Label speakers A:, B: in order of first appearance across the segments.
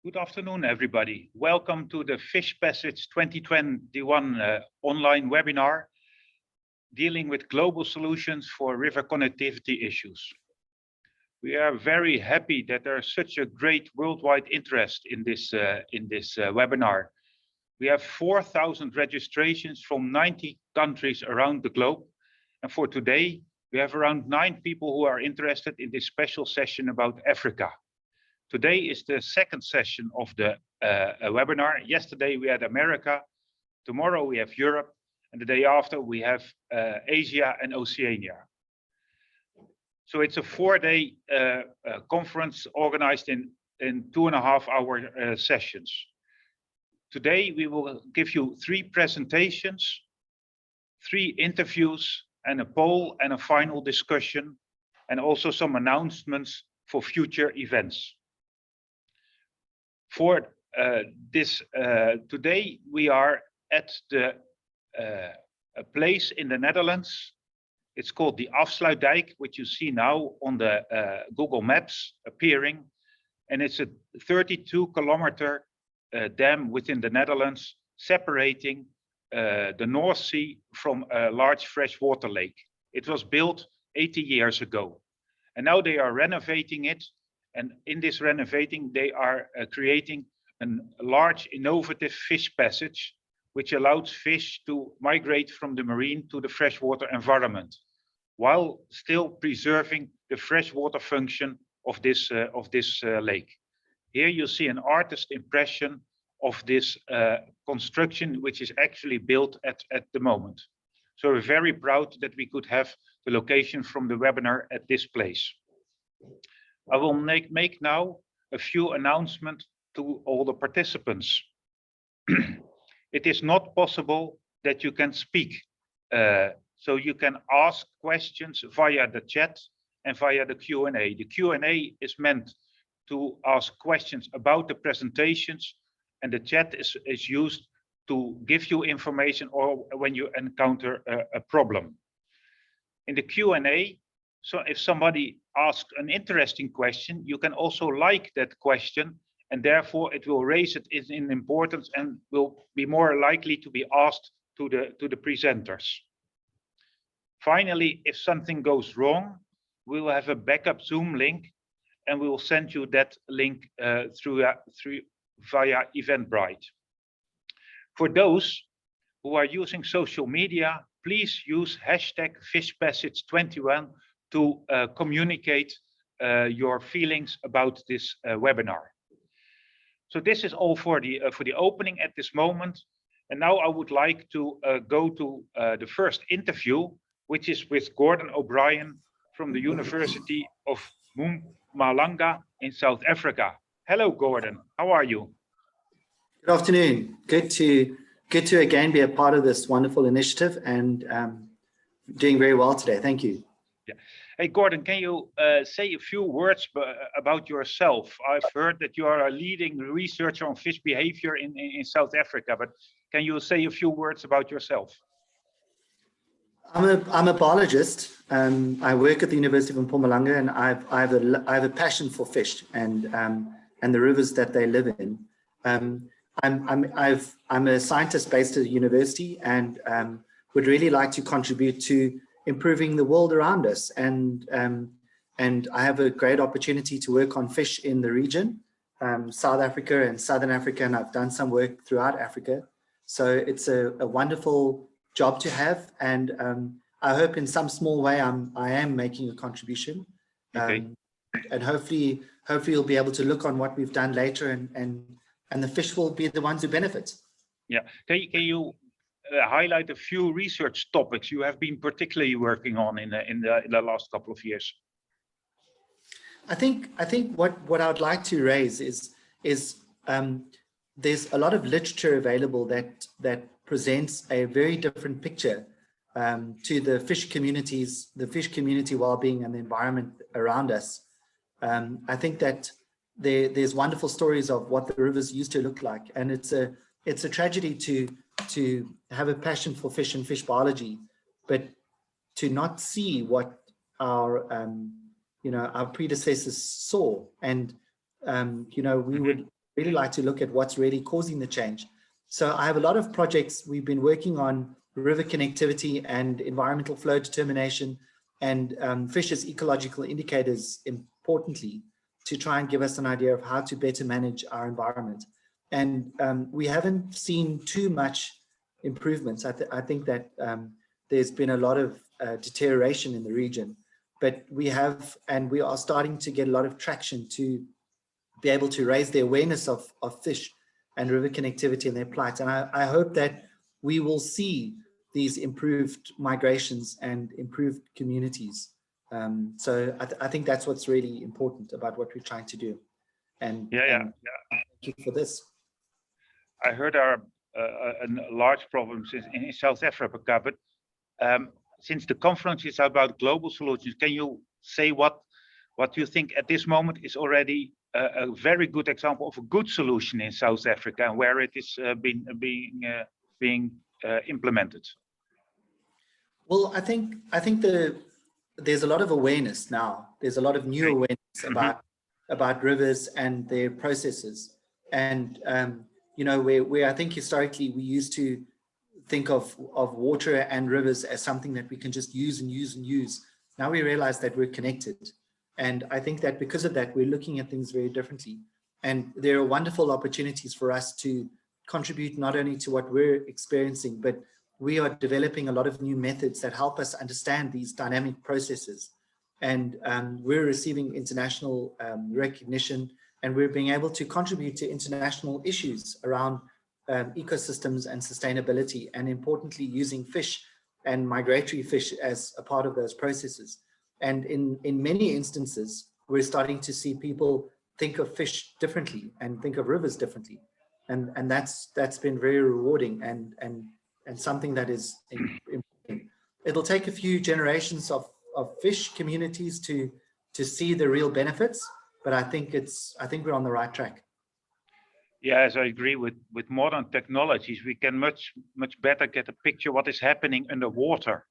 A: Good afternoon, everybody. Welcome to the Fish Passage 2021 online webinar dealing with global solutions for river connectivity issues. We are very happy that there is such a great worldwide interest in this webinar. We have 4,000 registrations from 90 countries around the globe. And for today, we have around 9 people who are interested in this special session about Africa. Today is the second session of the webinar. Yesterday we had America, tomorrow we have Europe, and the day after we have Asia and Oceania. So it's a 4-day conference organized in 2.5-hour sessions. Today we will give you 3 presentations, 3 interviews, and a poll and a final discussion, and also some announcements for future events. For this today, we are at a place in the Netherlands. It's called the Afsluitdijk, which you see now on the Google Maps appearing. And it's a 32-kilometer dam within the Netherlands, separating the North Sea from a large freshwater lake. It was built 80 years ago. And now they are renovating it. And in this renovating, they are creating a large innovative fish passage, which allows fish to migrate from the marine to the freshwater environment, while still preserving the freshwater function of this lake. Here you see an artist's impression of this construction, which is actually built at the moment. So we're very proud that we could have the location from the webinar at this place. I will make now a few announcements to all the participants. It is not possible that you can speak, so you can ask questions via the chat and via the Q&A. The Q&A is meant to ask questions about the presentations, and the chat is used to give you information or when you encounter a problem. In the Q&A, so if somebody asks an interesting question, you can also like that question, and therefore it will raise it in importance and will be more likely to be asked to the presenters. Finally, if something goes wrong, we will have a backup Zoom link, and we will send you that link via Eventbrite. For those who are using social media, please use #FishPassage21 to communicate your feelings about this webinar. So this is all for the opening at this moment. And now I would like to go to the first interview, which is with Gordon O'Brien from the University of Mpumalanga in South Africa. Hello, Gordon. How are you?
B: Good afternoon. Good to again be a part of this wonderful initiative, and doing very well today. Thank you.
A: Yeah. Hey, Gordon, can you say a few words about yourself? I've heard that you are a leading researcher on fish behavior in South Africa, but can you say a few words about yourself?
B: I'm a biologist. I work at the University of Mpumalanga, and I have a passion for fish and the rivers that they live in. I'm a scientist based at the university, and would really like to contribute to improving the world around us, and I have a great opportunity to work on fish in the region, South Africa and Southern Africa, and I've done some work throughout Africa. So it's a wonderful job to have, and I hope in some small way I am making a contribution.
A: Okay.
B: And hopefully you'll be able to look on what we've done later, and the fish will be the ones who benefit.
A: Yeah. Can you highlight a few research topics you have been particularly working on in the last couple of years?
B: I think what I would like to raise is there's a lot of literature available that presents a very different picture to the fish communities, the fish community well-being and the environment around us. I think that there's wonderful stories of what the rivers used to look like, and it's a tragedy to have a passion for fish and fish biology, but to not see what our predecessors saw. And we would really like to look at what's really causing the change. So I have a lot of projects. We've been working on river connectivity and environmental flow determination and fish's ecological indicators, importantly, to try and give us an idea of how to better manage our environment. And we haven't seen too much improvements. I think that there's been a lot of deterioration in the region, but we have, and we are starting to get a lot of traction to be able to raise the awareness of fish and river connectivity and their plight. And I hope that we will see these improved migrations and improved communities. So I think that's what's really important about what we're trying to do. And thank you for this.
A: I heard there are large problems in South Africa, but since the conference is about global solutions, can you say what you think at this moment is already a very good example of a good solution in South Africa and where it is being implemented?
B: Well, I think there's a lot of awareness now. There's a lot of new awareness about rivers and their processes. And you know, where I think historically we used to think of water and rivers as something that we can just use and use and use. Now we realize that we're connected. And I think that because of that, we're looking at things very differently. And there are wonderful opportunities for us to contribute not only to what we're experiencing, but we are developing a lot of new methods that help us understand these dynamic processes. And we're receiving international recognition, and we're being able to contribute to international issues around ecosystems and sustainability, and importantly, using fish and migratory fish as a part of those processes. And in many instances, we're starting to see people think of fish differently and think of rivers differently. And that's been very rewarding and something that is important. It'll take a few generations of fish communities to see the real benefits, but I think we're on the right track.
A: Yes, I agree. With modern technologies, we can much better get a picture what is happening underwater,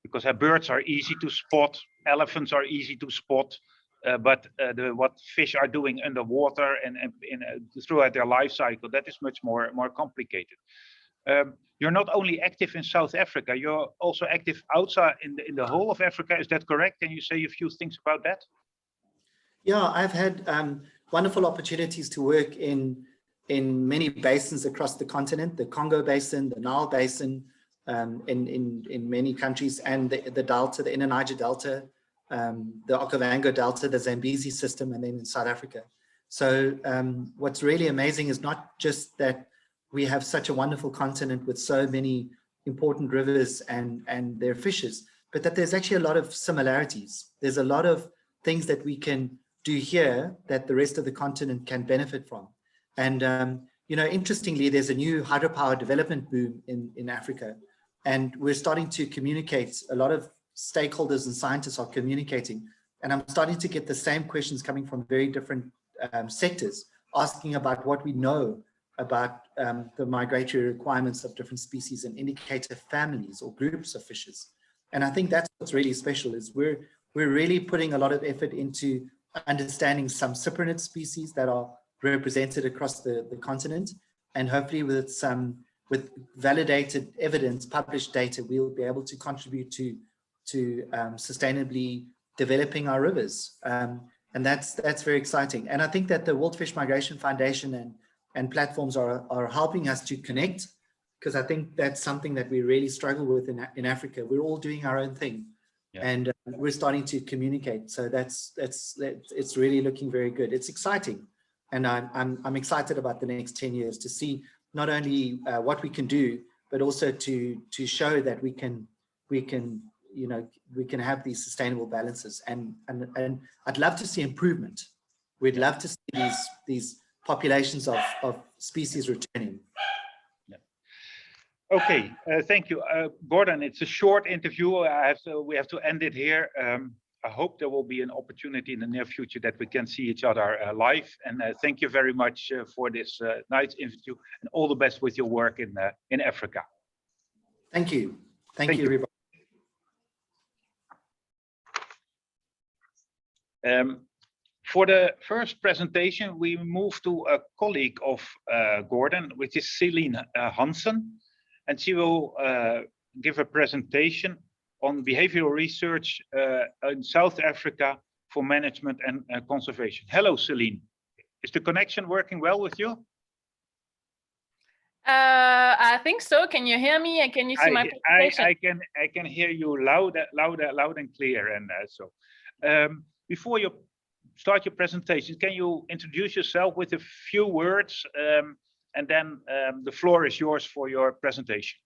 A: because birds are easy to spot, elephants are easy to spot, but what fish are doing underwater and throughout their life cycle, that is much more complicated. You're not only active in South Africa, you're also active outside in the whole of Africa. Is that correct? Can you say a few things about that? Yeah,
B: I've had wonderful opportunities to work in many basins across the continent, the Congo Basin, the Nile Basin, in many countries, and the Delta, the Inner Niger Delta, the Okavango Delta, the Zambezi system, and then in South Africa. So what's really amazing is not just that we have such a wonderful continent with so many important rivers and their fishes, but that there's actually a lot of similarities. There's a lot of things that we can do here that the rest of the continent can benefit from. And you know, interestingly, there's a new hydropower development boom in Africa, and we're starting to communicate. A lot of stakeholders and scientists are communicating, and I'm starting to get the same questions coming from very different sectors, asking about what we know about the migratory requirements of different species and indicator families or groups of fishes. And I think that's what's really special, is we're really putting a lot of effort into understanding some cyprinid species that are represented across the continent, and hopefully with validated evidence, published data, we'll be able to contribute to sustainably developing our rivers, and that's very exciting. And I think that the World Fish Migration Foundation and platforms are helping us to connect, because I think that's something that we really struggle with in Africa. We're all doing our own thing, and we're starting to communicate. So it's really looking very good. It's exciting. And I'm excited about the next 10 years to see not only what we can do, but also to show that we can have these sustainable balances. And I'd love to see improvement. We'd love to see these populations of species returning.
A: Yeah. Okay, thank you, Gordon. It's a short interview. We have to end it here. I hope there will be an opportunity in the near future that we can see each other live. And thank you very much for this nice interview, and all the best with your work in Africa.
B: Thank you. Thank you, everybody.
A: For the first presentation, we move to a colleague of Gordon, which is Céline Hanzen, and she will give a presentation on behavioral research in South Africa for management and conservation. Hello, Céline. Is the connection working well with you?
C: I think so. Can you hear me? And can you see my presentation?
A: I can hear you loud and clear. And before you start your presentation, can you introduce yourself with a few words, and then the floor is yours for your presentation.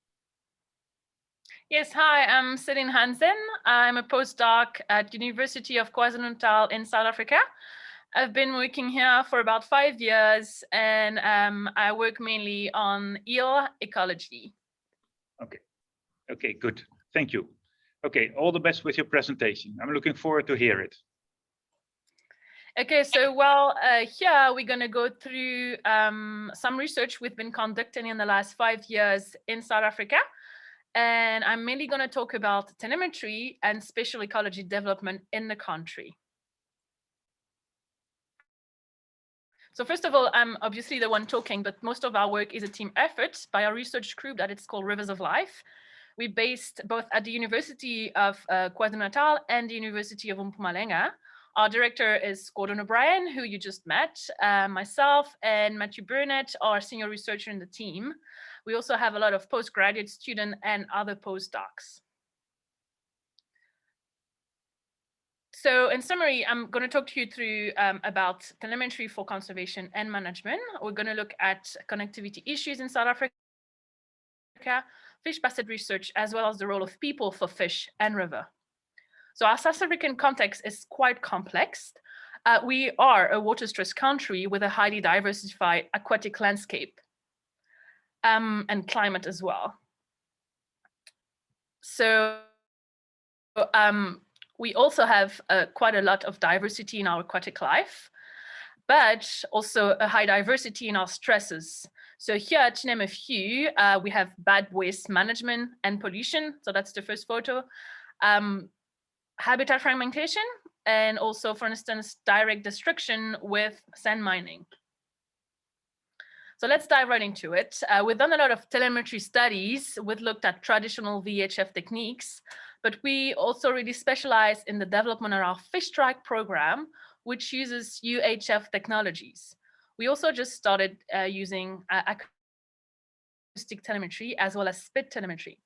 C: Yes, hi, I'm Céline Hanzen. I'm a postdoc at University of KwaZulu-Natal in South Africa. I've been working here for about 5 years, and I work mainly on eel ecology.
A: Okay, good. Thank you. Okay, all the best with your presentation. I'm looking forward to hear it.
C: Okay, so well, here we're going to go through some research we've been conducting in the last 5 years in South Africa. And I'm mainly going to talk about telemetry and spatial ecology development in the country. So first of all, I'm obviously the one talking, but most of our work is a team effort by our research group that it's called Rivers of Life. We're based both at the University of KwaZulu-Natal and the University of Mpumalanga. Our director is Gordon O'Brien, who you just met. Myself and Matthew Burnett are senior researcher in the team. We also have a lot of postgraduate students and other postdocs. So in summary, I'm going to talk to you through about telemetry for conservation and management. We're going to look at connectivity issues in South Africa, fish basset research, as well as the role of people for fish and river. So our South African context is quite complex. We are a water-stressed country with a highly diversified aquatic landscape and climate as well. So we also have quite a lot of diversity in our aquatic life, but also a high diversity in our stresses. So here, to name a few, we have bad waste management and pollution. So that's the first photo. Habitat fragmentation, and also, for instance, direct destruction with sand mining. So let's dive right into it. We've done a lot of telemetry studies. We've looked at traditional VHF techniques, but we also really specialize in the development of our fish track program, which uses UHF technologies. We also just started using acoustic telemetry as well as spit telemetry.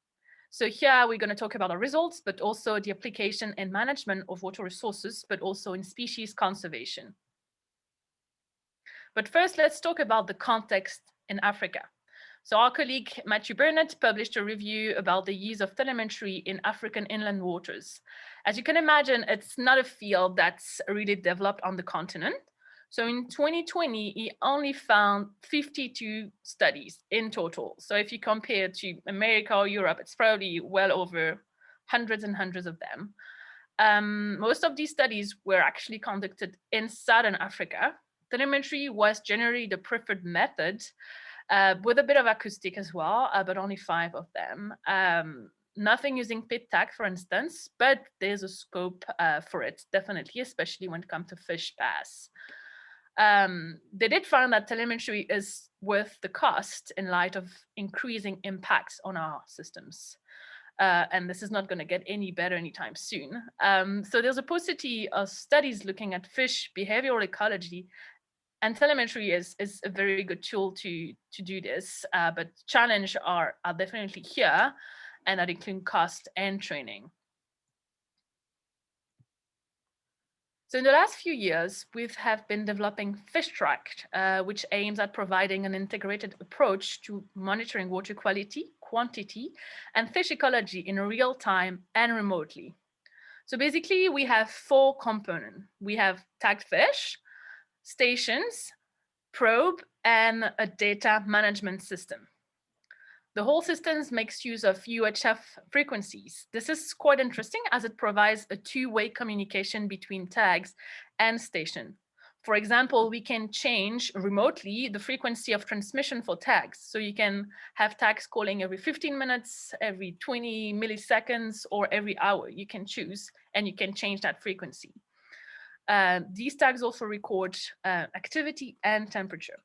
C: So here we're going to talk about our results, but also the application and management of water resources, but also in species conservation. But first, let's talk about the context in Africa. So our colleague Matthew Burnett published a review about the use of telemetry in African inland waters. As you can imagine, it's not a field that's really developed on the continent. So in 2020, he only found 52 studies in total. So if you compare to America or Europe, it's probably well over hundreds and hundreds of them. Most of these studies were actually conducted in Southern Africa. Telemetry was generally the preferred method, with a bit of acoustic as well, but only 5 of them. Nothing using pit tag, for instance, but there's a scope for it, definitely, especially when it comes to fish bass. They did find that telemetry is worth the cost in light of increasing impacts on our systems. And this is not going to get any better anytime soon. So there's a paucity of studies looking at fish behavioral ecology, and telemetry is a very good tool to do this, but challenges are definitely here, and that include cost and training. So in the last few years, we have been developing Fish Track, which aims at providing an integrated approach to monitoring water quality, quantity, and fish ecology in real time and remotely. So basically, we have 4 components. We have tagged fish, stations, probe, and a data management system. The whole system makes use of UHF frequencies. This is quite interesting as it provides a 2-way communication between tags and station. For example, we can change remotely the frequency of transmission for tags. So you can have tags calling every 15 minutes, every 20 milliseconds, or every hour. You can choose, and you can change that frequency. these tags also record activity and temperature.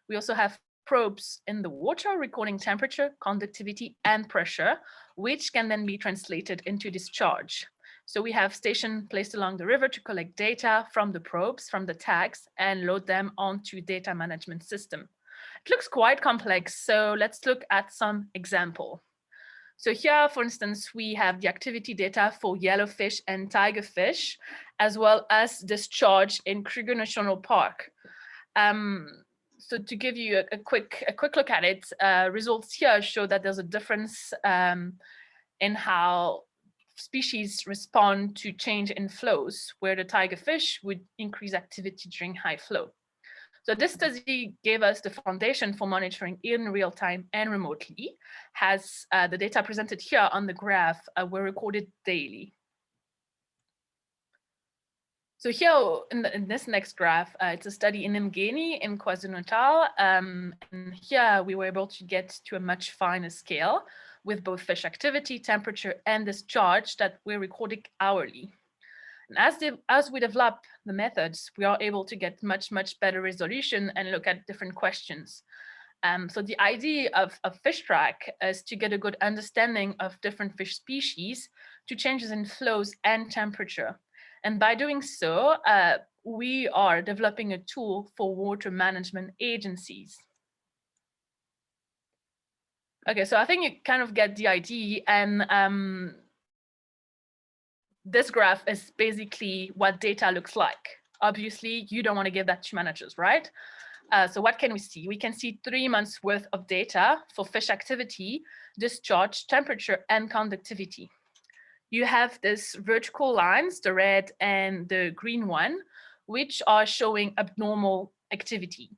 C: We also have probes in the water recording temperature, conductivity, and pressure, which can then be translated into discharge. So we have stations placed along the river to collect data from the probes, from the tags, and load them onto data management system. It looks quite complex, so let's look at some example. So here, for instance, we have the activity data for yellowfish and tigerfish, as well as discharge in Kruger National Park. So to give you a quick look at it, results here show that there's a difference in how species respond to change in flows, where the tigerfish would increase activity during high flow. So this study gave us the foundation for monitoring in real time and remotely, as the data presented here on the graph were recorded daily. So here in this next graph, it's a study in Mgeni in KwaZulu-Natal. And here we were able to get to a much finer scale with both fish activity, temperature, and discharge that we're recording hourly. And as we develop the methods, we are able to get much better resolution and look at different questions. So the idea of fish track is to get a good understanding of different fish species to changes in flows and temperature. And by doing so, we are developing a tool for water management agencies. Okay, so I think you kind of get the idea, and this graph is basically what data looks like. Obviously, you don't want to give that to managers, right? So what can we see? We can see 3 months worth of data for fish activity, discharge, temperature, and conductivity. You have these vertical lines, the red and the green one, which are showing abnormal activity.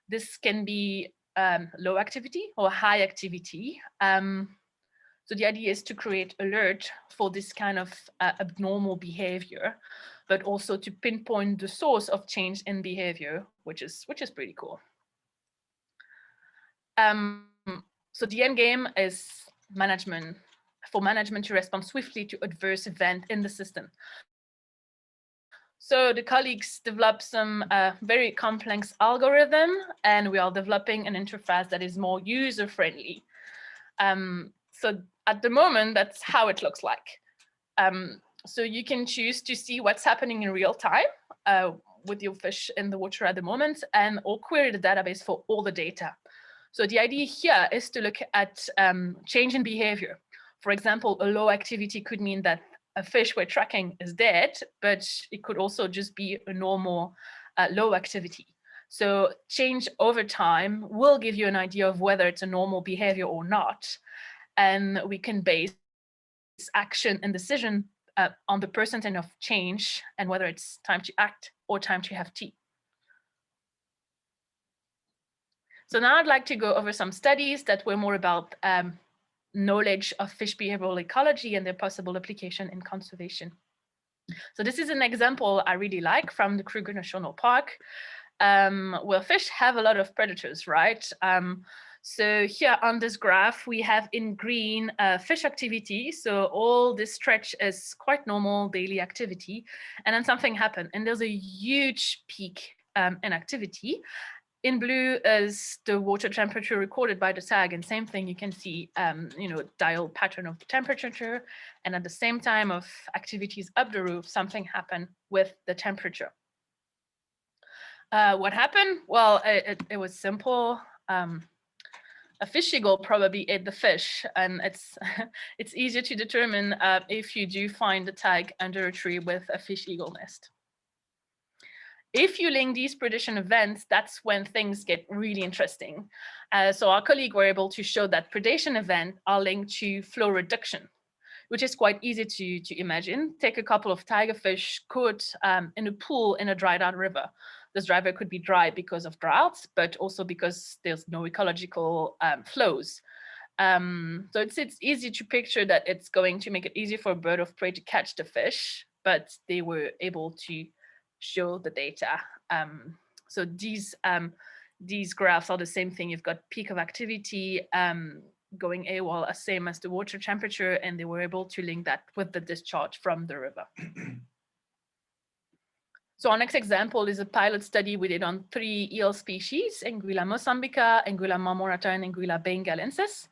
C: This can be low activity or high activity. So the idea is to create alert for this kind of abnormal behavior, but also to pinpoint the source of change in behavior, which is pretty cool. So the end game is for management to respond swiftly to adverse event in the system. So the colleagues developed some very complex algorithm, and we are developing an interface that is more user-friendly. So at the moment, that's how it looks like. So you can choose to see what's happening in real time with your fish in the water at the moment, and or query the database for all the data. So the idea here is to look at change in behavior. For example, a low activity could mean that a fish we're tracking is dead, but it could also just be a normal low activity. So change over time will give you an idea of whether it's a normal behavior or not. And we can base action and decision on the percentage of change and whether it's time to act or time to have tea. So now I'd like to go over some studies that were more about knowledge of fish behavioral ecology and their possible application in conservation. So this is an example I really like from the Kruger National Park, where fish have a lot of predators, right? So here on this graph, we have in green fish activity. So all this stretch is quite normal daily activity. And then something happened, and there's a huge peak in activity. In blue is the water temperature recorded by the tag, and same thing, you can see, dial pattern of the temperature, and at the same time of activities up the roof, something happened with the temperature. What happened? Well, it was simple. A fish eagle probably ate the fish, and it's easier to determine if you do find a tag under a tree with a fish eagle nest. If you link these predation events, that's when things get really interesting. So our colleague were able to show that predation events are linked to flow reduction, which is quite easy to imagine. Take a couple of tigerfish caught in a pool in a dried out river. This river could be dry because of droughts, but also because there's no ecological flows. So it's easy to picture that it's going to make it easier for a bird of prey to catch the fish, but they were able to show the data. So these graphs are the same thing. You've got peak of activity going AWOL, same as the water temperature, and they were able to link that with the discharge from the river. So our next example is a pilot study we did on 3 eel species, Anguilla mosambica, Anguilla marmorata, and Anguilla bengalensis.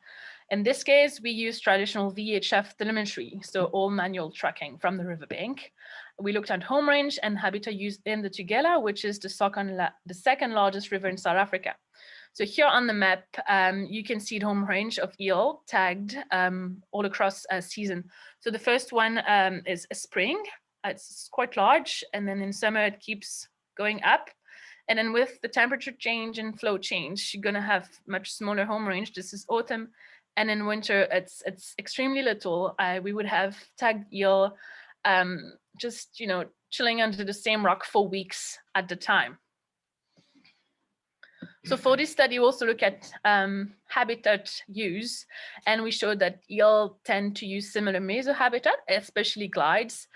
C: In this case, we use traditional VHF telemetry, so all manual tracking from the riverbank. We looked at home range and habitat use in the Tugela, which is the second largest river in South Africa. So here on the map, you can see the home range of eel tagged all across a season. So the first one is a spring. It's quite large, and then in summer it keeps going up. And then with the temperature change and flow change, you're gonna have much smaller home range. This is autumn. And in winter, it's extremely little. We would have tagged eel just, you know, chilling under the same rock for weeks at the time. So for this study, we also look at habitat use, and we showed that eel tend to use similar mesohabitat, especially glides,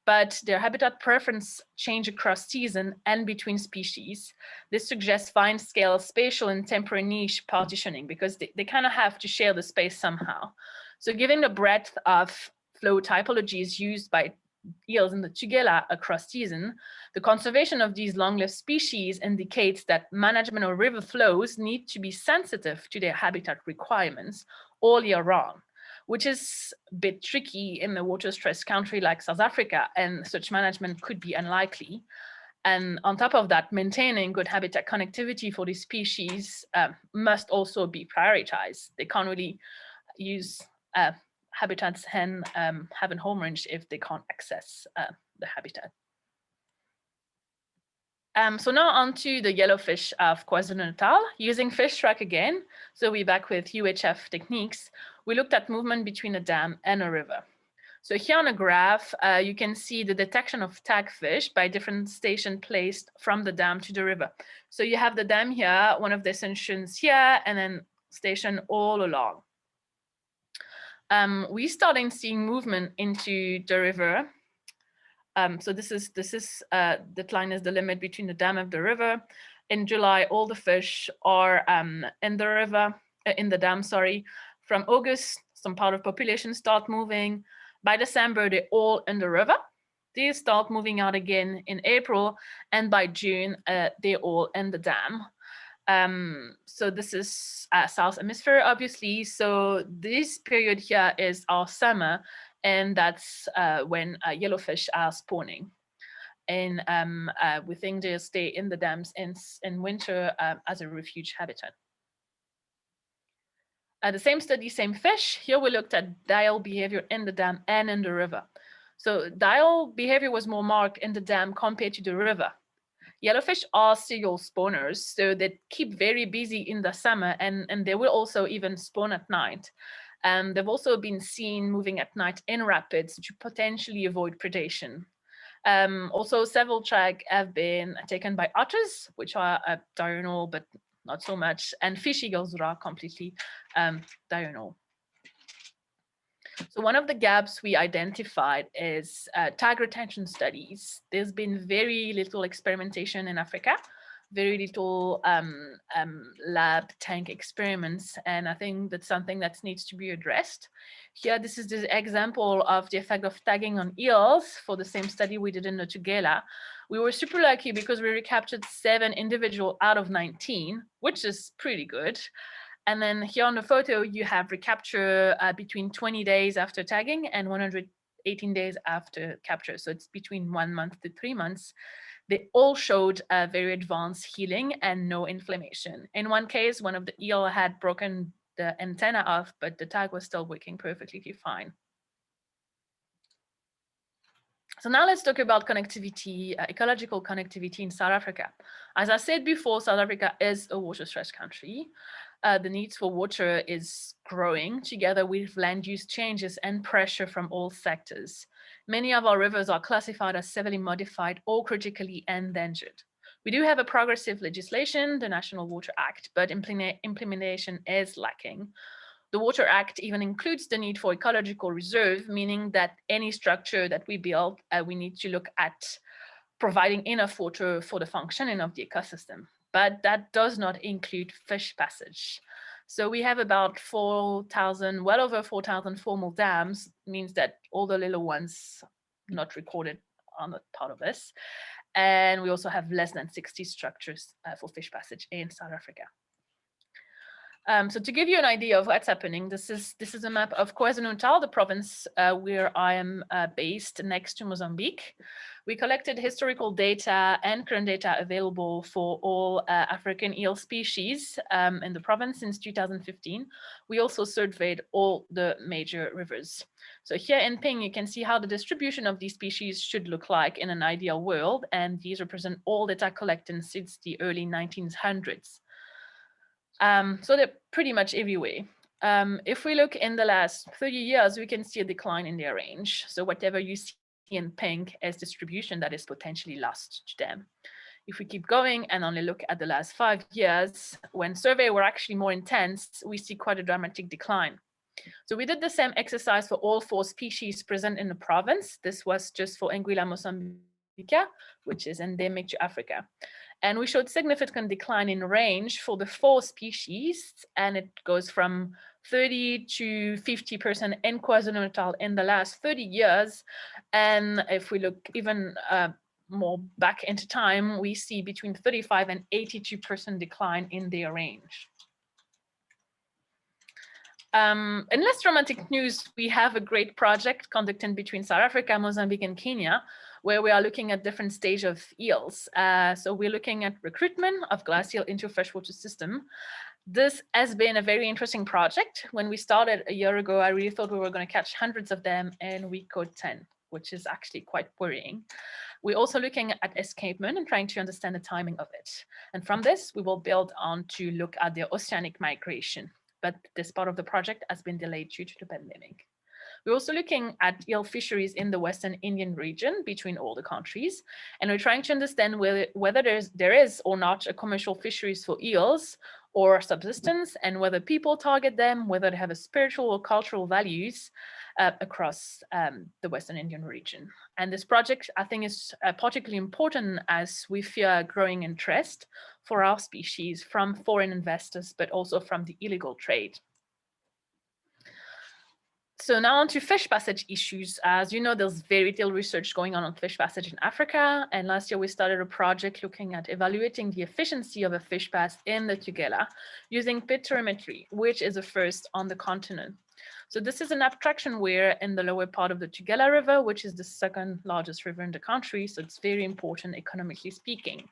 C: but their habitat preference change across season and between species. This suggests fine scale spatial and temporary niche partitioning because they kind of have to share the space somehow. So given the breadth of flow typologies used by eels in the Tugela across season, the conservation of these long-lived species indicates that management of river flows need to be sensitive to their habitat requirements all year round, which is a bit tricky in a water-stressed country like South Africa, and such management could be unlikely. And on top of that, maintaining good habitat connectivity for these species must also be prioritized. They can't really use habitats and have a home range if they can't access the habitat. So now on to the yellowfish of KwaZulu-Natal, using fish track again. So we're back with UHF techniques. We looked at movement between a dam and a river. So here on a graph, you can see the detection of tag fish by different stations placed from the dam to the river. So you have the dam here, one of the stations here, and then station all along. We started seeing movement into the river. So this is that line is the limit between the dam and the river. In July, all the fish are in the river, in the dam, sorry. From August, some part of population start moving. By December, they're all in the river. They start moving out again in April, and by June, they're all in the dam. So this is South Hemisphere, obviously. So this period here is our summer, and that's when yellowfish are spawning. And we think they'll stay in the dams in winter as a refuge habitat. The same study, same fish. Here we looked at diel behavior in the dam and in the river. So diel behavior was more marked in the dam compared to the river. Yellowfish are serial spawners, so they keep very busy in the summer, and they will also even spawn at night. They've also been seen moving at night in rapids to potentially avoid predation. Also, several tracks have been taken by otters, which are diurnal, but not so much, and fish eagles that are completely diurnal. So one of the gaps we identified is tag retention studies. There's been very little experimentation in Africa, very little lab tank experiments, and I think that's something that needs to be addressed. Here, this is the example of the effect of tagging on eels for the same study we did in the Tugela. We were super lucky because we recaptured 7 individuals out of 19, which is pretty good. And then here on the photo, you have recapture between 20 days after tagging and 118 days after capture. So it's between 1 month to 3 months. They all showed very advanced healing and no inflammation. In one case, one of the eel had broken the antenna off, but the tag was still working perfectly fine. So now let's talk about connectivity, ecological connectivity in South Africa. As I said before, South Africa is a water-stressed country. The needs for water is growing together with land use changes and pressure from all sectors. Many of our rivers are classified as severely modified or critically endangered. We do have a progressive legislation, the National Water Act, but implementation is lacking. The Water Act even includes the need for ecological reserve, meaning that any structure that we build, we need to look at providing enough water for the functioning of the ecosystem. But that does not include fish passage. So we have about 4,000, well over 4,000 formal dams, means that all the little ones not recorded are not part of this. And we also have less than 60 structures for fish passage in South Africa. So to give you an idea of what's happening, this is a map of KwaZulu-Natal, the province where I am based next to Mozambique. We collected historical data and current data available for all African eel species in the province since 2015. We also surveyed all the major rivers. So here in pink, you can see how the distribution of these species should look like in an ideal world. And these represent all data collected since the early 1900s. So they're pretty much everywhere. If we look in the last 30 years, we can see a decline in their range. So whatever you see in pink as distribution, that is potentially lost to them. If we keep going and only look at the last 5 years, when surveys were actually more intense, we see quite a dramatic decline. So we did the same exercise for all 4 species present in the province. This was just for Anguilla mozambica, which is endemic to Africa. And we showed significant decline in range for the 4 species, and it goes from 30 to 50% in KwaZulu-Natal in the last 30 years. And if we look even more back into time, we see between 35 and 82% decline in their range. In less dramatic news, we have a great project conducted between South Africa, Mozambique, and Kenya, where we are looking at different stages of eels. So we're looking at recruitment of glass eel into a freshwater system. This has been a very interesting project. When we started a year ago, I really thought we were going to catch hundreds of them, and we caught 10, which is actually quite worrying. We're also looking at escapement and trying to understand the timing of it. And from this, we will build on to look at their oceanic migration. But this part of the project has been delayed due to the pandemic. We're also looking at eel fisheries in the Western Indian region between all the countries. And we're trying to understand whether there is or not a commercial fisheries for eels or subsistence, and whether people target them, whether they have a spiritual or cultural values across the Western Indian region. And this project, I think, is particularly important as we fear growing interest for our species from foreign investors, but also from the illegal trade. So now on to fish passage issues. As you know, there's very little research going on fish passage in Africa. And last year we started a project looking at evaluating the efficiency of a fish pass in the Tugela using pityrometry, which is a first on the continent. So this is an abstraction where in the lower part of the Tugela River, which is the 2nd largest river in the country. So it's very important economically speaking.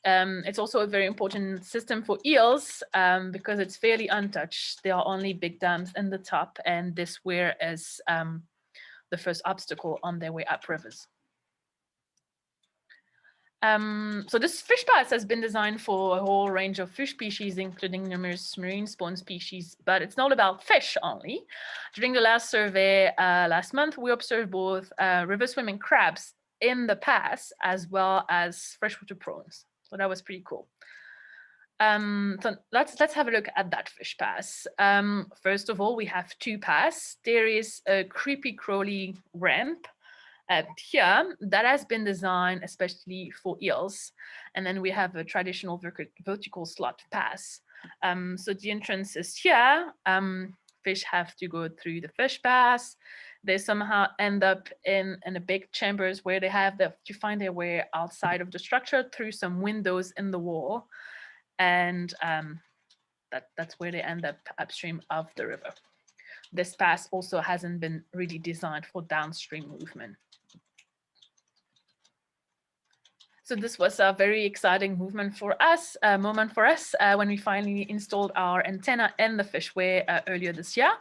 C: It's also a very important system for eels because it's fairly untouched. There are only big dams in the top, and this weir is the first obstacle on their way up rivers. So this fish pass has been designed for a whole range of fish species, including numerous marine spawn species, but it's not about fish only. During the last survey last month, we observed both river swimming crabs in the pass as well as freshwater prawns. So that was pretty cool. So let's have a look at that fish pass. First of all, we have 2 paths. There is a creepy crawly ramp here that has been designed especially for eels. And then we have a traditional vertical slot pass. So the entrance is here. Fish have to go through the fish pass. They somehow end up in a big chambers where they have to find their way outside of the structure through some windows in the wall. And that's where they end up upstream of the river. This pass also hasn't been really designed for downstream movement. So this was a very exciting moment for us when we finally installed our antenna in the fishway earlier this year.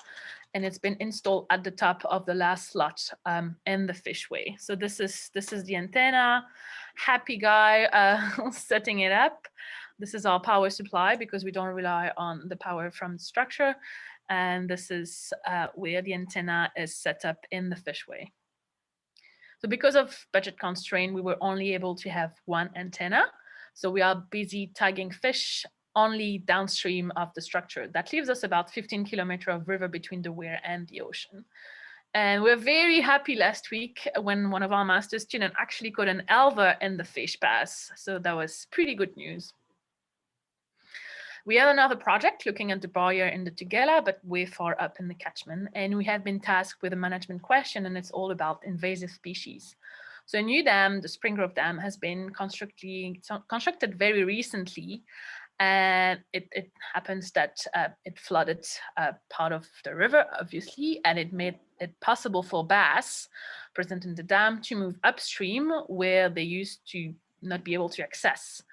C: And it's been installed at the top of the last slot in the fishway. So this is the antenna. Happy guy setting it up. This is our power supply because we don't rely on the power from the structure. And this is where the antenna is set up in the fishway. So because of budget constraint, we were only able to have 1 antenna. So we are busy tagging fish only downstream of the structure. That leaves us about 15 kilometers of river between the weir and the ocean. And we're very happy last week when one of our master students actually caught an elver in the fish pass. So that was pretty good news. We have another project looking at the Bahir in the Tugela, but way far up in the catchment. And we have been tasked with a management question, and it's all about invasive species. So a new dam, the Springrove Dam, has been constructed very recently, and it happens that it flooded part of the river, obviously, and it made it possible for bass present in the dam to move upstream where they used to not be able to access.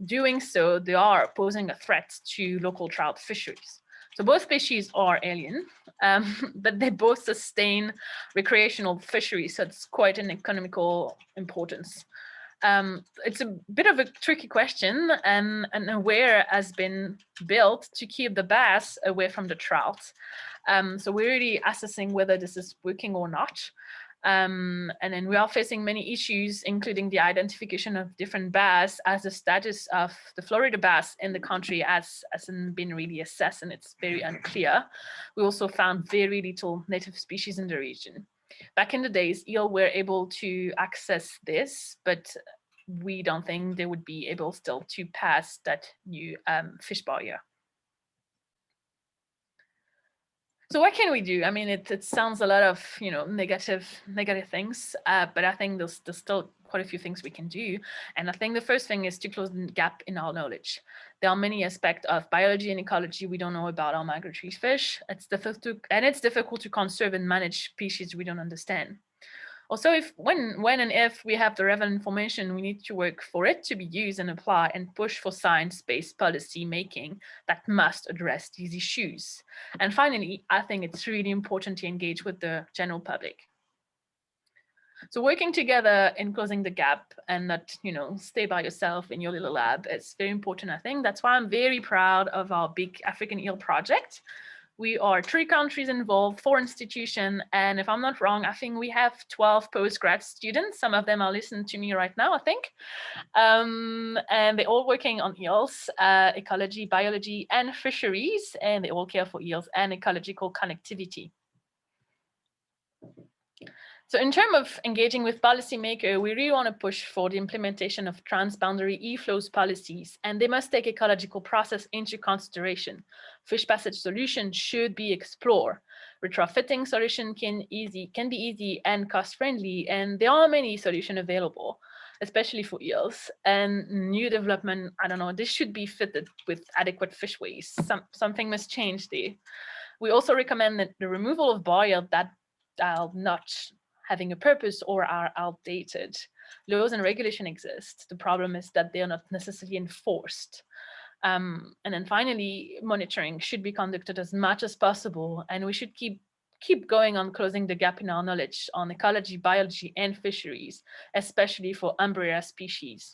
C: Doing so, they are posing a threat to local trout fisheries. So both species are alien, but they both sustain recreational fisheries, so it's quite an economical importance. It's a bit of a tricky question, and where has been built to keep the bass away from the trout. So we're really assessing whether this is working or not. And then we are facing many issues, including the identification of different bass, as the status of the Florida bass in the country hasn't been really assessed, and it's very unclear. We also found very little native species in the region. Back in the days, eel were able to access this, but we don't think they would be able still to pass that new fish barrier. So what can we do? I mean, it sounds a lot of, you know, negative things, but I think there's still quite a few things we can do. And I think the first thing is to close the gap in our knowledge. There are many aspects of biology and ecology we don't know about our migratory fish. It's difficult to conserve and manage species we don't understand. Also, when and if we have the relevant information, we need to work for it to be used and apply and push for science-based policy making that must address these issues. And finally, I think it's really important to engage with the general public. So working together in closing the gap and not, you know, stay by yourself in your little lab is very important, I think. That's why I'm very proud of our big African eel project. We are 3 countries involved, 4 institutions, and if I'm not wrong, I think we have 12 postgrad students. Some of them are listening to me right now, I think. And they're all working on eels, ecology, biology, and fisheries, and they all care for eels and ecological connectivity. So in terms of engaging with policymakers, we really want to push for the implementation of transboundary e-flows policies, and they must take ecological process into consideration. Fish passage solutions should be explored. Retrofitting solution can be easy and cost-friendly, and there are many solutions available, especially for eels. And new development, I don't know, this should be fitted with adequate fish waste. Something must change there. We also recommend that the removal of barriers that are not having a purpose or are outdated. Laws and regulation exist. The problem is that they are not necessarily enforced. And then finally, monitoring should be conducted as much as possible, and we should keep going on closing the gap in our knowledge on ecology, biology, and fisheries, especially for umbrella species.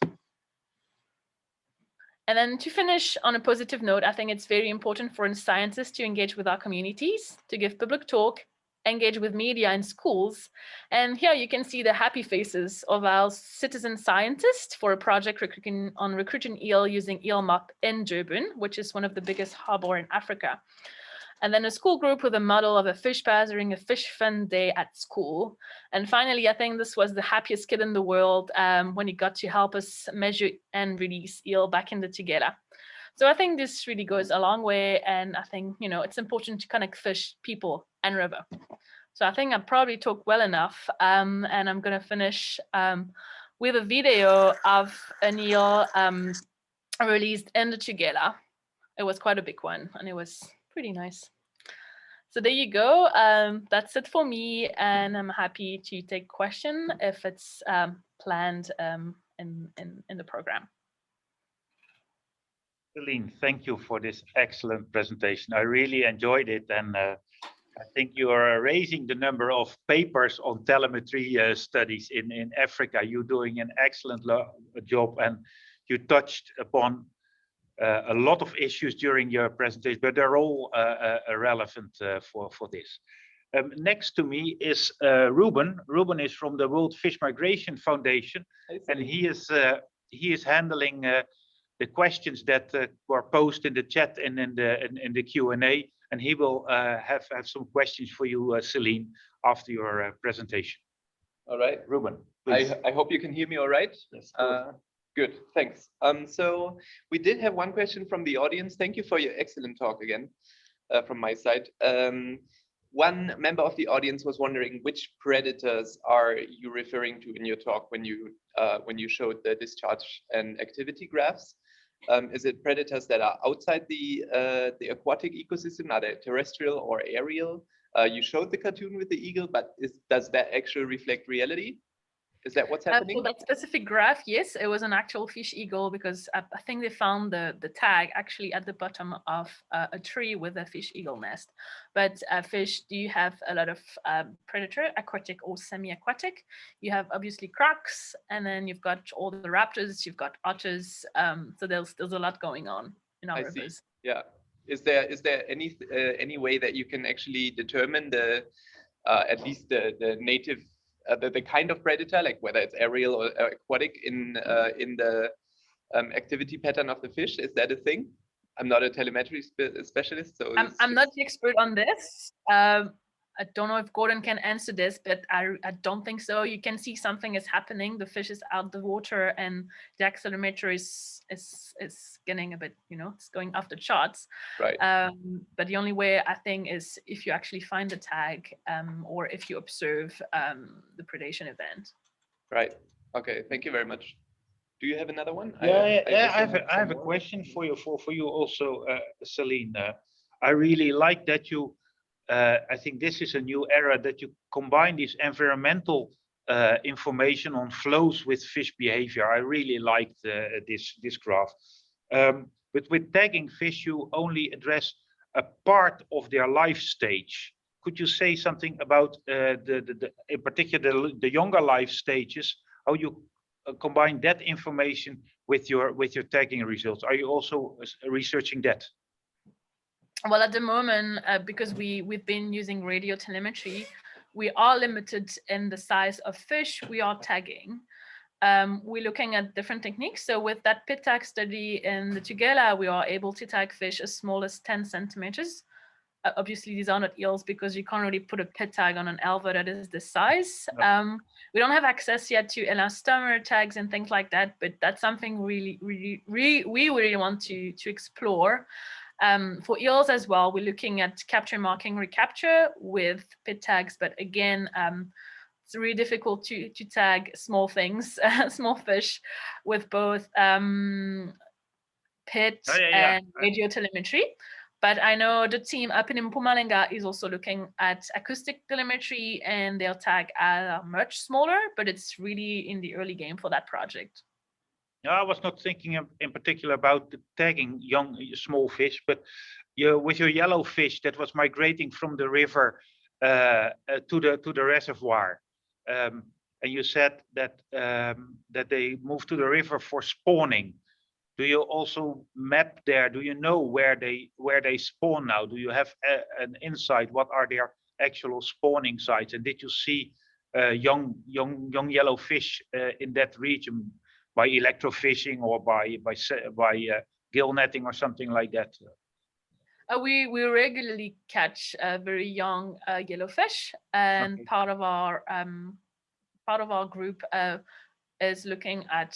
C: And then to finish on a positive note, I think it's very important for scientists to engage with our communities, to give public talk, engage with media and schools. And here you can see the happy faces of our citizen scientists for a project on recruiting eel using EelMap in Durban, which is one of the biggest harbors in Africa. And then a school group with a model of a fish pass during a fish fun day at school. And finally, I think this was the happiest kid in the world when he got to help us measure and release eel back in the Tugela. So I think this really goes a long way, and I think, you know, it's important to connect fish, people, and river. So I think I probably talked well enough, and I'm going to finish with a video of an eel released in the Tugela. It was quite a big one, and it was pretty nice. So there you go. That's it for me, and I'm happy to take question if it's planned in the program.
A: Céline, thank you for this excellent presentation. I really enjoyed it, and I think you are raising the number of papers on telemetry studies in Africa. You're doing an excellent job, and you touched upon a lot of issues during your presentation, but they're all relevant for this. Next to me is Ruben. Ruben is from the World Fish Migration Foundation, and he is handling the questions that were posted in the chat and in the Q&A, and he will have some questions for you, Céline, after your presentation.
D: All right,
A: Ruben, please.
D: I hope you can hear me all right.
A: Yes.
D: Good, thanks. So we did have one question from the audience. Thank you for your excellent talk again from my side. one member of the audience was wondering which predators are you referring to in your talk when you showed the discharge and activity graphs? Is it predators that are outside the aquatic ecosystem? Are they terrestrial or aerial? You showed the cartoon with the eagle, but does that actually reflect reality? Is that what's happening?
C: For that specific graph, yes, it was an actual fish eagle, because I think they found the tag actually at the bottom of a tree with a fish eagle nest. But fish do have a lot of predator, aquatic or semi-aquatic. You have obviously crocs, and then you've got all the raptors, you've got otters. So there's a lot going on in our rivers.
D: See. Yeah. Is there any way that you can actually determine the at least the native the kind of predator, like whether it's aerial or aquatic in the activity pattern of the fish? Is that a thing? I'm not a telemetry specialist, so
C: I'm not the expert on this. I don't know if Gordon can answer this, but I don't think so. You can see something is happening. The fish is out the water, and the accelerometer is getting a bit, it's going off the charts.
D: Right.
C: But the only way I think is if you actually find the tag, or if you observe the predation event.
D: Right. Okay. Thank you very much. Do you have another one?
A: I have a question for you also, Céline. I really like that you. I think this is a new era that you combine this environmental information on flows with fish behavior. I really liked this graph. But with tagging fish, you only address a part of their life stage. Could you say something about in particular the younger life stages? How you combine that information with your tagging results? Are you also researching that?
C: Well, at the moment, because we've been using radio telemetry, we are limited in the size of fish we are tagging. We're looking at different techniques. So with that pit tag study in the Tugela, we are able to tag fish as small as 10 centimeters. Obviously, these are not eels because you can't really put a pit tag on an alva that is this size. No. We don't have access yet to elastomer tags and things like that, but that's something we really want to explore. For eels as well, we're looking at capture, marking, recapture with pit tags, but again, it's really difficult to tag small things, small fish, with both pit and radio telemetry. But I know the team up in Mpumalanga is also looking at acoustic telemetry, and their tag are much smaller, but it's really in the early game for that project.
A: No, I was not thinking in particular about the tagging small fish, but with your yellow fish that was migrating from the river to the reservoir, and you said that that they moved to the river for spawning. Do you also map there? Do you know where they spawn now? Do you have an insight? What are their actual spawning sites? And did you see young yellow fish in that region by electrofishing or by gill netting or something like that?
C: We regularly catch very young yellowfish, and okay. part of our group is looking at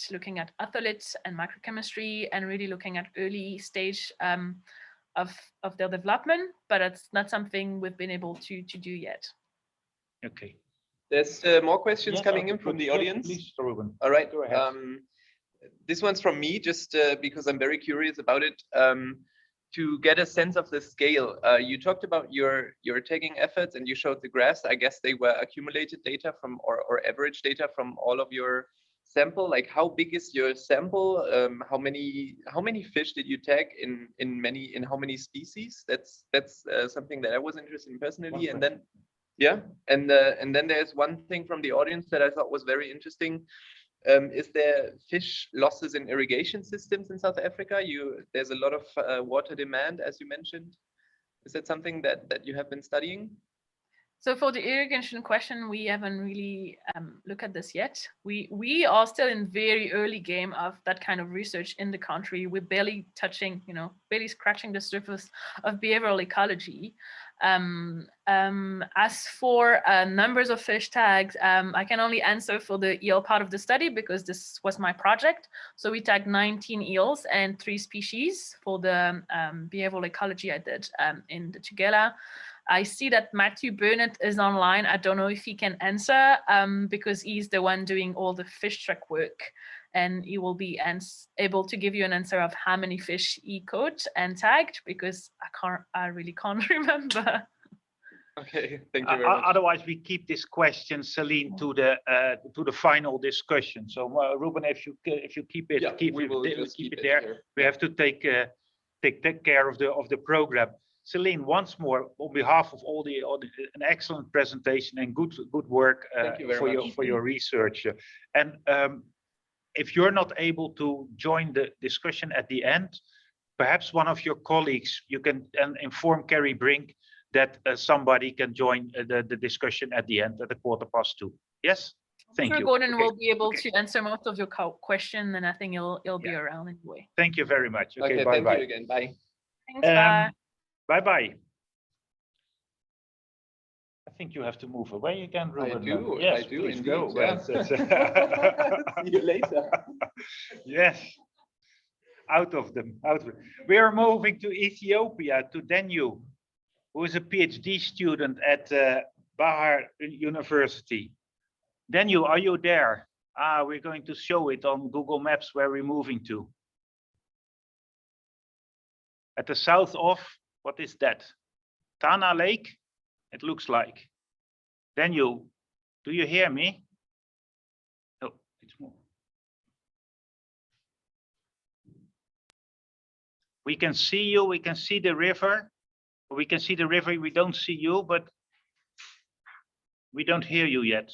C: otoliths and microchemistry, and really looking at early stage of their development, but it's not something we've been able to do yet.
A: Okay.
D: There's more questions coming in from the audience.
A: Please, Ruben.
D: All right.
A: Go ahead.
D: This one's from me, just because I'm very curious about it. To get a sense of the scale, you talked about your tagging efforts, and you showed the graphs. I guess they were accumulated data from or average data from all of your sample. Like, how big is your sample? How many fish did you tag in how many species? That's something that I was interested in personally. And then and then there's one thing from the audience that I thought was very interesting. Is there fish losses in irrigation systems in South Africa? There's a lot of water demand, as you mentioned. Is that something that you have been studying?
C: So for the irrigation question, we haven't really looked at this yet. We are still in very early game of that kind of research in the country. We're barely touching, barely scratching the surface of behavioral ecology. As for numbers of fish tags, I can only answer for the eel part of the study because this was my project. So we tagged 19 eels and 3 species for the behavioral ecology I did in the Tugela. I see that Matthew Burnett is online. I don't know if he can answer because he's the one doing all the fish track work, and he will be able to give you an answer of how many fish he caught and tagged, because I really can't remember.
D: Okay, thank you very much.
A: Otherwise, we keep this question, Céline, to the final discussion. So, Ruben, if you keep it,
D: Yeah,
A: keep
D: we will
A: it
D: just
A: keep
D: keep
A: it
D: it
A: there.
D: here.
A: We have to take care of the program. Céline, once more, on behalf of all an excellent presentation and good work
D: Thank you very much.
A: for your research. And if you're not able to join the discussion at the end, perhaps one of your colleagues, you can inform Carrie Brink that somebody can join the discussion at the end at 2:15. Yes? Thank you.
C: Gordon
A: Okay.
C: will be able
A: Okay.
C: to answer most of your question, and I think he'll be around anyway.
A: Thank you very much. Okay,
D: Okay,
A: bye
D: thank
A: bye.
D: you again. Bye.
C: Thanks, bye.
A: Bye bye. I think you have to move away again, Ruben.
D: I do.
A: Yes,
D: I do
A: please
D: indeed.
A: go.
D: Yeah. See you later.
A: Yes. Out of them. We are moving to Ethiopia, to Dagnew, who is a PhD student at Bahir University. Dagnew, are you there? We're going to show it on Google Maps where we're moving to. At the south of, what is that? Tana Lake, it looks like. Dagnew, do you hear me? Oh, it's more. We can see you, we can see the river. We can see the river, we don't see you, but we don't hear you yet.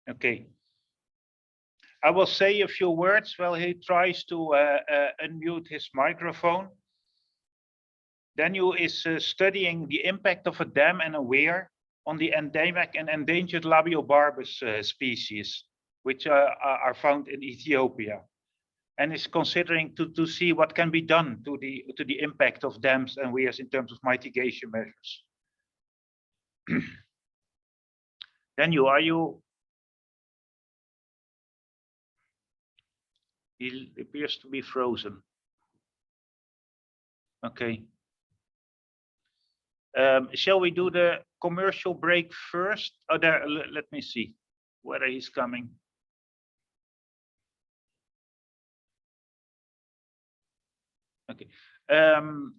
A: Okay. I will say a few words while he tries to unmute his microphone. Dagnew is studying the impact of a dam and a weir on the endemic and endangered Labiobarbus species, which are found in Ethiopia, and is considering to see what can be done to the impact of dams and weirs in terms of mitigation measures. Dagnew, are you? He appears to be frozen. Okay. Shall we do the commercial break first? Oh, there. Let me see whether he's coming. Okay.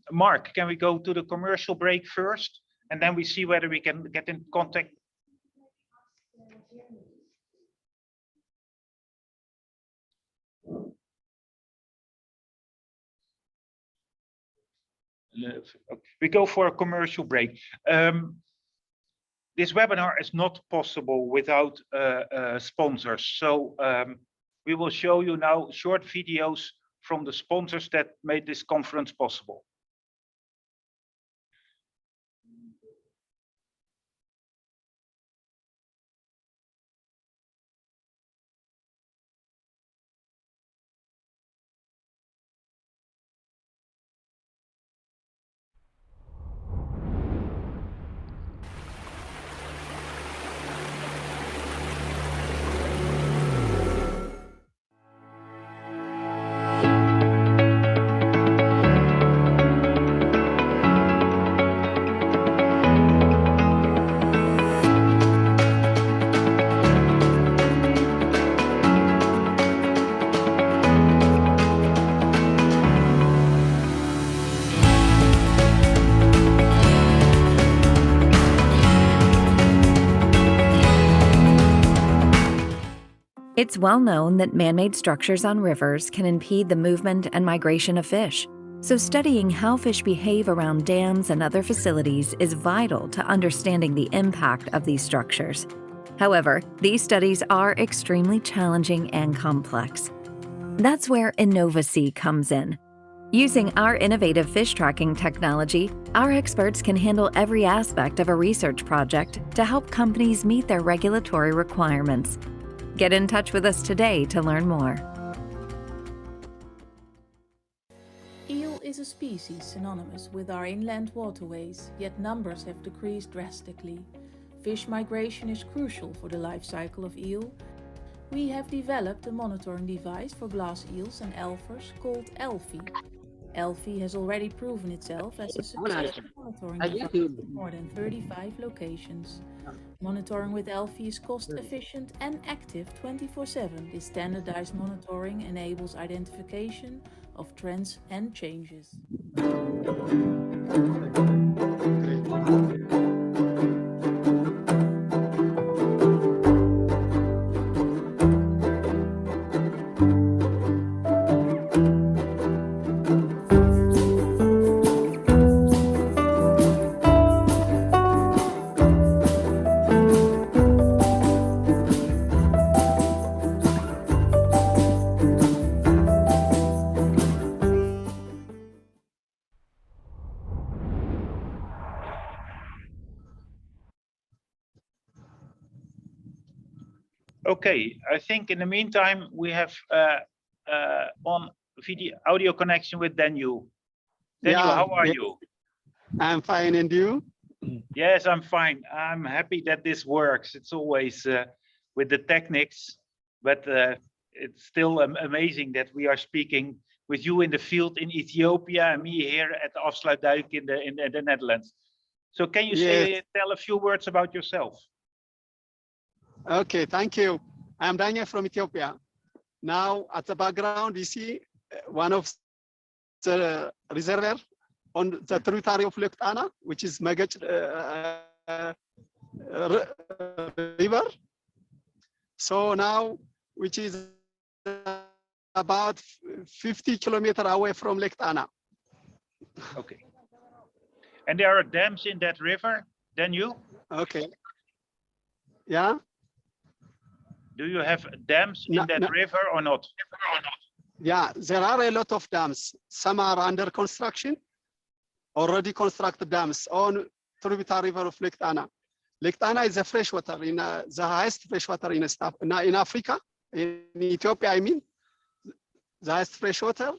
A: Mark, can we go to the commercial break first, and then we see whether we can get in contact? We go for a commercial break. This webinar is not possible without sponsors. So we will show you now short videos from the sponsors that made this conference possible.
E: It's well known that man-made structures on rivers can impede the movement and migration of fish. So studying how fish behave around dams and other facilities is vital to understanding the impact of these structures. However, these studies are extremely challenging and complex. That's where InnovaSea comes in. Using our innovative fish tracking technology, our experts can handle every aspect of a research project to help companies meet their regulatory requirements. Get in touch with us today to learn more.
F: Eel is a species synonymous with our inland waterways, yet numbers have decreased drastically. Fish migration is crucial for the life cycle of eel. We have developed a monitoring device for glass eels and elvers called Elfie. Elfie has already proven itself as a successful monitoring device in more than 35 locations. Monitoring with Elfie is cost efficient and active 24/7. This standardized monitoring enables identification of trends and changes.
A: Okay, I think in the meantime we have on video audio connection with Dagnew. Dagnew, how are you?
G: I'm fine, and you?
A: Yes, I'm fine. I'm happy that this works. It's always with the techniques, but it's still amazing that we are speaking with you in the field in Ethiopia and me here at the Afsluitdijk in the Netherlands. So can you tell a few words about yourself?
G: Okay, thank you. I'm Dagnew from Ethiopia. Now, at the background, you see one of the reservoir on the tributary of Lake Tana, which is Mequanent river. So now, which is about 50 kilometers away from Lake Tana.
A: Okay. And there are dams in that river, Dagnew?
G: Okay. Yeah.
A: Do you have dams in that river or not?
G: Yeah, there are a lot of dams. Some are under construction, already constructed dams on tributary river of Lake Tana. Lake Tana is a freshwater, in the highest freshwater in Africa, in Ethiopia, I mean. The highest freshwater.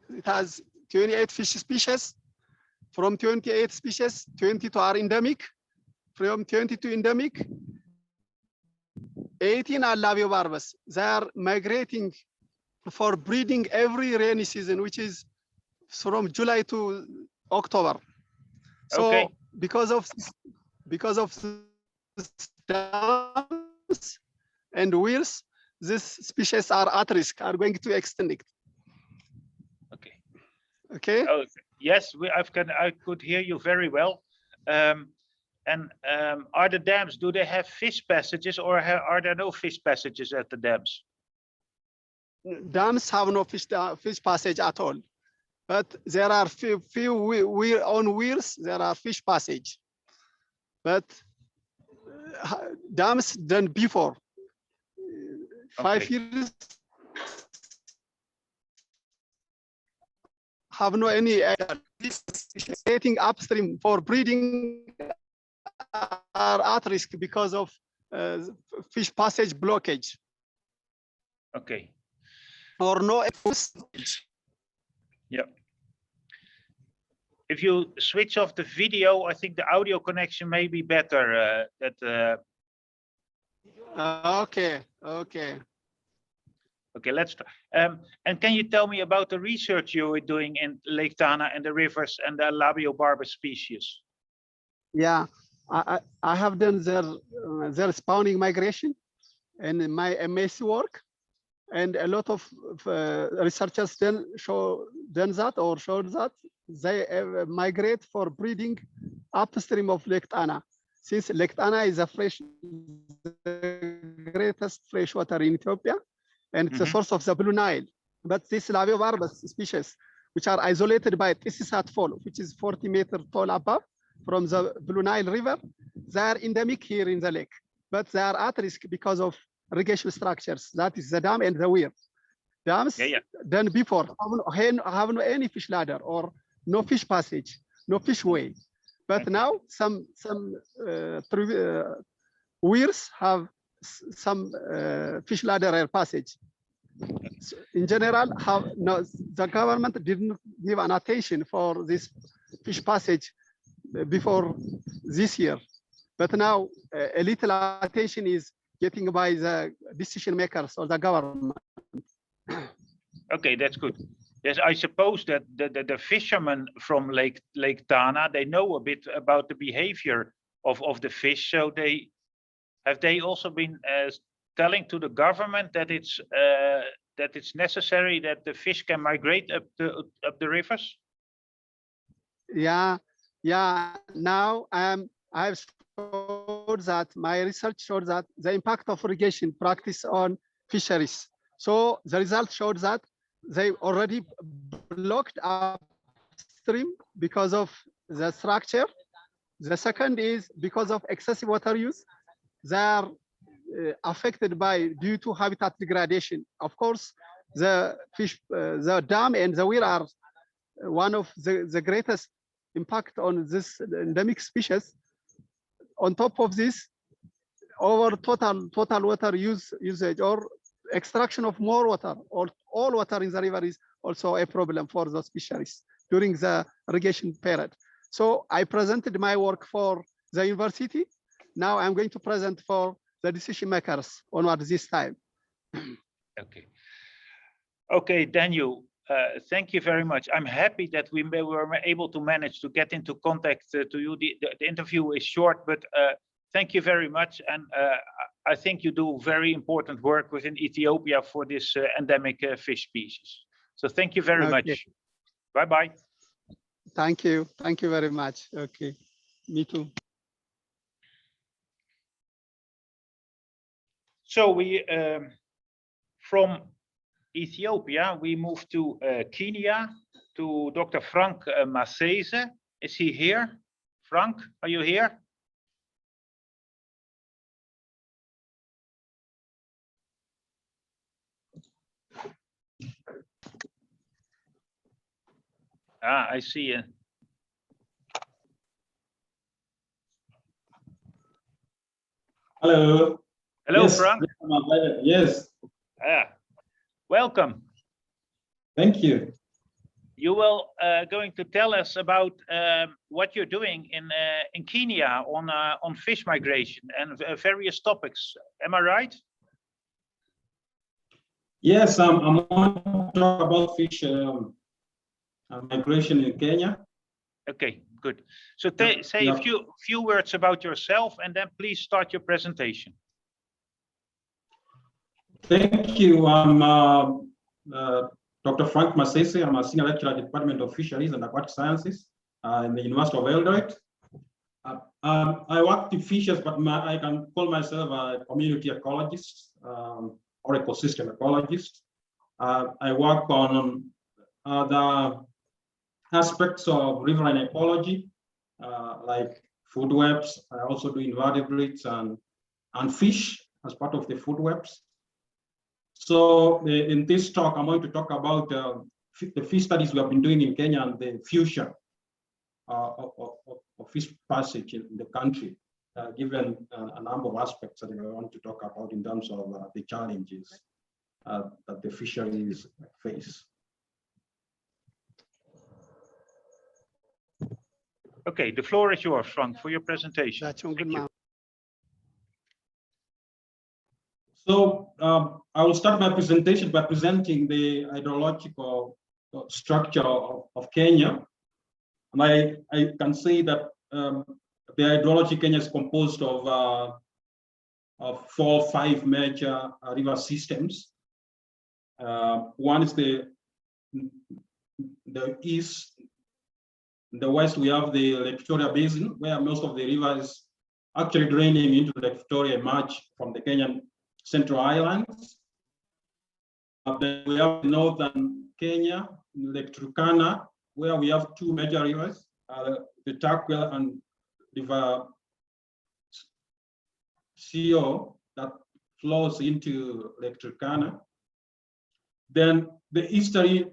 G: It has 28 fish species. From 28 species, 22 are endemic. From 22 endemic, 18 are labiobarbus. They are migrating for breeding every rainy season, which is from July to October. So
A: okay.
G: because of dams and weirs, these species are at risk, are going to extinct.
A: Okay.
G: Okay.
A: Oh, yes, I could hear you very well. Are the dams, do they have fish passages or are there no fish passages at the dams?
G: Dams have no fish passage at all, but there are few on weirs, there are fish passage. But dams done before 5 years have no any getting upstream for breeding are at risk because of fish passage blockage.
A: Okay.
G: Or no.
A: Yeah. If you switch off the video, I think the audio connection may be better.
G: Okay.
A: Okay, let's try. And can you tell me about the research you are doing in Lake Tana and the rivers and the labiobarbus species?
G: Yeah, I have done their spawning migration in my MSc work, and a lot of researchers showed that they migrate for breeding upstream of Lake Tana, since Lake Tana is the greatest freshwater in Ethiopia, and it's a source of the Blue Nile. But this labiobarbus species, which are isolated by Tisisat Fall, which is 40 meters tall above from the Blue Nile River, they are endemic here in the lake, but they are at risk because of irrigation structures. That is the dam and the weir. Dams done before have no any fish ladder or no fish passage, no fish way. But now some weirs have some fish ladder passage. So in general, the government didn't give an attention for this fish passage before this year. But now a little attention is getting by the decision makers or the government.
A: Okay, that's good. Yes, I suppose that the fishermen from Lake Tana, they know a bit about the behavior of the fish. So they also been telling to the government that it's necessary that the fish can migrate up the rivers?
G: Yeah. Now I've showed that my research showed that the impact of irrigation practice on fisheries. So the result showed that they already blocked upstream because of the structure. The second is because of excessive water use. They are affected due to habitat degradation. Of course, the fish, the dam and the weir are one of the greatest impact on this endemic species. On top of this, over total water usage or extraction of more water or all water in the river is also a problem for those fisheries during the irrigation period. So I presented my work for the university. Now I'm going to present for the decision makers onward this time.
A: Okay, Dagnew, thank you very much. I'm happy that we were able to manage to get into contact to you. The interview is short, but thank you very much. And I think you do very important work within Ethiopia for this endemic fish species. So thank you very much. Bye-bye.
G: Thank you. Thank you very much. Okay, me too.
A: So we, from Ethiopia, we move to Kenya, to Dr. Frank Masese. Is he here? Frank, are you here? Ah, I see you.
H: Hello.
A: Hello,
H: yes,
A: Frank.
H: Yes.
A: Welcome.
H: Thank you.
A: You will going to tell us about what you're doing in Kenya on fish migration and various topics. Am I right?
H: Yes, I'm going to talk about fish migration in Kenya.
A: Okay, good. So say a few words about yourself, and then please start your presentation.
H: Thank you. I'm Dr. Frank Masese. I'm a senior lecturer at the Department of Fisheries and Aquatic Sciences in the University of Eldoret. I work with fishes, but I can call myself a community ecologist or ecosystem ecologist. I work on the aspects of riverine ecology, like food webs. I also do invertebrates and fish as part of the food webs. So in this talk, I'm going to talk about the fish studies we have been doing in Kenya and the future of fish passage in the country, given a number of aspects that I want to talk about in terms of the challenges that the fisheries face.
A: Okay, the floor is yours, Frank, for your presentation. Thank you.
H: So I will start my presentation by presenting the hydrological structure of Kenya. And I can say that the hydrology Kenya is composed of 4 or 5 major river systems. One is the east. In the west, we have the Lake Victoria Basin, where most of the rivers actually draining into Lake Victoria emerge from the Kenyan Central Highlands. Then we have northern Kenya, Lake Turkana, where we have 2 major rivers, the Turkwell and River CO that flows into Lake Turkana. Then the easterly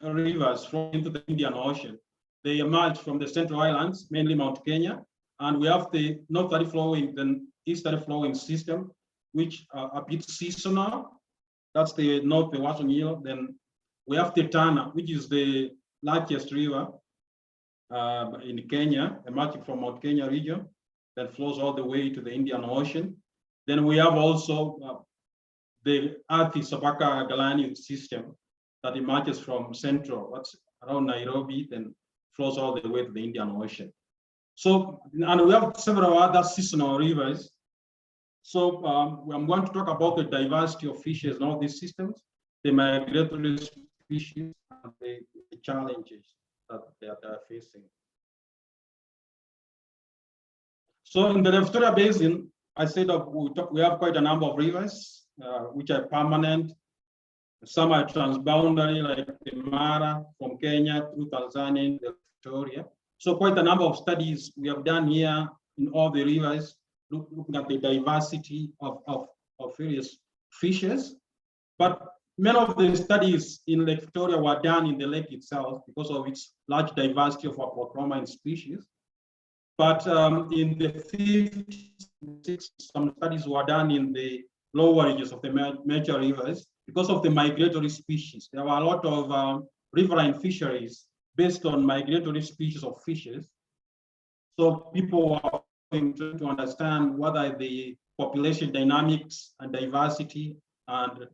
H: rivers flow into the Indian Ocean. They emerge from the Central Highlands, mainly Mount Kenya, and we have the northerly flowing, then easterly flowing system, which are a bit seasonal. That's the North Western Nile. Then we have the Tana, which is the largest river in Kenya, emerging from Mount Kenya region, that flows all the way to the Indian Ocean. Then we have also the Athi-Sabaka-Galani system that emerges from central, what's around Nairobi, then flows all the way to the Indian Ocean. So, and we have several other seasonal rivers. So I'm going to talk about the diversity of fishes in all these systems, the migratory species, and the challenges that they are facing. So in the Victoria Basin, I said that we have quite a number of rivers, which are permanent. Some are transboundary, like the Mara from Kenya through Tanzania, the Victoria. So quite a number of studies we have done here in all the rivers, looking at the diversity of various fishes. But many of the studies in Lake Victoria were done in the lake itself because of its large diversity of aquamarine species. But in the 50s, some studies were done in the lower reaches of the major rivers because of the migratory species. There were a lot of riverine fisheries based on migratory species of fishes. So people were trying to understand what are the population dynamics and diversity and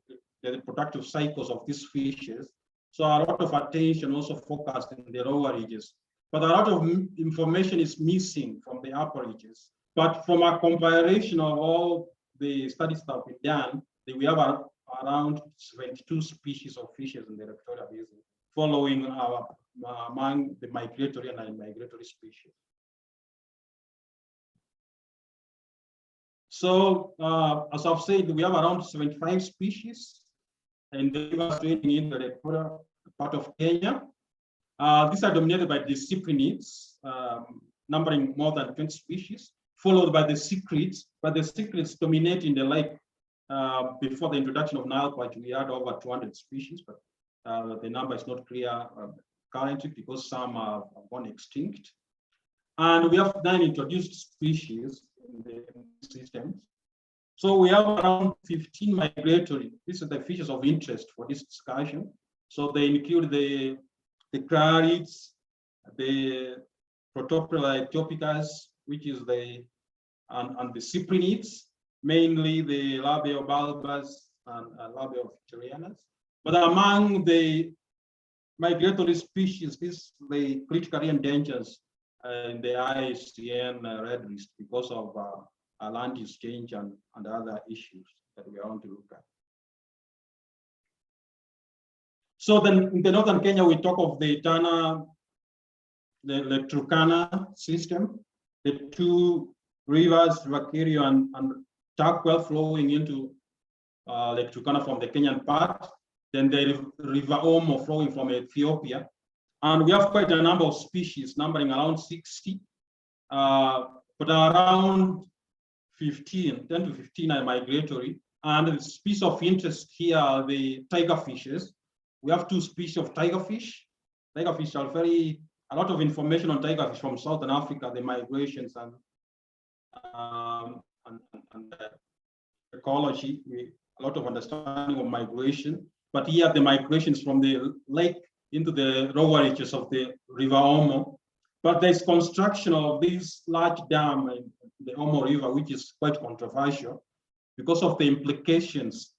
H: the reproductive cycles of these fishes. So a lot of attention also focused in the lower reaches. But a lot of information is missing from the upper reaches. But from a comparison of all the studies that have been done, we have around 72 species of fishes in the Victoria Basin, following among the migratory and non-migratory species. So, as I've said, we have around 75 species in the rivers draining into the Victoria part of Kenya. These are dominated by the cyprinids, numbering more than 20 species, followed by the cichlids, but the cichlids dominate in the lake. Before the introduction of Nile perch, we had over 200 species, but the number is not clear currently because some have gone extinct. And we have 9 introduced species in the systems. So we have around 15 migratory. These are the fishes of interest for this discussion. So they include the clarids, the Protocolla ethiopica, which is and the cyprinids, mainly the Labiobulbus and Labiophyterianus. But among the migratory species, the critically endangered in the IUCN red list because of land use change and other issues that we want to look at. So then in the northern Kenya, we talk of the Tana, the Turkana system, the two rivers, Vakirio and Takwel, flowing into Lake Turkana from the Kenyan part, then the River Omo flowing from Ethiopia. And we have quite a number of species, numbering around 60, but around 10 to 15 are migratory. And the species of interest here are the tiger fishes. We have 2 species of tigerfish. Tigerfish are a lot of information on tigerfish from Southern Africa, the migrations and ecology, a lot of understanding of migration. But here the migrations from the lake into the lower reaches of the River Omo. But there's construction of this large dam in the Omo River, which is quite controversial because of the implications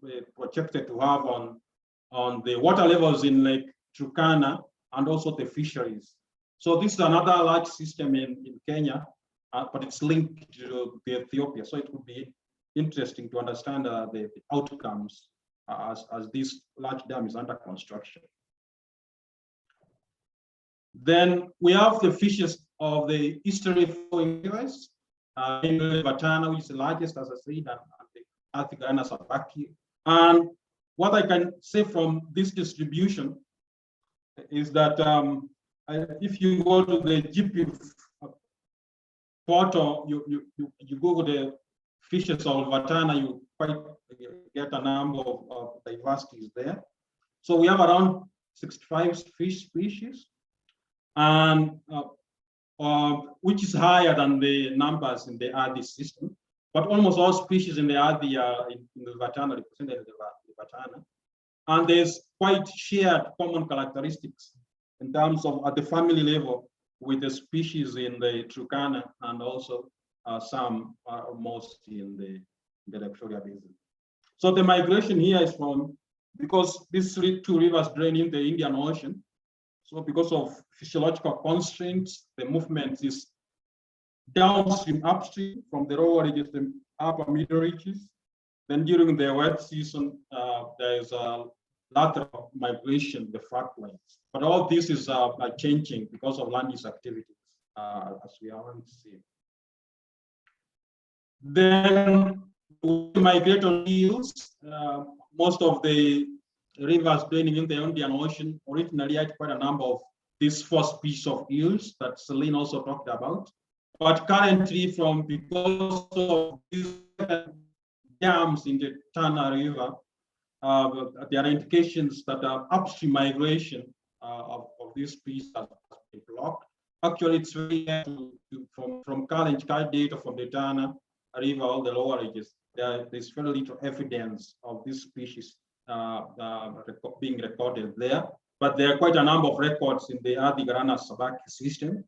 H: it's projected to have on the water levels in Lake Turkana and also the fisheries. So this is another large system in Kenya, but it's linked to Ethiopia. So it would be interesting to understand the outcomes as this large dam is under construction. Then we have the fishes of the estuary flowing rivers, Vatana, which is the largest, as I said, and the Athi-Galana Sabaki. And what I can say from this distribution is that if you go to the GP portal, you Google the fishes of Vatana, you quite get a number of diversities there. So we have around 65 fish species, and which is higher than the numbers in the Adi system. But almost all species in the Adi are in the Vatana, represented in the Vatana. And there's quite shared common characteristics in terms of at the family level with the species in the Turkana and also some most in the Victoria Basin. So the migration here is from, because these two rivers drain in the Indian Ocean. So because of physiological constraints, the movement is downstream, upstream from the lower reaches to upper middle reaches. Then during the wet season, there is a lateral migration, the flatlands. But all this is changing because of land use activities, as we are going to see. Then migratory eels, most of the rivers draining in the Indian Ocean originally had quite a number of these 4 species of eels that Céline also talked about. But currently, because of these dams in the Tana River, there are indications that upstream migration of these species has been blocked. Actually, it's very from current data from the Tana River, all the lower reaches, there's very little evidence of this species being recorded there. But there are quite a number of records in the Adigranna-Sabaki system,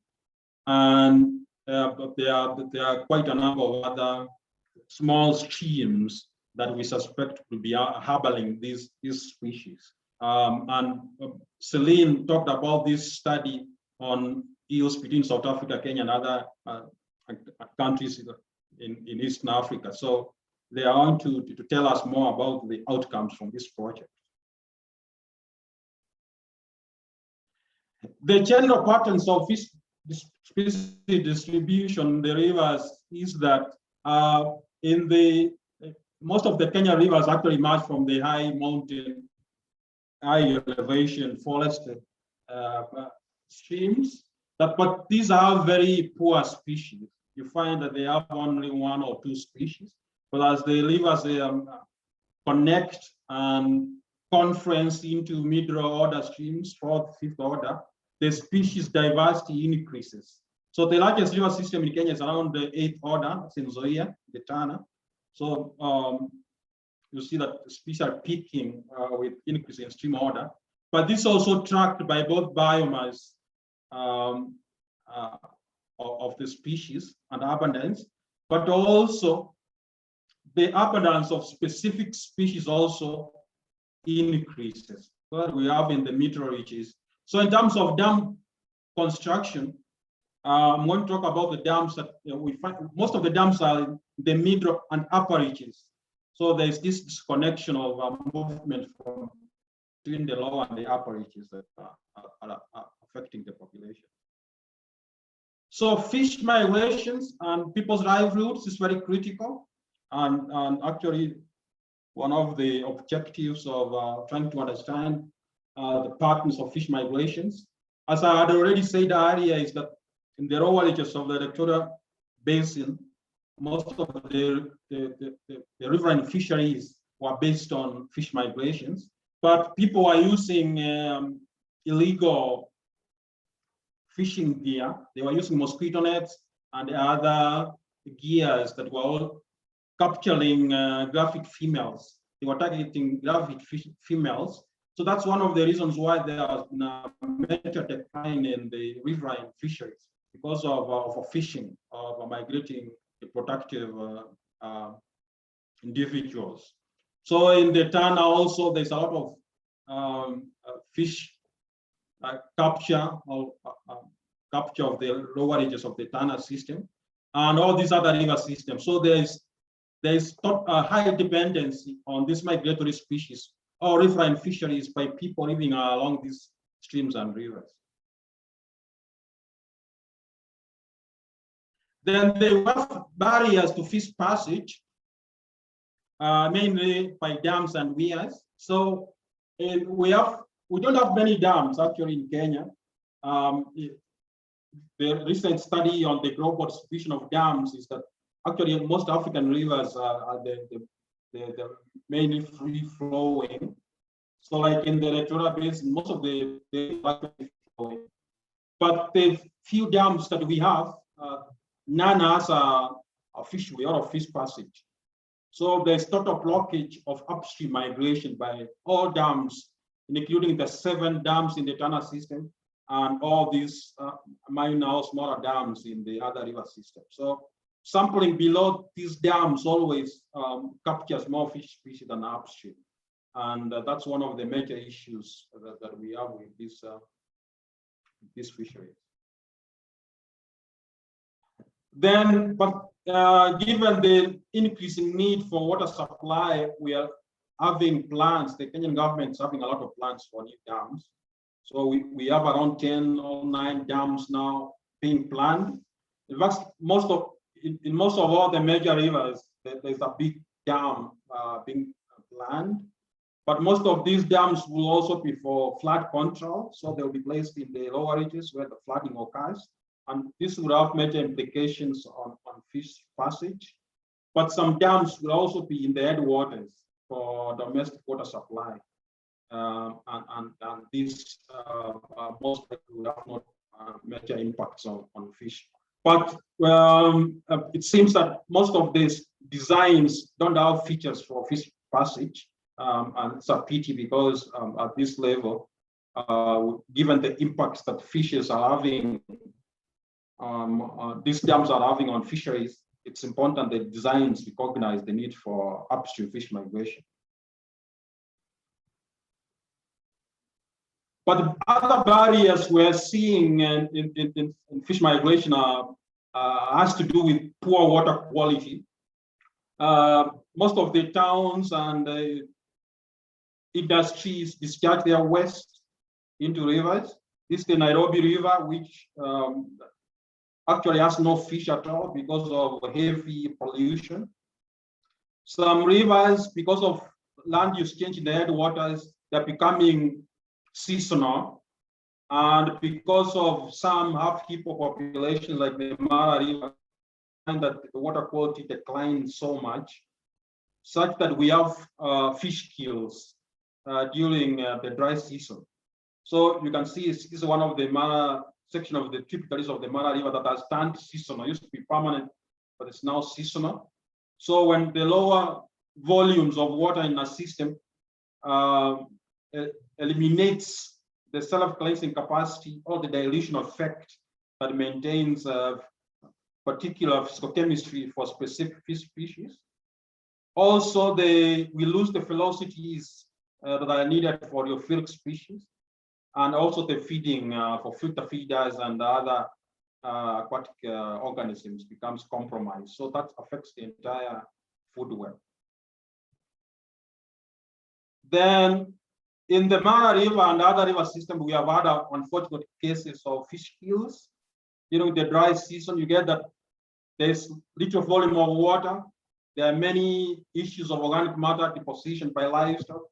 H: and but there are quite a number of other small streams that we suspect could be harboring these species. And Céline talked about this study on eels between South Africa, Kenya, and other countries in Eastern Africa. So they are going to tell us more about the outcomes from this project. The general patterns of this species distribution in the rivers is that in the most of the Kenya rivers actually emerge from the high mountain, high elevation forested streams. But these are very poor species. You find that they have only 1 or 2 species. But as the rivers connect and conference into middle order streams, 4th, 5th order, the species diversity increases. So the largest river system in Kenya is around the 8th order, it's in Nzoia, the Tana. So you see that the species are peaking with increase in stream order. But this is also tracked by both biomass of the species and abundance, but also the abundance of specific species also increases. So that we have in the middle reaches. So in terms of dam construction, I'm going to talk about the dams that we find. Most of the dams are in the middle and upper reaches. So there's this disconnection of movement between the lower and the upper reaches that are affecting the population. So fish migrations and people's livelihoods is very critical. And actually, one of the objectives of trying to understand the patterns of fish migrations, as I had already said earlier, is that in the lower reaches of the Victoria Basin, most of the riverine fisheries were based on fish migrations, but people are using illegal fishing gear. They were using mosquito nets and other gears that were all capturing graphic females. They were targeting graphic females. So that's one of the reasons why there has been a major decline in the riverine fisheries because of fishing, of migrating productive individuals. So in the Tana also, there's a lot of fish capture of the lower reaches of the Tana system and all these other river systems. So there's a high dependency on this migratory species or riverine fisheries by people living along these streams and rivers. Then there were barriers to fish passage, mainly by dams and weirs. So we don't have many dams actually in Kenya. The recent study on the global distribution of dams is that actually most African rivers are the mainly free flowing. So like in the Victoria Basin, most of the are free flowing. But the few dams that we have, none has a fishery or a fish passage. So there's total blockage of upstream migration by all dams, including the 7 dams in the Tana system and all these minor smaller dams in the other river system. So sampling below these dams always captures more fish species than upstream. And that's one of the major issues that we have with this fisheries. Then, but given the increasing need for water supply, we are having plans, the Kenyan government is having a lot of plans for new dams. So we have around 10 or 9 dams now being planned. In fact, in most of all the major rivers, there's a big dam being planned. But most of these dams will also be for flood control. So they'll be placed in the lower reaches where the flooding occurs. And this will have major implications on fish passage. But some dams will also be in the headwaters for domestic water supply. And these most likely will have not major impacts on fish. But it seems that most of these designs don't have features for fish passage. And it's a pity because at this level, given the impacts that fishes are having, these dams are having on fisheries, it's important that designs recognize the need for upstream fish migration. But other barriers we're seeing in fish migration has to do with poor water quality. Most of the towns and industries discharge their waste into rivers. This is the Nairobi River, which actually has no fish at all because of heavy pollution. Some rivers, because of land use change in the headwaters, they're becoming seasonal. And because of some hippo populations like the Mara River, and that the water quality declines so much, such that we have fish kills during the dry season. So you can see this is one of the Mara section of the tributaries of the Mara River that has turned seasonal. It used to be permanent, but it's now seasonal. So when the lower volumes of water in a system eliminates the self-cleansing capacity or the dilution effect that maintains particular physicochemistry for specific fish species. Also, we lose the velocities that are needed for your filk species, and also the feeding for filter feeders and other aquatic organisms becomes compromised. So that affects the entire food web. Then in the Mara River and other river systems, we have had unfortunate cases of fish kills. During the dry season, you get that there's little volume of water. There are many issues of organic matter deposition by livestock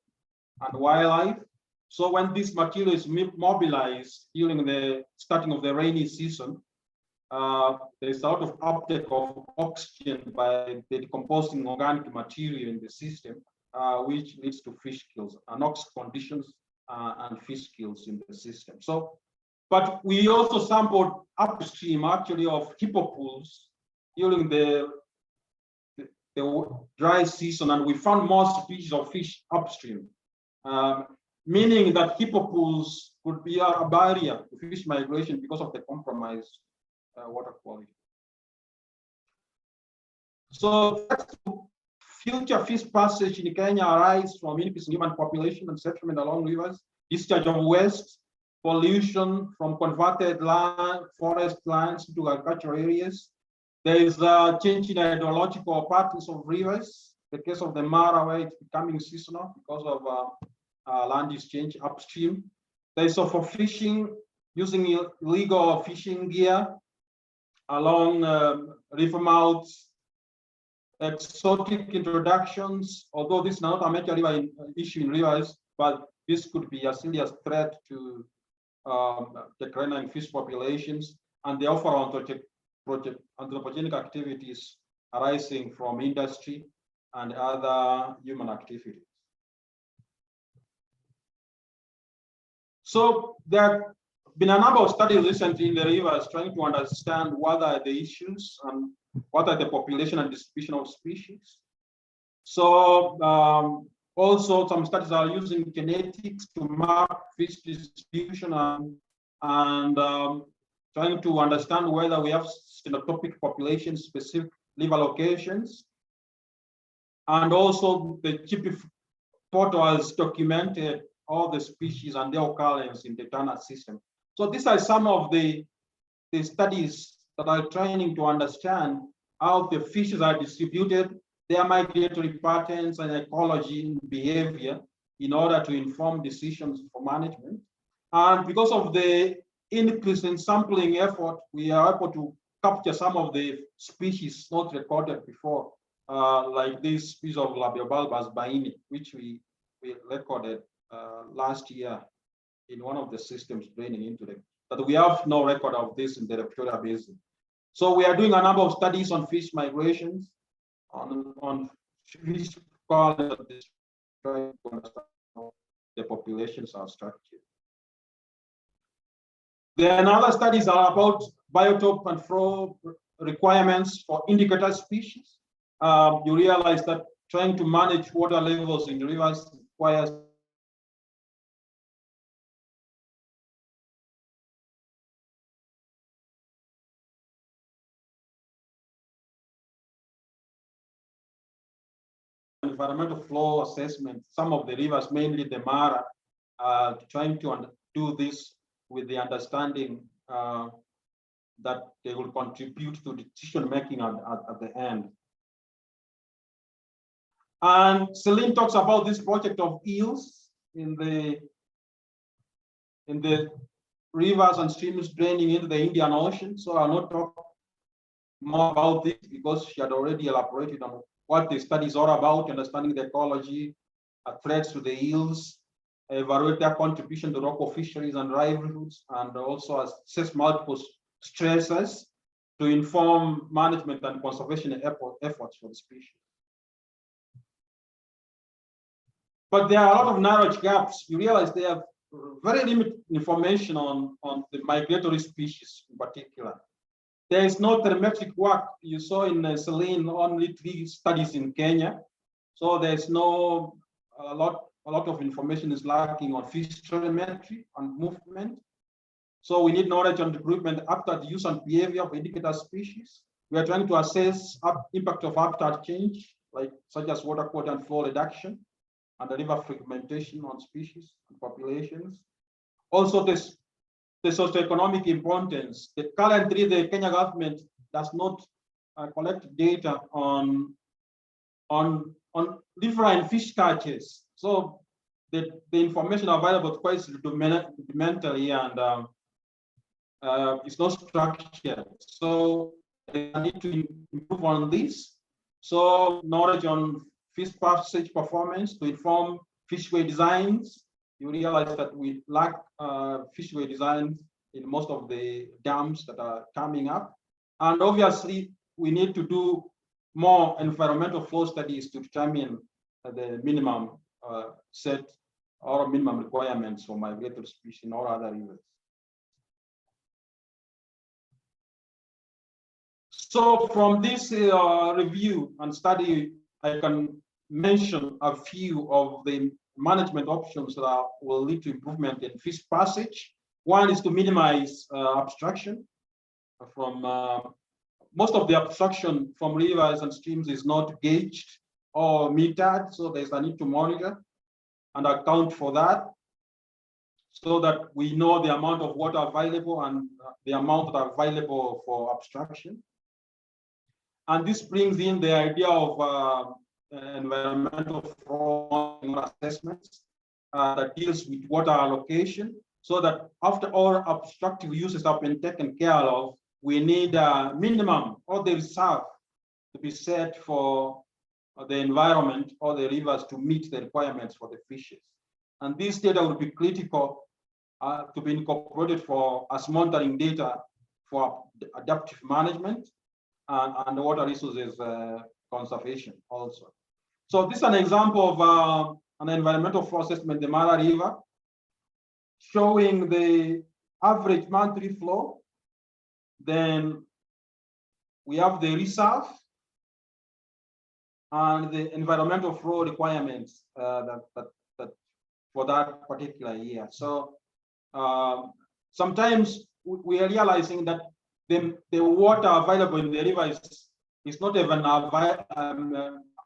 H: and wildlife. So when this material is mobilized during the starting of the rainy season, there's a lot of uptake of oxygen by the decomposing organic material in the system, which leads to fish kills, anoxic conditions and fish kills in the system. So, but we also sampled upstream actually of hippo pools during the dry season, and we found more species of fish upstream, meaning that hippo pools could be a barrier to fish migration because of the compromised water quality. So future fish passage in Kenya arise from increase in human population and settlement along rivers, discharge of waste, pollution from converted land, forest lands into agricultural areas. There is a change in hydrological patterns of rivers. The case of the Mara, where it's becoming seasonal because of land use change upstream. There is for fishing, using illegal fishing gear along river mouths, exotic introductions, although this is not a major river issue in rivers, but this could be a serious threat to declining fish populations, and they offer anthropogenic activities arising from industry and other human activities. So there have been a number of studies recently in the rivers trying to understand what are the issues and what are the population and distribution of species. So also some studies are using genetics to map fish distribution and and trying to understand whether we have phenotypic population specific liver locations. And also the GP portal has documented all the species and their occurrence in the Tana system. So these are some of the studies that are trying to understand how the fishes are distributed, their migratory patterns and ecology and behavior in order to inform decisions for management. And because of the increase in sampling effort, we are able to capture some of the species not recorded before, like this species of Labiobulbus baini, which we recorded last year in one of the systems draining into them. But we have no record of this in the Victoria Basin. So we are doing a number of studies on fish migrations, on fish quality, trying to understand how the populations are structured. Then other studies are about biotope and flow requirements for indicator species. You realize that trying to manage water levels in rivers requires environmental flow assessment. Some of the rivers, mainly the Mara, trying to do this with the understanding that they will contribute to decision making at the end. And Céline talks about this project of eels in the rivers and streams draining into the Indian Ocean. So I'll not talk more about this because she had already elaborated on what the study is all about, understanding the ecology, threats to the eels, evaluate their contribution to local fisheries and livelihoods, and also assess multiple stresses to inform management and conservation efforts for the species. But there are a lot of narrow gaps. You realize they have very limited information on the migratory species in particular. There is no telemetric work. You saw in Céline only 3 studies in Kenya. So there's no, a lot of information is lacking on fish telemetry and movement. So we need knowledge on recruitment, habitat use and behavior of indicator species. We are trying to assess impact of habitat change, such as water quality and flow reduction, and the river fragmentation on species and populations. Also, the socioeconomic importance. Currently, the Kenya government does not collect data on different fish catches. So the information available is quite rudimentary and it's not structured. So I need to improve on this. So knowledge on fish passage performance to inform fishway designs. You realize that we lack fishway designs in most of the dams that are coming up. And obviously, we need to do more environmental flow studies to determine the minimum set or minimum requirements for migratory species in all other rivers. So from this review and study, I can mention a few of the management options that will lead to improvement in fish passage. One is to minimize obstruction from most of the obstruction from rivers and streams is not gauged or metered, so there's a need to monitor and account for that so that we know the amount of water available and the amount that are available for obstruction. And this brings in the idea of environmental flow assessments that deals with water allocation, so that after all obstructive uses have been taken care of, we need a minimum or the reserve to be set for the environment or the rivers to meet the requirements for the fishes. And this data will be critical to be incorporated as monitoring data for adaptive management and water resources conservation also. So this is an example of an environmental flow assessment, the Mara River, showing the average monthly flow. Then we have the reserve and the environmental flow requirements that for that particular year. So sometimes we are realizing that the water available in the river is not even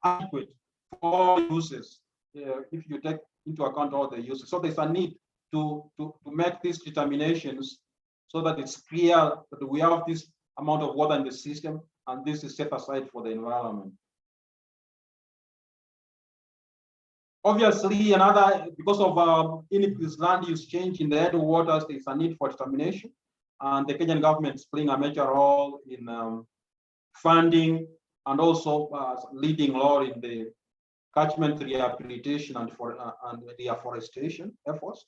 H: adequate for all uses, if you take into account all the uses. So there's a need to make these determinations so that it's clear that we have this amount of water in the system and this is set aside for the environment. Obviously, because of increased land use change in the headwaters, there's a need for determination. And the Kenyan government is playing a major role in funding and also leading role in the catchment rehabilitation and reforestation efforts.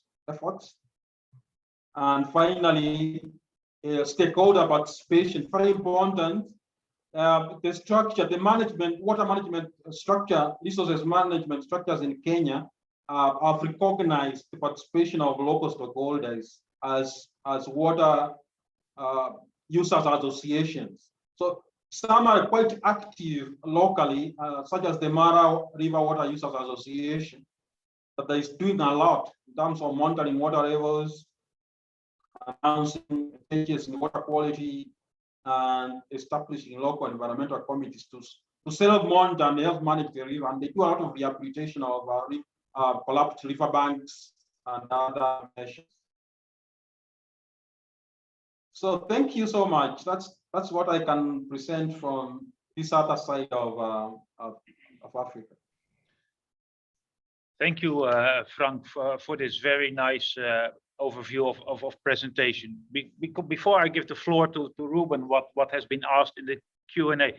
H: And finally, stakeholder participation, very important. The structure, the management, water management structure, resources management structures in Kenya have recognized the participation of local stakeholders as water users associations. So some are quite active locally, such as the Mara River Water Users Association, that is doing a lot in terms of monitoring water levels, announcing changes in water quality, and establishing local environmental committees to self-monitor and help manage the river. And they do a lot of rehabilitation of collapsed riverbanks and other measures. So thank you so much. That's what I can present from this other side of Africa.
A: Thank you, Frank, for this very nice overview of presentation. Before I give the floor to Ruben, what has been asked in the Q&A,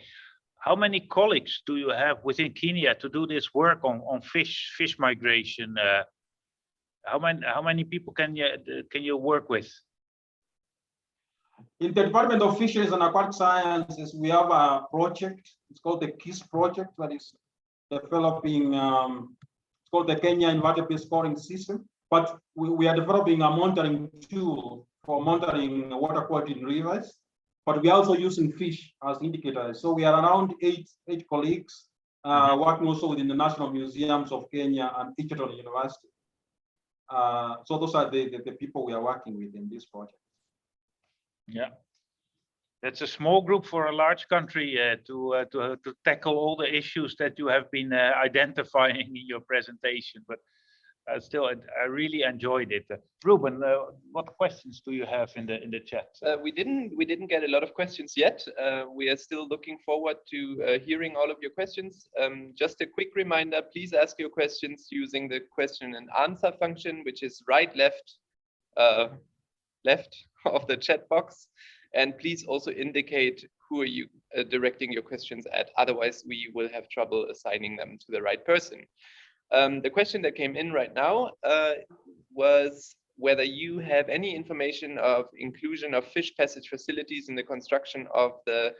A: how many colleagues do you have within Kenya to do this work on fish migration? How many people can you work with?
H: In the Department of Fisheries and Aquatic Sciences, we have a project. It's called the KISS project that is developing. It's called the Kenya Invertebrate Scoring System. But we are developing a monitoring tool for monitoring water quality in rivers. But we are also using fish as indicators. So we are around eight colleagues working also within the National Museums of Kenya and Egerton University. So those are the people we are working with in this project.
A: Yeah, that's a small group for a large country to tackle all the issues that you have been identifying in your presentation. But still, I really enjoyed it. Ruben, what questions do you have in the chat?
D: We didn't get a lot of questions yet. We are still looking forward to hearing all of your questions. Just a quick reminder: please ask your questions using the question and answer function, which is right, left of the chat box, and please also indicate who are you directing your questions at. Otherwise, we will have trouble assigning them to the right person. The question that came in right now was whether you have any information of inclusion of fish passage facilities in the construction of the,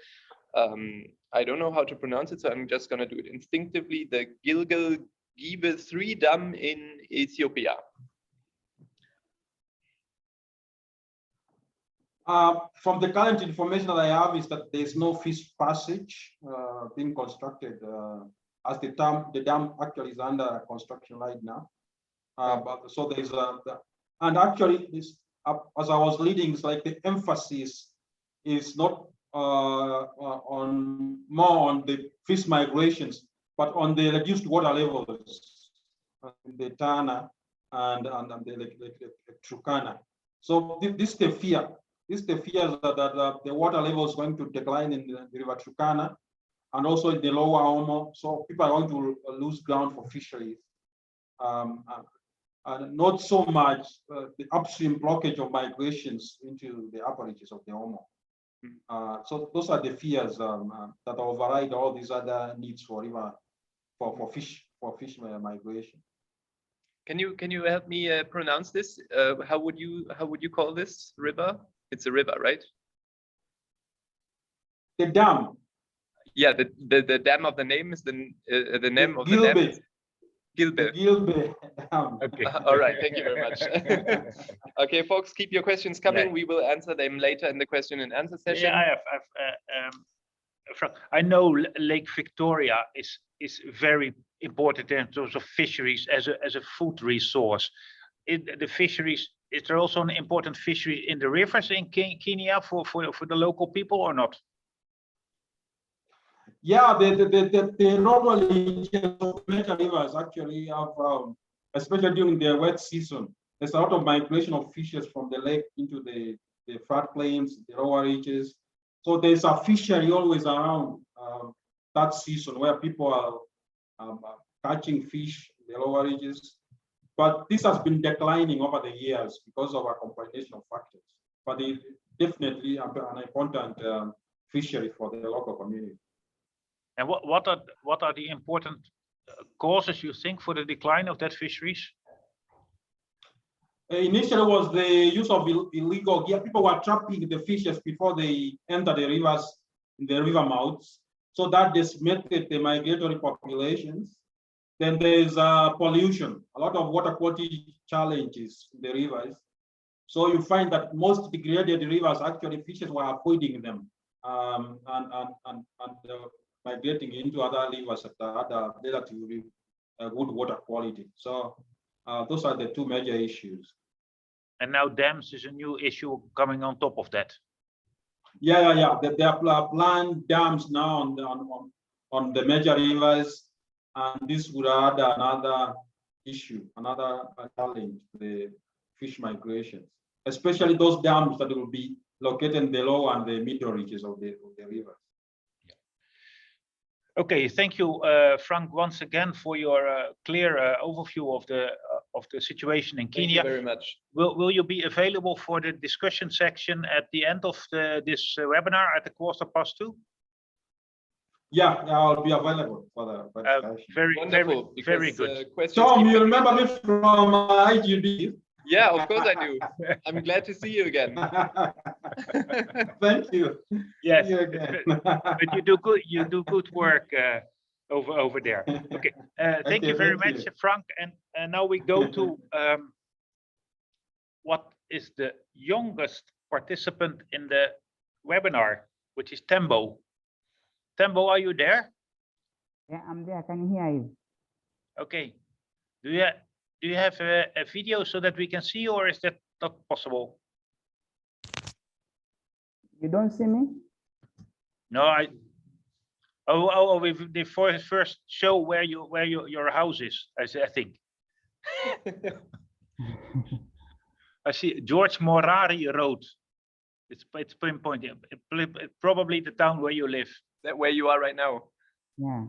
D: I don't know how to pronounce it, so I'm just going to do it instinctively, the Gilgil-Gibe 3 dam in Ethiopia.
H: From the current information that I have is that there's no fish passage being constructed as the dam actually is under construction right now. But so there's and actually this, as I was leading, it's like the emphasis is not more on the fish migrations, but on the reduced water levels in the Tana and the Turkana. So this is the fear. This is the fear that the water level is going to decline in the river Turkana and also in the lower Omo. So people are going to lose ground for fisheries. And not so much the upstream blockage of migrations into the upper reaches of the Omo. So those are the fears that override all these other needs for river for fish migration.
D: Can you help me pronounce this? How would you call this river? It's a river, right?
H: The dam.
D: Yeah, the dam of the name is the name of the dam. Gilbe.
H: Gilbe dam.
D: Okay. All right. Thank you very much. Okay, folks, keep your questions coming. Yeah. We will answer them later in the question and answer session.
A: Yeah, I know Lake Victoria is very important in terms of fisheries as a food resource. The fisheries is there also an important fishery in the rivers in Kenya for the local people or not?
H: Yeah, the normally major rivers actually have, especially during the wet season, there's a lot of migration of fishes from the lake into the floodplains, the lower reaches. So there's a fishery always around that season where people are catching fish in the lower reaches. But this has been declining over the years because of a combination of factors. But it definitely an important fishery for the local community.
A: And what are the important causes you think for the decline of that fisheries?
H: Initially was the use of illegal gear. People were trapping the fishes before they enter the rivers, in the river mouths. So that decimated the migratory populations. Then there's pollution, a lot of water quality challenges in the rivers. So you find that most degraded rivers, actually fishes were avoiding them and migrating into other rivers that had relatively good water quality. So those are the two major issues.
A: And now dams is a new issue coming on top of that.
H: Yeah. There are planned dams now on the major rivers, and this would add another issue, another challenge, the fish migrations, especially those dams that will be located in the low and the middle reaches of the river.
A: Okay, thank you, Frank, once again for your clear overview of the situation in Kenya.
D: Thank you very much.
A: Will you be available for the discussion section at the end of this webinar at the 2:15?
H: Yeah, I'll be available for the discussion.
A: Very good.
H: Tom, you remember me from IGB?
D: Yeah, of course I do. I'm glad to see you again.
H: Thank you.
A: Yes,
H: See you again.
A: but you do good. You do good work over there. Okay, thank you very much, Frank. And now we go to what is the youngest participant in the webinar, which is Tembo. Tembo, are you there?
I: Yeah, I'm there. Can you hear you?
A: Okay. Do you have a video so that we can see, or is that not possible?
I: You don't see me?
A: No, they first show where your house is. I think. I see George Morari Road. It's pinpointing. Probably the town where you live.
D: That where you are right now.
I: Yeah,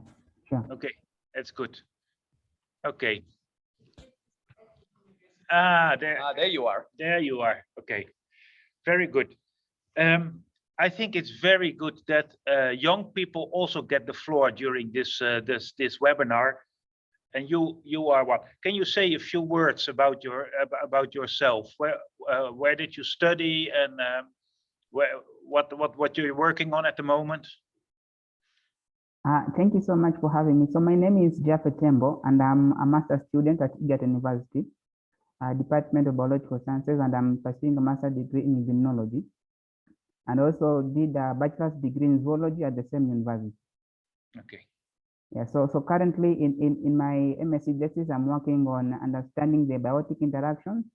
I: sure.
A: Okay, that's good. Okay. There
D: you are.
A: There you are. Okay, very good. I think it's very good that young people also get the floor during this webinar. And you are what? Can you say a few words about yourself? Where did you study, and what you're working on at the moment?
I: Thank you so much for having me. So my name is Japhet Tembo, and I'm a master's student at Egerton University, Department of Biological Sciences, and I'm pursuing a master's degree in immunology, and also did a bachelor's degree in zoology at the same university.
A: Okay.
I: Yeah. So currently in my MSc thesis, I'm working on understanding the biotic interactions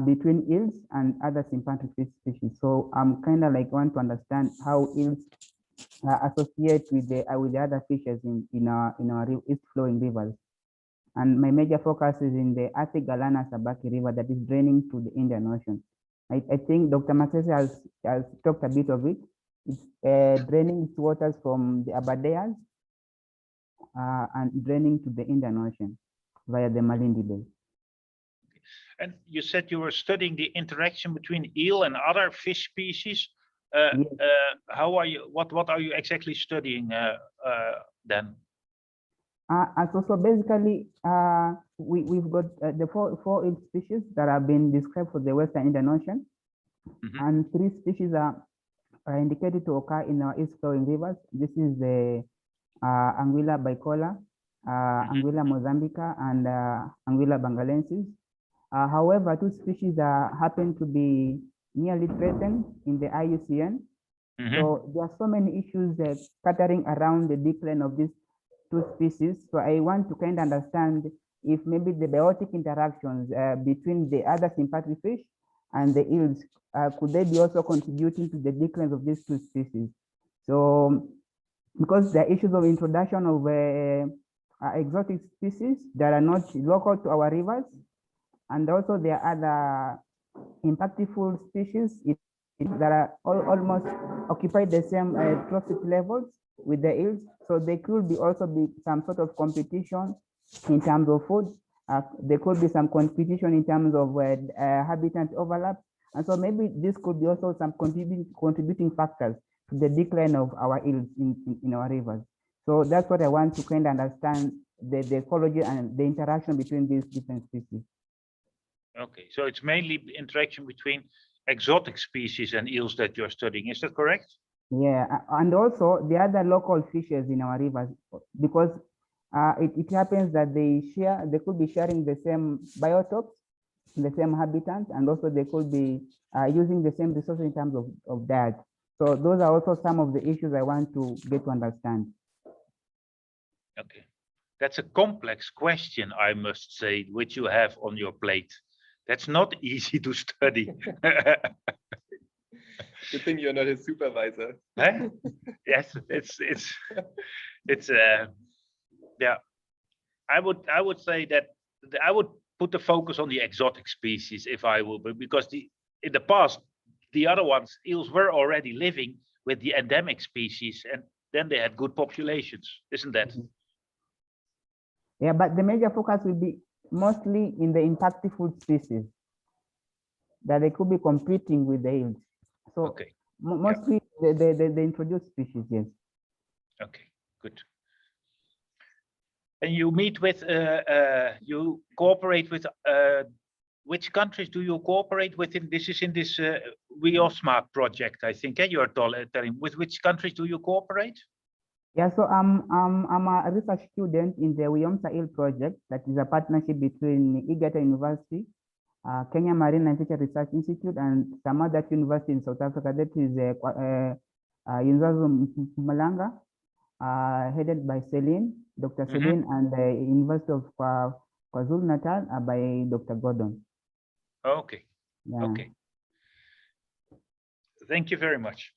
I: between eels and other sympatric fish species. So I'm kind of like want to understand how eels associate with the other fishes in our east flowing rivers. And my major focus is in the Galana Sabaki River that is draining to the Indian Ocean. I think Dr. Masese has talked a bit of it. It's draining its waters from the Aberdares and draining to the Indian Ocean via the Malindi Bay.
A: And you said you were studying the interaction between eel and other fish species.
I: Yes.
A: How are you? What are you exactly studying then?
I: So basically, we've got the four eel species that have been described for the Western Indian Ocean, and 3 species are indicated to occur in our east flowing rivers. This is the Anguilla bicolor, Anguilla mozambica, and Anguilla bengalensis. However, 2 species happen to be nearly threatened in the IUCN. So there are so many issues scattering around the decline of these 2 species. So I want to kind of understand if maybe the biotic interactions between the other sympatric fish and the eels, could they be also contributing to the decline of these two species? So, because there are issues of introduction of exotic species that are not local to our rivers, and also there are other impactful species that are almost occupy the same trophic levels with the eels. So there could be also be some sort of competition in terms of food. There could be some competition in terms of habitat overlap. And so maybe this could be also some contributing factors to the decline of our eels in our rivers. So that's what I want to kind of understand the ecology and the interaction between these different species.
A: Okay, so it's mainly interaction between exotic species and eels that you're studying. Is that correct?
I: Yeah, and also the other local fishes in our rivers, because it happens that they could be sharing the same biotopes, the same habitat, and also they could be using the same resources in terms of diet. So those are also some of the issues I want to get to understand.
A: Okay, that's a complex question, I must say, which you have on your plate. That's not easy to study.
D: Good thing you're not his supervisor.
A: Huh? Yes, it's yeah. I would say that I would put the focus on the exotic species if I would, but because in the past the other ones, eels, were already living with the endemic species, and then they had good populations, isn't that?
I: Yeah, but the major focus will be mostly in the impactful species that they could be competing with the eels. So
A: okay.
I: Mostly the introduced species, yes.
A: Okay, good. And you meet with, you cooperate with, which countries do you cooperate with? This is in this WIOSMA project, I think. You're telling, with which countries do you cooperate?
I: Yeah, so I'm a research student in the WIOMSA Eel project, that is a partnership between Egerton University, Kenya Marine and Fisheries Research Institute, and some other university in South Africa. That is University of Mpumalanga, headed by Céline, Dr. Céline, and the University of KwaZulu Natal by Dr. Gordon.
A: Okay.
I: Yeah.
A: Okay. Thank you very much.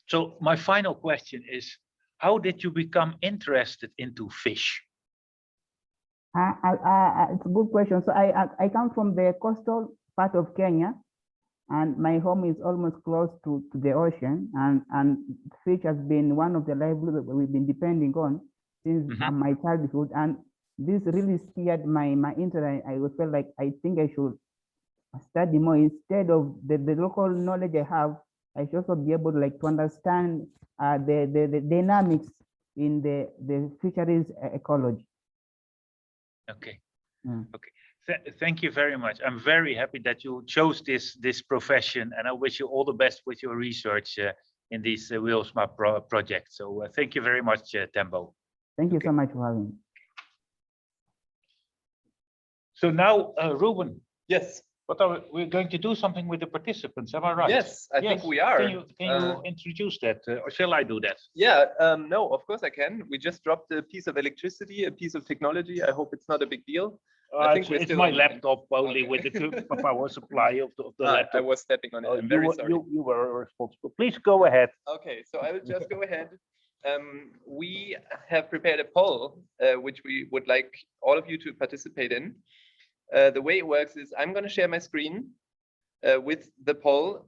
A: So my final question is, how did you become interested into fish?
I: It's a good question. So I come from the coastal part of Kenya, and my home is almost close to the ocean, and fish has been one of the livelihoods that we've been depending on since my childhood. And this really steered my interest. I felt like I think I should study more instead of the local knowledge I have. I should also be able to understand the dynamics in the fisheries ecology.
A: Okay. Okay. Thank you very much. I'm very happy that you chose this profession, and I wish you all the best with your research in this WIOSMA project. So thank you very much, Tembo.
I: Thank you so much for having me.
A: So now, Ruben.
D: Yes.
A: We're going to do something with the participants, am I right?
D: Yes, I think we are.
A: Can you introduce that, or shall I do that?
D: Yeah, no, of course I can. We just dropped a piece of electricity, a piece of technology. I hope it's not a big deal. I think
A: it's my laptop only with the power supply of the laptop.
D: I was stepping on it. I'm very sorry.
A: You were responsible. Please go ahead.
D: Okay, so I will just go ahead. We have prepared a poll, which we would like all of you to participate in. The way it works is I'm going to share my screen with the poll.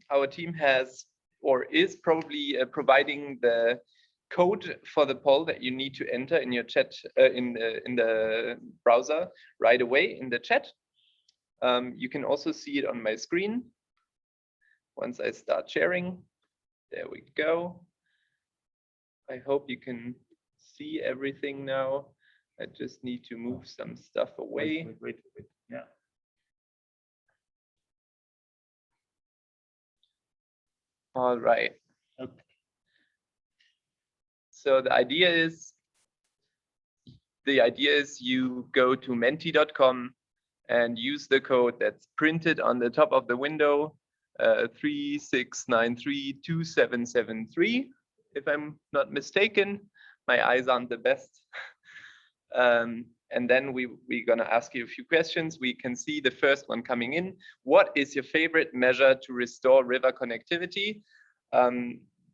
D: Our team has or is probably providing the code for the poll that you need to enter in your chat in the browser right away in the chat. You can also see it on my screen once I start sharing. There we go. I hope you can see everything now. I just need to move some stuff away.
A: Wait. Yeah.
D: All right.
A: Okay.
D: So the idea is you go to menti.com and use the code that's printed on the top of the window, 36932773, if I'm not mistaken. My eyes aren't the best. and then we're gonna ask you a few questions. We can see the first one coming in. What is your favorite measure to restore river connectivity?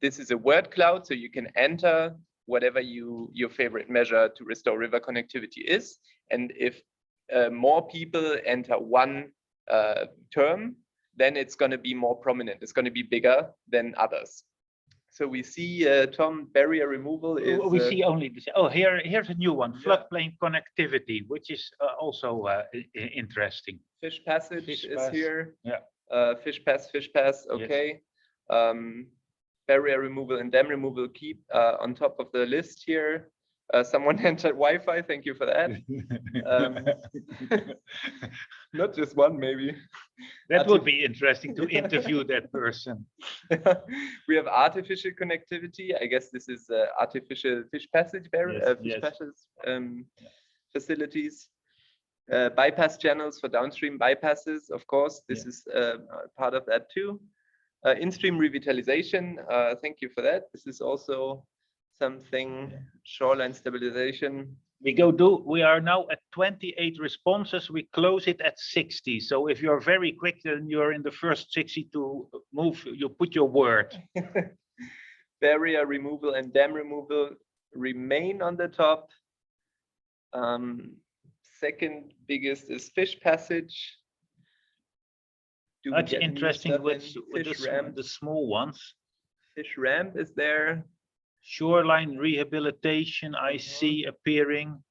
D: This is a word cloud, so you can enter whatever your favorite measure to restore river connectivity is. And if more people enter one term, then it's going to be more prominent. It's going to be bigger than others. So we see, Tom, barrier removal is...
A: We see only this. Oh, here's a new one, floodplain connectivity, which is also interesting.
D: Fish passage
A: Fish
D: is
A: pass.
D: here.
A: Yeah.
D: Fish pass, okay. Yes. Barrier removal and dam removal keep on top of the list here. Someone entered Wi-Fi, thank you for that. Not just one, maybe.
A: That would be interesting to interview that person.
D: We have artificial connectivity. I guess this is artificial fish passage barrier, facilities. Bypass channels for downstream bypasses, of course. This is part of that too. In-stream revitalization, thank you for that. This is also something, shoreline stabilization.
A: We are now at 28 responses. We close it at 60. So if you're very quick, then you're in the first 60 to move, you put your word.
D: Barrier removal and dam removal remain on the top. Second biggest is fish passage.
A: That's interesting with the small ones.
D: Fish ramp is there.
A: Shoreline rehabilitation, I see appearing.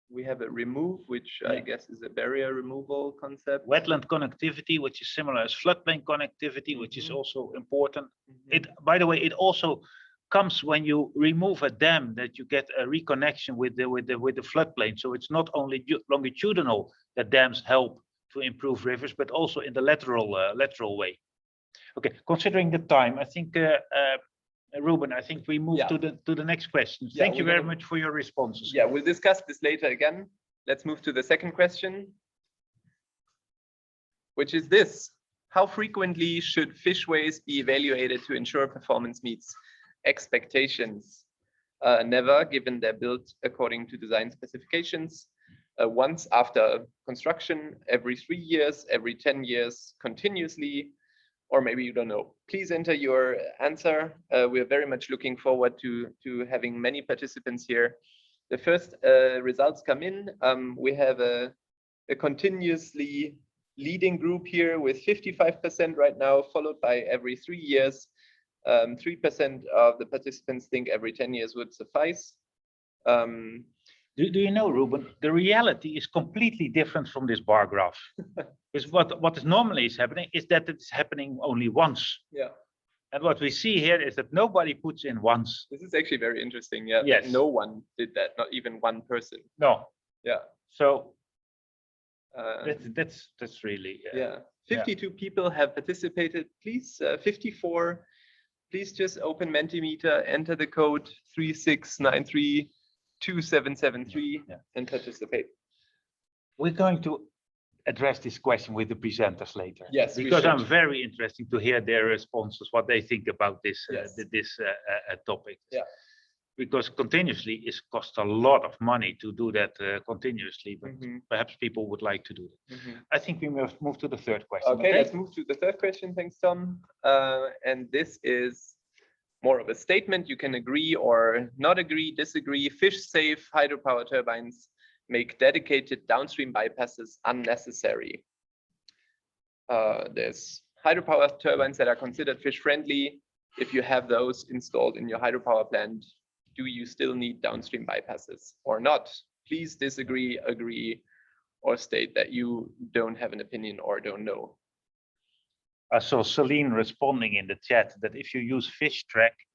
D: We have a remove, which I guess is a barrier removal concept.
A: Wetland connectivity, which is similar as floodplain connectivity, which is also important. By the way, it also comes when you remove a dam that you get a reconnection with the floodplain. So it's not only longitudinal that dams help to improve rivers, but also in the lateral way. Okay, considering the time, I think Ruben, I think we move to the next question. Thank you very much for your responses.
D: Yeah, we'll discuss this later again. Let's move to the second question, which is this: how frequently should fishways be evaluated to ensure performance meets expectations? Never, given they're built according to design specifications. Once after construction, every 3 years, every 10 years, continuously, or maybe you don't know. Please enter your answer. We are very much looking forward to having many participants here. The first results come in. We have a continuously leading group here with 55% right now, followed by every 3 years. 3% of the participants think every 10 years would suffice.
A: Do you know, Ruben, the reality is completely different from this bar graph. Because what is normally happening is that it's happening only once.
D: Yeah.
A: And what we see here is that nobody puts in once.
D: This is actually very interesting. Yeah.
A: Yes.
D: No one did that, not even one person.
A: No.
D: Yeah.
A: So that's really.
D: 52 people have participated. Please, 54. Please just open Mentimeter, enter the code 36932773 and participate.
A: We're going to address this question with the presenters later.
D: Yes,
A: because I'm very interested to hear their responses, what they think about this topic.
D: Yeah.
A: Because continuously it costs a lot of money to do that continuously, but perhaps people would like to do that. I think we must move to the third question.
D: Okay, let's move to the third question. Thanks, Tom. And this is more of a statement. You can agree or not agree, disagree. Fish safe hydropower turbines make dedicated downstream bypasses unnecessary. There's hydropower turbines that are considered fish friendly. If you have those installed in your hydropower plant, do you still need downstream bypasses or not? Please disagree, agree, or state that you don't have an opinion or don't know.
A: I saw Céline responding in the chat that if you use fish track,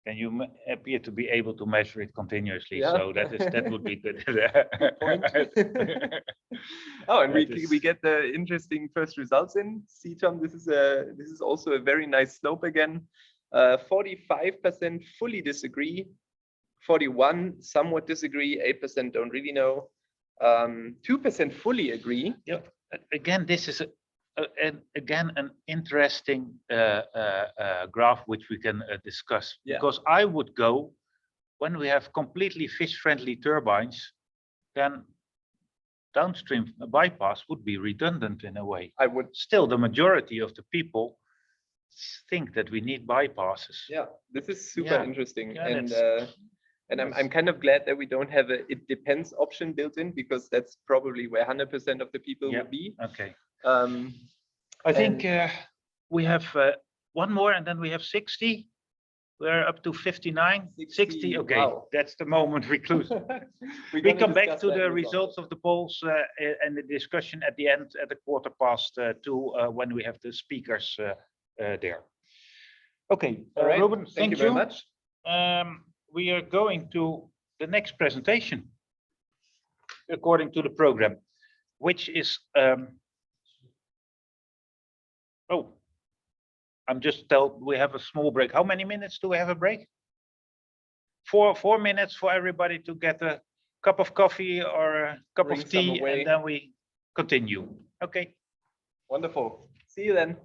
A: then you appear to be able to measure it continuously. Yeah. So that would be good.
D: Oh, and we get the interesting first results in. See, Tom, this is also a very nice slope again. 45% fully disagree, 41 somewhat disagree, 8% don't really know, 2% fully agree.
A: Yeah. Again, this is an interesting graph which we can discuss, because I would go, when we have completely fish-friendly turbines, then downstream bypass would be redundant in a way.
D: I would.
A: Still, the majority of the people think that we need bypasses.
D: Yeah, this is super
A: Yeah.
D: interesting.
A: Yeah,
D: And I'm kind of glad that we don't have a it depends option built in, because that's probably where 100% of the people
A: Yeah.
D: would be.
A: Okay.
D: Um,
A: I think we have one more, and then we have 60. We're up to 59, 60. Okay,
D: wow.
A: that's the moment we close.
D: We're
A: We
D: gonna
A: come back
D: discuss
A: to
D: that
A: the
D: in a
A: results of the polls and the discussion at the end at the 2:15 when we have the speakers there. Okay,
D: All right.
A: Ruben,
D: Thank
A: thank
D: you very much.
A: We are going to the next presentation according to the program, which is oh, I'm just told we have a small break. How many minutes do we have a break? 4 minutes for everybody to get a cup of coffee or a cup
D: Bring
A: of
D: some
A: tea,
D: away.
A: and then we continue. Okay.
D: Wonderful. See you then.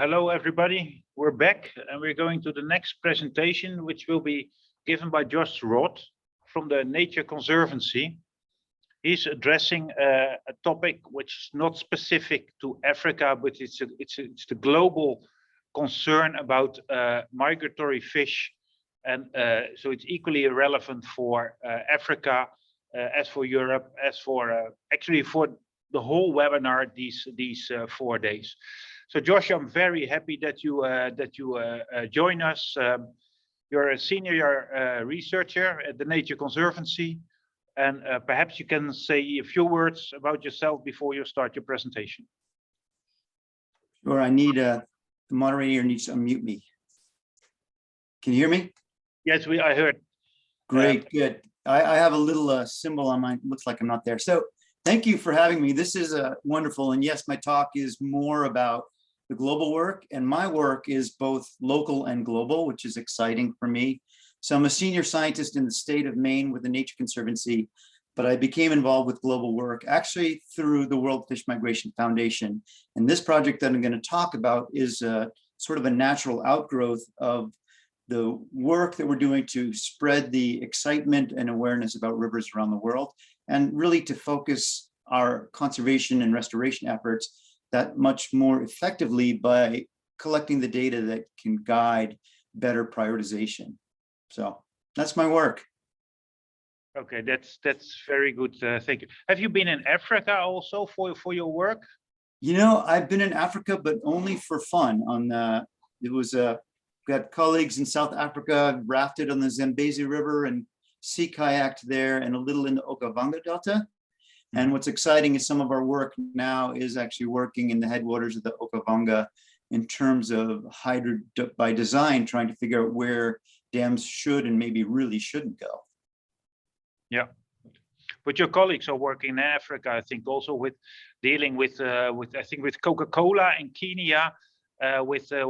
A: hello everybody. We're back and we're going to the next presentation, which will be given by Josh Roth from the Nature Conservancy. He's addressing a topic which is not specific to Africa, but it's the global concern about migratory fish, and so it's equally relevant for Africa as for Europe, as for actually for the whole webinar these 4 days. So Josh, I'm very happy that you join us. You're a senior researcher at the Nature Conservancy, and perhaps you can say a few words about yourself before you start your presentation.
J: Sure, I need the moderator needs to unmute me. Can you hear me?
A: Yes, I heard.
J: Great, good. I have a little symbol on mine. Looks like I'm not there. So thank you for having me. This is wonderful. And yes, my talk is more about the global work, and my work is both local and global, which is exciting for me. So I'm a senior scientist in the state of Maine with the Nature Conservancy, but I became involved with global work actually through the World Fish Migration Foundation. And this project that I'm going to talk about is sort of a natural outgrowth of the work that we're doing to spread the excitement and awareness about rivers around the world, and really to focus our conservation and restoration efforts that much more effectively by collecting the data that can guide better prioritization. So that's my work.
A: Okay, that's very good. Thank you. Have you been in Africa also for your work?
J: You know, I've been in Africa, but only for fun. Got colleagues in South Africa, rafted on the Zambezi River and sea kayaked there, and a little in the Okavango Delta. And what's exciting is some of our work now is actually working in the headwaters of the Okavango in terms of by design, trying to figure out where dams should and maybe really shouldn't go.
A: Yeah, but your colleagues are working in Africa, I think, also with dealing with Coca-Cola in Kenya, to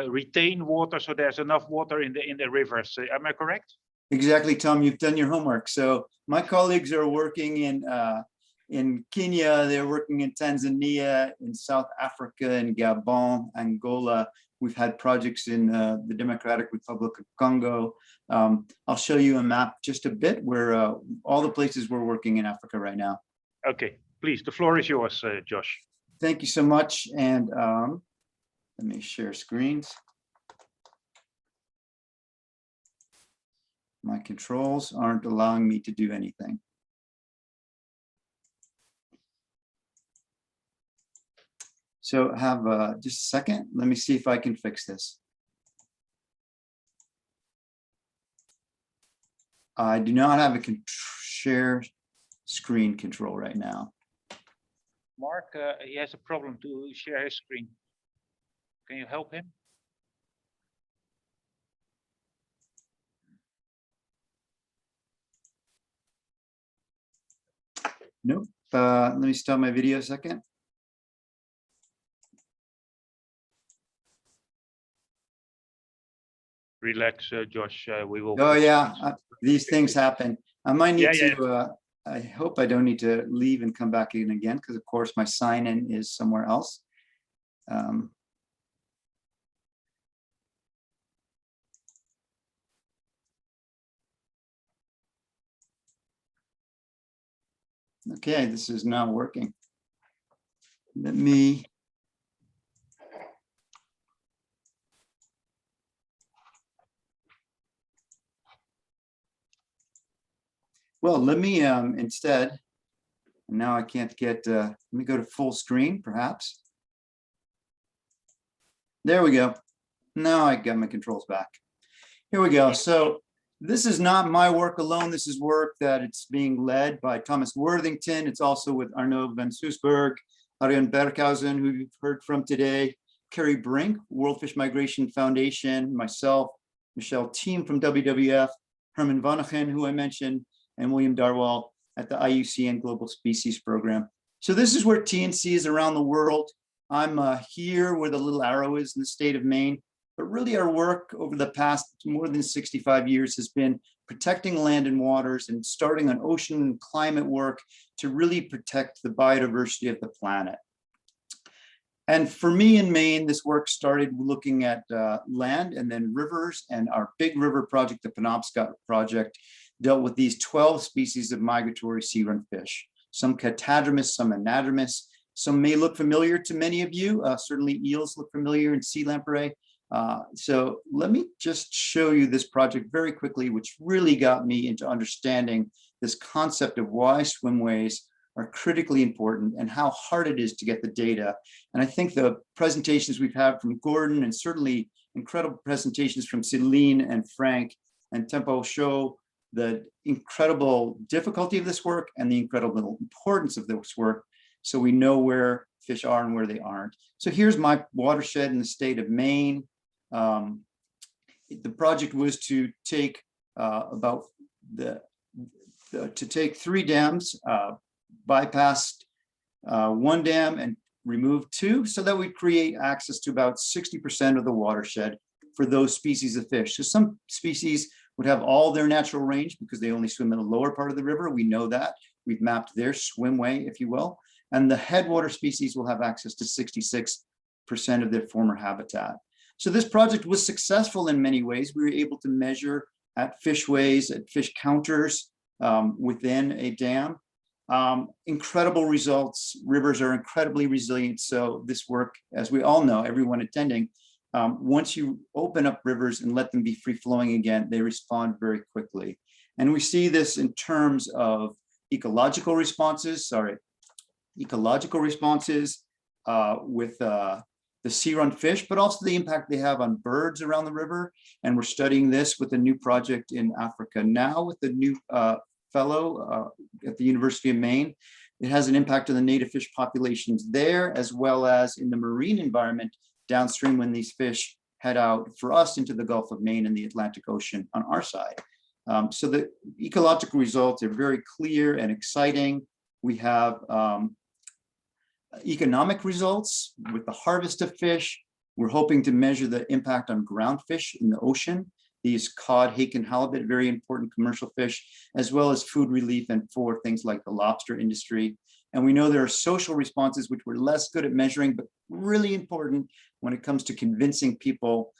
A: retain water so there's enough water in the rivers. Am I correct?
J: Exactly, Tom. You've done your homework. So my colleagues are working in Kenya. They're working in Tanzania, in South Africa, in Gabon, Angola. We've had projects in the Democratic Republic of Congo. I'll show you a map just a bit where all the places we're working in Africa right now.
A: Okay, please, the floor is yours, Josh.
J: Thank you so much. And let me share screens. My controls aren't allowing me to do anything. So have just a second. Let me see if I can fix this. I do not have a share screen control right now.
A: Mark, he has a problem to share his screen. Can you help him?
J: Nope. Let me stop my video a second.
A: Relax, Josh. We will.
J: Oh yeah, these things happen. I might need to.
A: Yeah.
J: I hope I don't need to leave and come back in again, because of course my sign-in is somewhere else. Okay, this is not working. Let me. Well, let me instead, now I can't get, let me go to full screen, perhaps. There we go. Now I got my controls back. Here we go. So this is not my work alone. This is work that it's being led by Thomas Worthington. It's also with Arnaud van Soesburg, Arjen Berghausen, who you've heard from today, Carrie Brink, World Fish Migration Foundation, myself, Michelle Team from WWF, Herman Wanningen, who I mentioned, and William Darwall at the IUCN Global Species Program. So this is where TNC is around the world. I'm here where the little arrow is in the state of Maine, but really our work over the past more than 65 years has been protecting land and waters and starting on ocean and climate work to really protect the biodiversity of the planet. And for me in Maine, this work started looking at land and then rivers, and our big river project, the Penobscot project, dealt with these 12 species of migratory sea-run fish, some catadromous, some anadromous. Some may look familiar to many of you. Certainly eels look familiar in sea lamprey. So let me just show you this project very quickly, which really got me into understanding this concept of why swimways are critically important and how hard it is to get the data. And I think the presentations we've had from Gordon, and certainly incredible presentations from Céline and Frank and Tembo, show the incredible difficulty of this work and the incredible importance of this work, so we know where fish are and where they aren't. So here's my watershed in the state of Maine. The project was to take take 3 dams, bypass one dam and remove 2, so that we create access to about 60% of the watershed for those species of fish. So some species would have all their natural range because they only swim in the lower part of the river. We know that. We've mapped their swimway, if you will. And the headwater species will have access to 66% of their former habitat. So this project was successful in many ways. We were able to measure at fishways, at fish counters within a dam. Incredible results. Rivers are incredibly resilient. So this work, as we all know, everyone attending, once you open up rivers and let them be free flowing again, they respond very quickly. And we see this in terms of ecological responses with the sea-run fish, but also the impact they have on birds around the river. And we're studying this with a new project in Africa now with the new fellow at the University of Maine. It has an impact on the native fish populations there, as well as in the marine environment downstream when these fish head out for us into the Gulf of Maine and the Atlantic Ocean on our side. So the ecological results are very clear and exciting. We have economic results with the harvest of fish. We're hoping to measure the impact on ground fish in the ocean. These cod, hake, and halibut, very important commercial fish, as well as food relief and for things like the lobster industry. And we know there are social responses which we're less good at measuring, but really important when it comes to convincing people,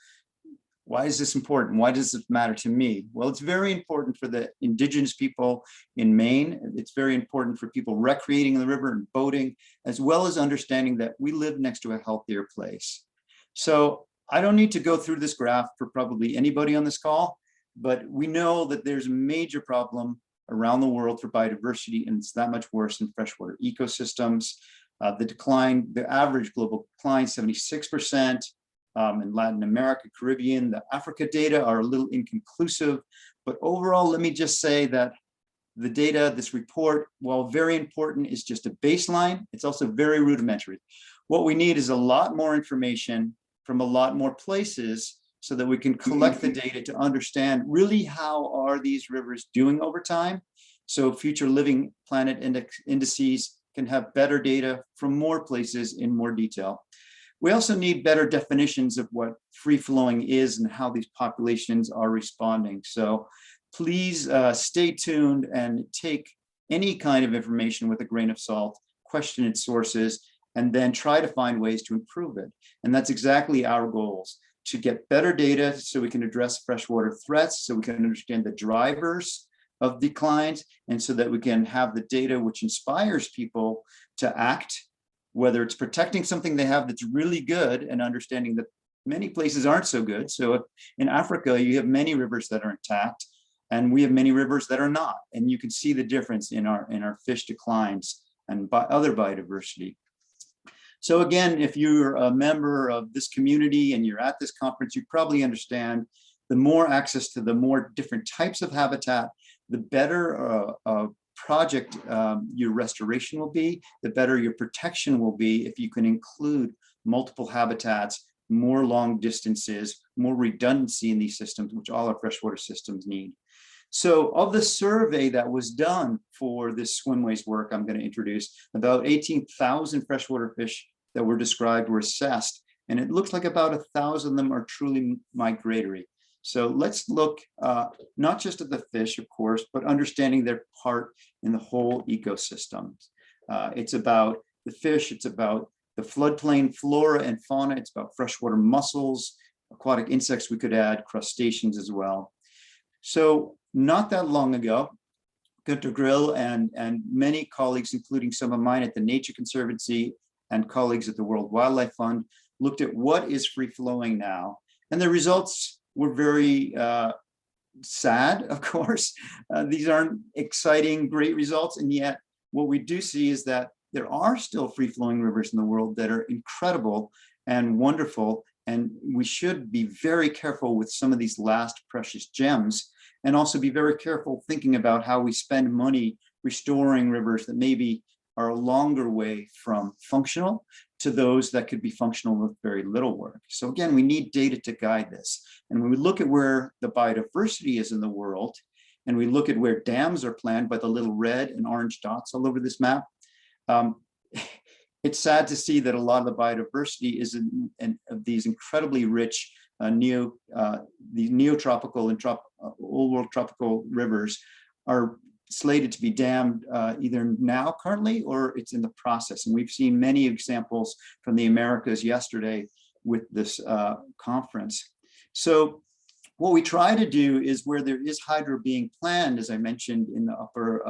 J: why is this important? Why does this matter to me? Well, it's very important for the indigenous people in Maine. It's very important for people recreating in the river and boating, as well as understanding that we live next to a healthier place. So I don't need to go through this graph for probably anybody on this call, but we know that there's a major problem around the world for biodiversity, and it's that much worse in freshwater ecosystems. The decline, the average global decline, 76%. In Latin America, Caribbean, the Africa data are a little inconclusive, but overall, let me just say that the data, this report, while very important, is just a baseline. It's also very rudimentary. What we need is a lot more information from a lot more places so that we can collect the data to understand really how are these rivers doing over time. So future living planet indices can have better data from more places in more detail. We also need better definitions of what free flowing is and how these populations are responding. So please stay tuned and take any kind of information with a grain of salt, question its sources, and then try to find ways to improve it. And that's exactly our goals, to get better data so we can address freshwater threats, so we can understand the drivers of declines, and so that we can have the data which inspires people to act, whether it's protecting something they have that's really good and understanding that many places aren't so good. So in Africa, you have many rivers that are intact, and we have many rivers that are not. And you can see the difference in our fish declines and other biodiversity. So again, if you're a member of this community and you're at this conference, you probably understand the more access to the more different types of habitat, the better project your restoration will be, the better your protection will be if you can include multiple habitats, more long distances, more redundancy in these systems, which all our freshwater systems need. So of the survey that was done for this swimways work, I'm going to introduce about 18,000 freshwater fish that were described were assessed, and it looks like about 1,000 of them are truly migratory. So let's look not just at the fish, of course, but understanding their part in the whole ecosystem. It's about the fish, it's about The floodplain flora and fauna, it's about freshwater mussels, aquatic insects we could add, crustaceans as well. So not that long ago, Gunter Grill and many colleagues, including some of mine at the Nature Conservancy and colleagues at the World Wildlife Fund, looked at what is free flowing now. And the results were very sad, of course. These aren't exciting, great results. And yet what we do see is that there are still free flowing rivers in the world that are incredible and wonderful. And we should be very careful with some of these last precious gems, and also be very careful thinking about how we spend money restoring rivers that maybe are a longer way from functional to those that could be functional with very little work. So again, we need data to guide this. And when we look at where the biodiversity is in the world, and we look at where dams are planned by the little red and orange dots all over this map, it's sad to see that a lot of the biodiversity is in these incredibly rich these neotropical and old world tropical rivers are slated to be dammed either now currently or it's in the process. And we've seen many examples from the Americas yesterday with this conference. So what we try to do is where there is hydro being planned, as I mentioned in the upper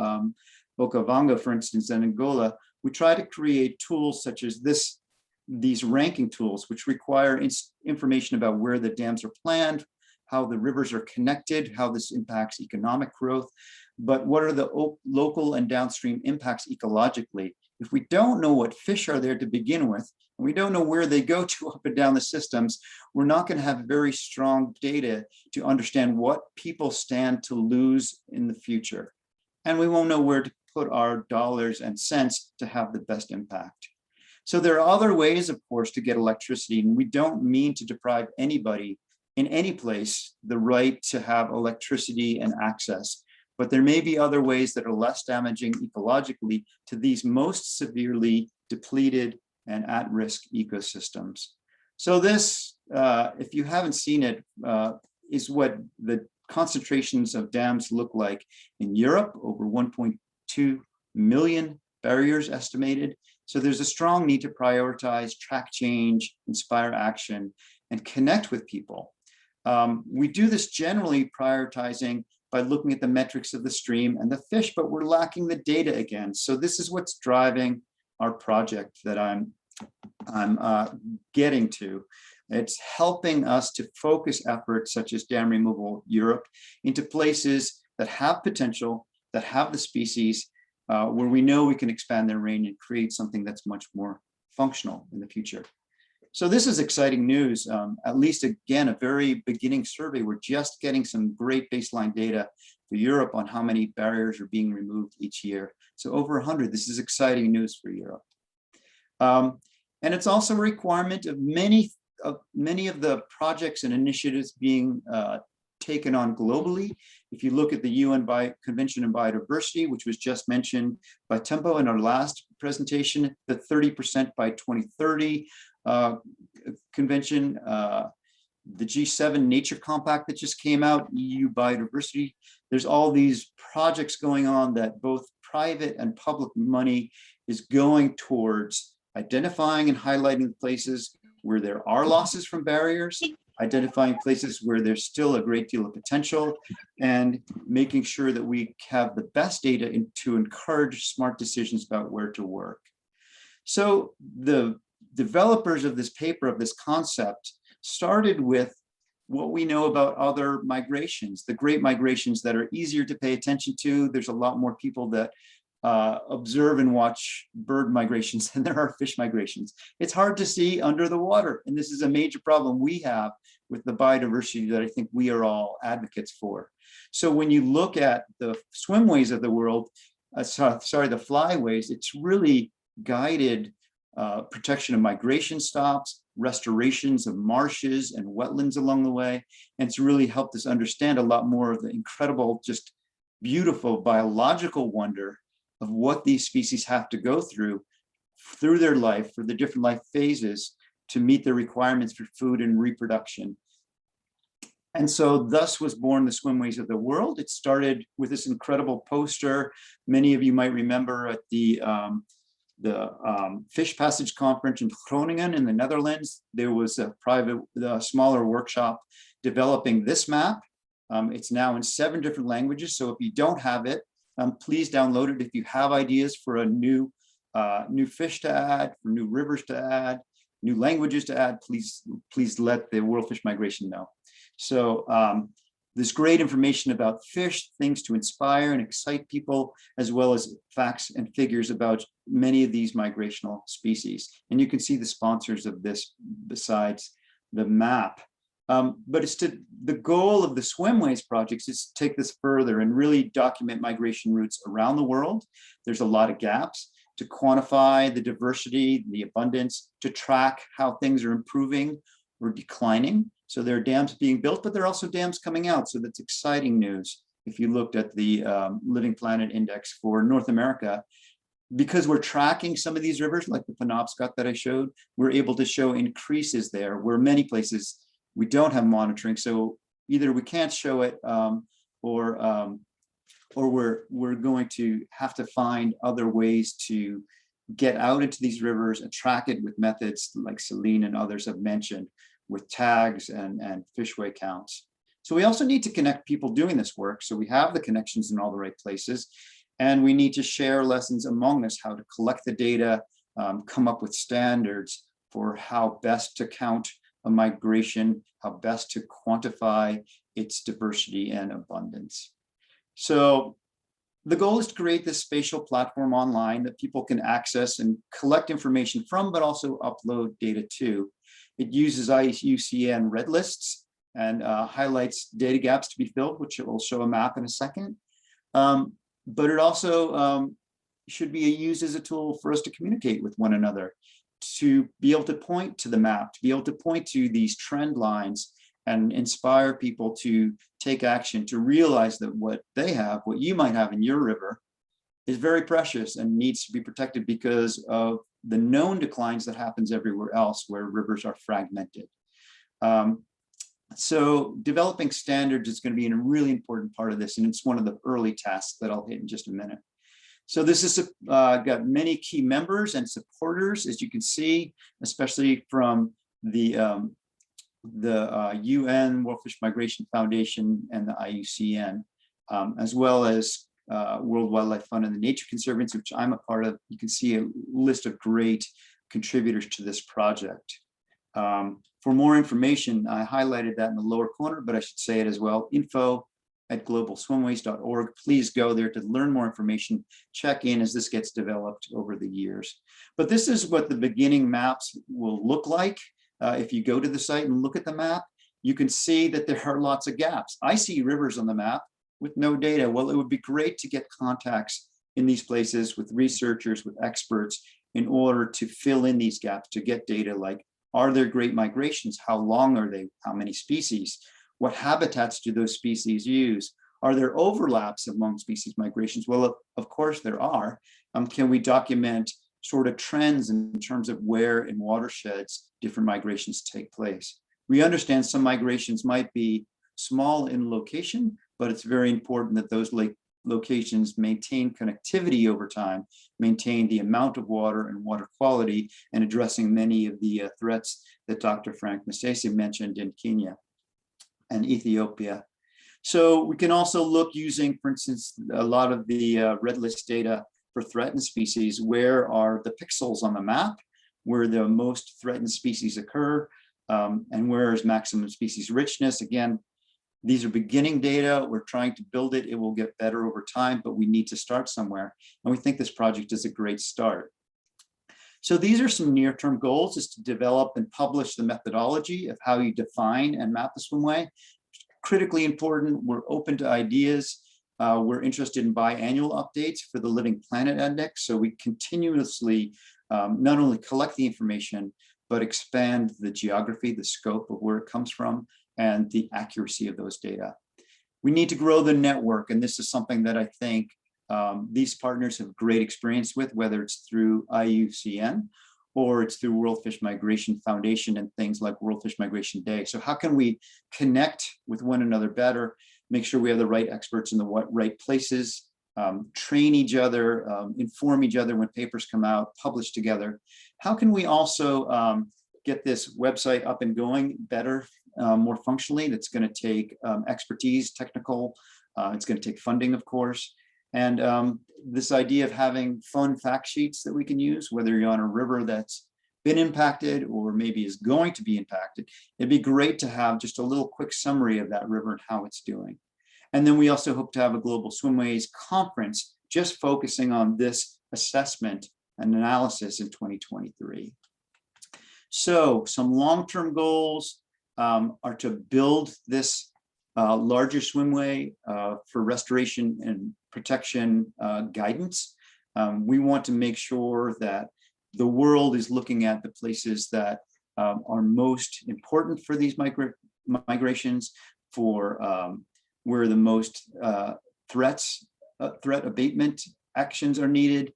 J: Okavanga, for instance, in Angola, we try to create tools such as these ranking tools, which require information about where the dams are planned, how the rivers are connected, how this impacts economic growth, but what are the local and downstream impacts ecologically? If we don't know what fish are there to begin with, and we don't know where they go to up and down the systems, we're not going to have very strong data to understand what people stand to lose in the future. And we won't know where to put our dollars and cents to have the best impact. So there are other ways, of course, to get electricity, and we don't mean to deprive anybody in any place the right to have electricity and access. But there may be other ways that are less damaging ecologically to these most severely depleted and at-risk ecosystems. So this, if you haven't seen it, is what the concentrations of dams look like in Europe, over 1.2 million barriers estimated. So there's a strong need to prioritize, track change, inspire action, and connect with people. We do this generally prioritizing by looking at the metrics of the stream and the fish, but we're lacking the data again. So this is what's driving our project that I'm getting to. It's helping us to focus efforts such as Dam Removal Europe into places that have potential, that have the species, where we know we can expand their range and create something that's much more functional in the future. So this is exciting news. At least, again, a very beginning survey. We're just getting some great baseline data for Europe on how many barriers are being removed each year. So over 100, this is exciting news for Europe. And it's also a requirement of many of the projects and initiatives being taken on globally. If you look at the UN Convention on Biodiversity, which was just mentioned by Tembo in our last presentation, the 30% by 2030 convention, the G7 Nature Compact that just came out, EU Biodiversity. There's all these projects going on that both private and public money is going towards identifying and highlighting places where there are losses from barriers, identifying places where there's still a great deal of potential, and making sure that we have the best data to encourage smart decisions about where to work. So the developers of this paper, of this concept, started with what we know about other migrations, the great migrations that are easier to pay attention to. There's a lot more people that observe and watch bird migrations than there are fish migrations. It's hard to see under the water, and this is a major problem we have with the biodiversity that I think we are all advocates for. So when you look at the swimways of the world, the flyways, it's really guided protection of migration stops, restorations of marshes and wetlands along the way, and it's really helped us understand a lot more of the incredible, just beautiful biological wonder of what these species have to go through their life, for the different life phases, to meet the requirements for food and reproduction. And so thus was born the Swimways of the World. It started with this incredible poster. Many of you might remember at the Fish Passage Conference in Groningen in the Netherlands, there was a smaller workshop developing this map. It's now in 7 different languages. So if you don't have it, please download it. If you have ideas for a new fish to add, for new rivers to add, new languages to add, please let the World Fish Migration know. So there's great information about fish, things to inspire and excite people, as well as facts and figures about many of these migrational species. And you can see the sponsors of this besides the map. But the goal of the Swimways projects is to take this further and really document migration routes around the world. There's a lot of gaps to quantify the diversity, the abundance, to track how things are improving or declining. So there are dams being built, but there are also dams coming out. So that's exciting news. If you looked at the Living Planet Index for North America, because we're tracking some of these rivers, like the Penobscot that I showed, we're able to show increases there, where many places we don't have monitoring. So either we can't show it or we're going to have to find other ways to get out into these rivers and track it with methods like Céline and others have mentioned, with tags and fishway counts. So we also need to connect people doing this work. So we have the connections in all the right places, and we need to share lessons among us, how to collect the data, come up with standards for how best to count a migration, how best to quantify its diversity and abundance. So the goal is to create this spatial platform online that people can access and collect information from, but also upload data to. It uses IUCN red lists and highlights data gaps to be filled, which it will show a map in a second. But it also should be used as a tool for us to communicate with one another, to be able to point to the map, to be able to point to these trend lines and inspire people to take action, to realize that what they have, what you might have in your river, is very precious and needs to be protected because of the known declines that happens everywhere else where rivers are fragmented. So developing standards is going to be a really important part of this, and it's one of the early tasks that I'll hit in just a minute. So this is got many key members and supporters, as you can see, especially from the UN World Fish Migration Foundation and the IUCN, as well as World Wildlife Fund and the Nature Conservancy, which I'm a part of. You can see a list of great contributors to this project. For more information, I highlighted that in the lower corner, but I should say it as well, info@globalswimways.org. Please go there to learn more information, check in as this gets developed over the years. But this is what the beginning maps will look like. If you go to the site and look at the map, you can see that there are lots of gaps. I see rivers on the map with no data. Well, it would be great to get contacts in these places with researchers, with experts, in order to fill in these gaps, to get data like, are there great migrations? How long are they? How many species? What habitats do those species use? Are there overlaps among species migrations? Well, of course there are. Can we document sort of trends in terms of where in watersheds different migrations take place? We understand some migrations might be small in location, but it's very important that those locations maintain connectivity over time, maintain the amount of water and water quality, and addressing many of the threats that Dr. Frank Masese mentioned in Kenya and Ethiopia. So we can also look using, for instance, a lot of the red list data for threatened species. Where are the pixels on the map where the most threatened species occur, and where is maximum species richness? Again, these are beginning data. We're trying to build it. It will get better over time, but we need to start somewhere. And we think this project is a great start. So these are some near-term goals, is to develop and publish the methodology of how you define and map the swimway. Critically important, we're open to ideas. We're interested in biannual updates for the Living Planet Index. So we continuously not only collect the information, but expand the geography, the scope of where it comes from, and the accuracy of those data. We need to grow the network, and this is something that I think these partners have great experience with, whether it's through IUCN or it's through World Fish Migration Foundation and things like World Fish Migration Day. So how can we connect with one another better, make sure we have the right experts in the right places, train each other, inform each other when papers come out, publish together. How can we also get this website up and going better, more functionally? That's going to take expertise, technical, it's going to take funding, of course. And this idea of having fun fact sheets that we can use, whether you're on a river that's been impacted or maybe is going to be impacted, it'd be great to have just a little quick summary of that river and how it's doing. And then we also hope to have a global swimways conference just focusing on this assessment and analysis in 2023. So some long-term goals are to build this larger swimway for restoration and protection guidance. We want to make sure that the world is looking at the places that are most important for these migrations, for where the most threat abatement actions are needed.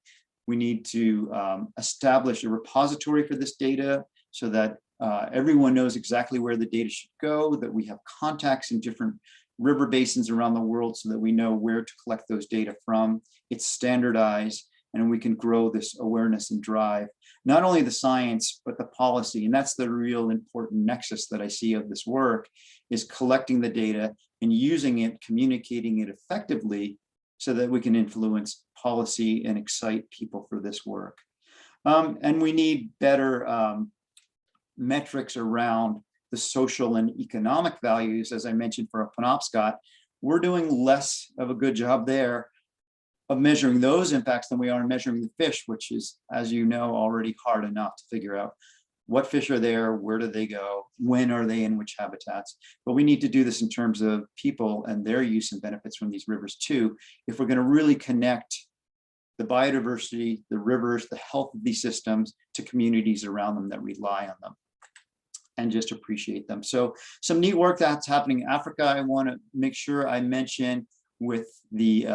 J: We need to establish a repository for this data so that everyone knows exactly where the data should go, that we have contacts in different river basins around the world so that we know where to collect those data from. It's standardized, and we can grow this awareness and drive not only the science, but the policy. And that's the real important nexus that I see of this work, is collecting the data and using it, communicating it effectively so that we can influence policy and excite people for this work. And we need better metrics around the social and economic values. As I mentioned for a Penobscot, we're doing less of a good job there of measuring those impacts than we are measuring the fish, which is, as you know, already hard enough to figure out what fish are there, where do they go, when are they in which habitats. But we need to do this in terms of people and their use and benefits from these rivers too, if we're going to really connect the biodiversity, the rivers, the health of these systems to communities around them that rely on them and just appreciate them. So some neat work that's happening in Africa, I want to make sure I mention with the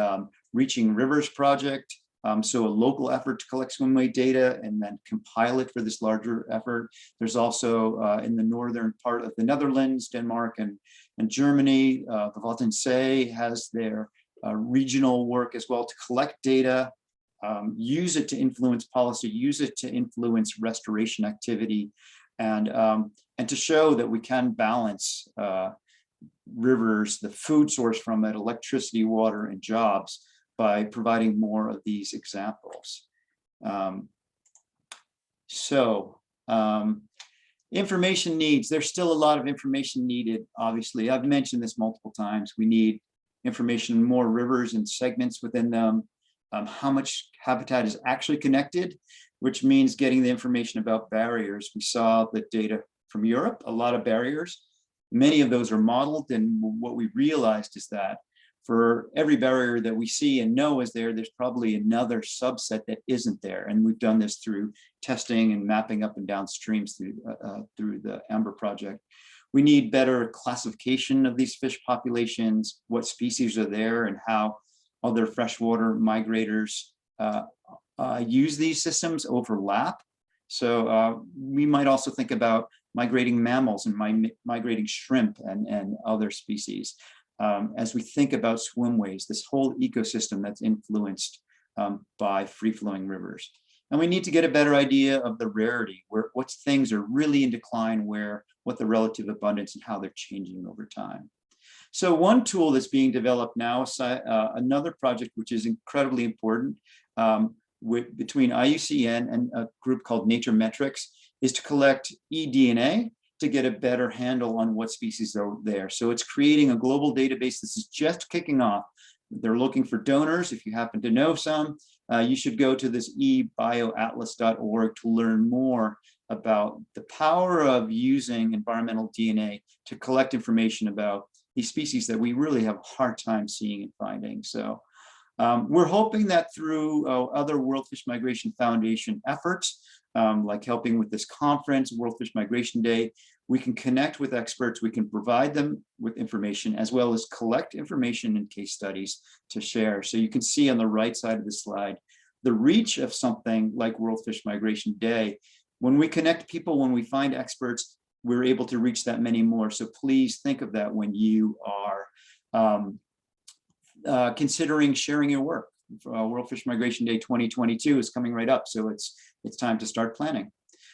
J: Reaching Rivers project. So a local effort to collect swimway data and then compile it for this larger effort. There's also in the northern part of the Netherlands, Denmark and Germany, the Wanningen has their regional work as well to collect data, use it to influence policy, use it to influence restoration activity, and to show that we can balance rivers, the food source from it, electricity, water, and jobs, by providing more of these examples. Information needs, there's still a lot of information needed, obviously. I've mentioned this multiple times. We need information on more rivers and segments within them, how much habitat is actually connected, which means getting the information about barriers. We saw the data from Europe, a lot of barriers. Many of those are modeled, and what we realized is that for every barrier that we see and know is there, there's probably another subset that isn't there. And we've done this through testing and mapping up and down streams through the AMBER project. We need better classification of these fish populations, what species are there, and how other freshwater migrators use these systems, overlap. So we might also think about migrating mammals and migrating shrimp and other species. As we think about swimways, this whole ecosystem that's influenced by free-flowing rivers. And we need to get a better idea of the rarity, what things are really in decline, what the relative abundance and how they're changing over time. So one tool that's being developed now, another project which is incredibly important between IUCN and a group called Nature Metrics, is to collect eDNA to get a better handle on what species are there. So it's creating a global database. This is just kicking off. They're looking for donors. If you happen to know some, you should go to this ebioatlas.org to learn more about the power of using environmental DNA to collect information about these species that we really have a hard time seeing and finding. So we're hoping that through other World Fish Migration Foundation efforts, like helping with this conference, World Fish Migration Day, we can connect with experts, we can provide them with information, as well as collect information and case studies to share. So you can see on the right side of the slide, the reach of something like World Fish Migration Day. When we connect people, when we find experts, we're able to reach that many more. So please think of that when you are considering sharing your work. World Fish Migration Day 2022 is coming right up. So it's time to start planning.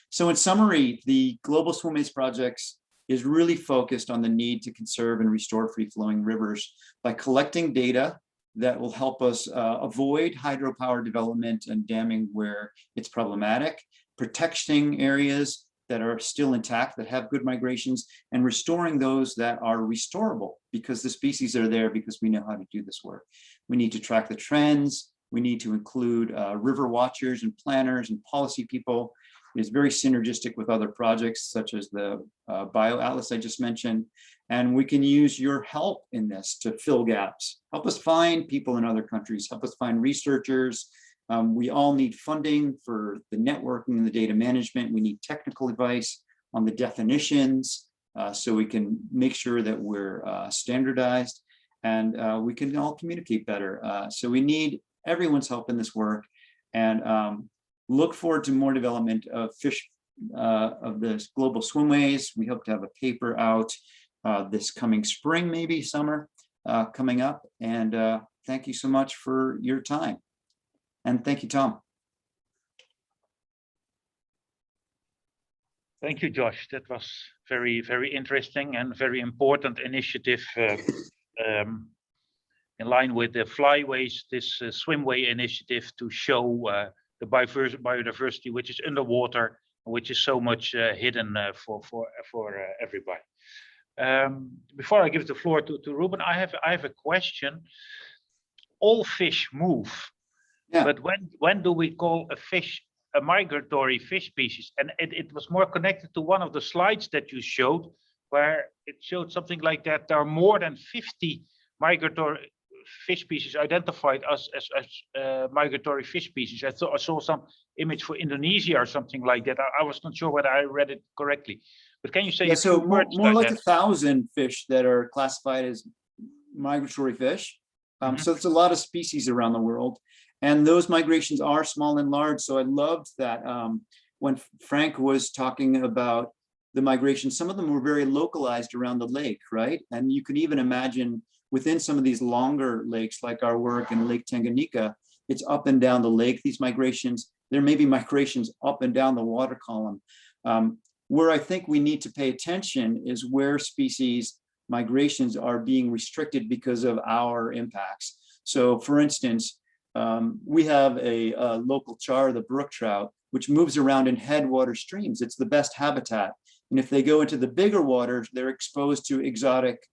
J: So in summary, the Global Swimways Projects is really focused on the need to conserve and restore free-flowing rivers by collecting data that will help us avoid hydropower development and damming where it's problematic, protecting areas that are still intact, that have good migrations, and restoring those that are restorable because the species are there because we know how to do this work. We need to track the trends. We need to include river watchers and planners and policy people. It is very synergistic with other projects such as the BioAtlas I just mentioned. And we can use your help in this to fill gaps. Help us find people in other countries, help us find researchers. We all need funding for the networking and the data management. We need technical advice on the definitions so we can make sure that we're standardized and we can all communicate better. So we need everyone's help in this work, and look forward to more development of fish of the global swimways. We hope to have a paper out this coming spring, maybe summer coming up. And thank you so much for your time. And thank you, Tom.
A: Thank you, Josh. That was very, very interesting and very important initiative in line with the Flyways, this swimway initiative to show the biodiversity which is underwater, which is so much hidden for everybody. Before I give the floor to Ruben, I have a question. All fish move.
J: Yeah.
A: But when do we call a fish a migratory fish species? And it was more connected to one of the slides that you showed, where it showed something like that there are more than 50 migratory fish species identified as migratory fish species. I saw some image for Indonesia or something like that. I was not sure whether I read it correctly. But can you say a few words
J: more like
A: that?
J: 1,000 fish that are classified as migratory fish. So it's a lot of species around the world. And those migrations are small and large. So I loved that when Frank was talking about the migration, some of them were very localized around the lake, right? And you can even imagine within some of these longer lakes, like our work in Lake Tanganyika, it's up and down the lake, these migrations. There may be migrations up and down the water column. Where I think we need to pay attention is where species migrations are being restricted because of our impacts. So for instance, we have a local char, the brook trout, which moves around in headwater streams. It's the best habitat. And if they go into the bigger waters, they're exposed to exotic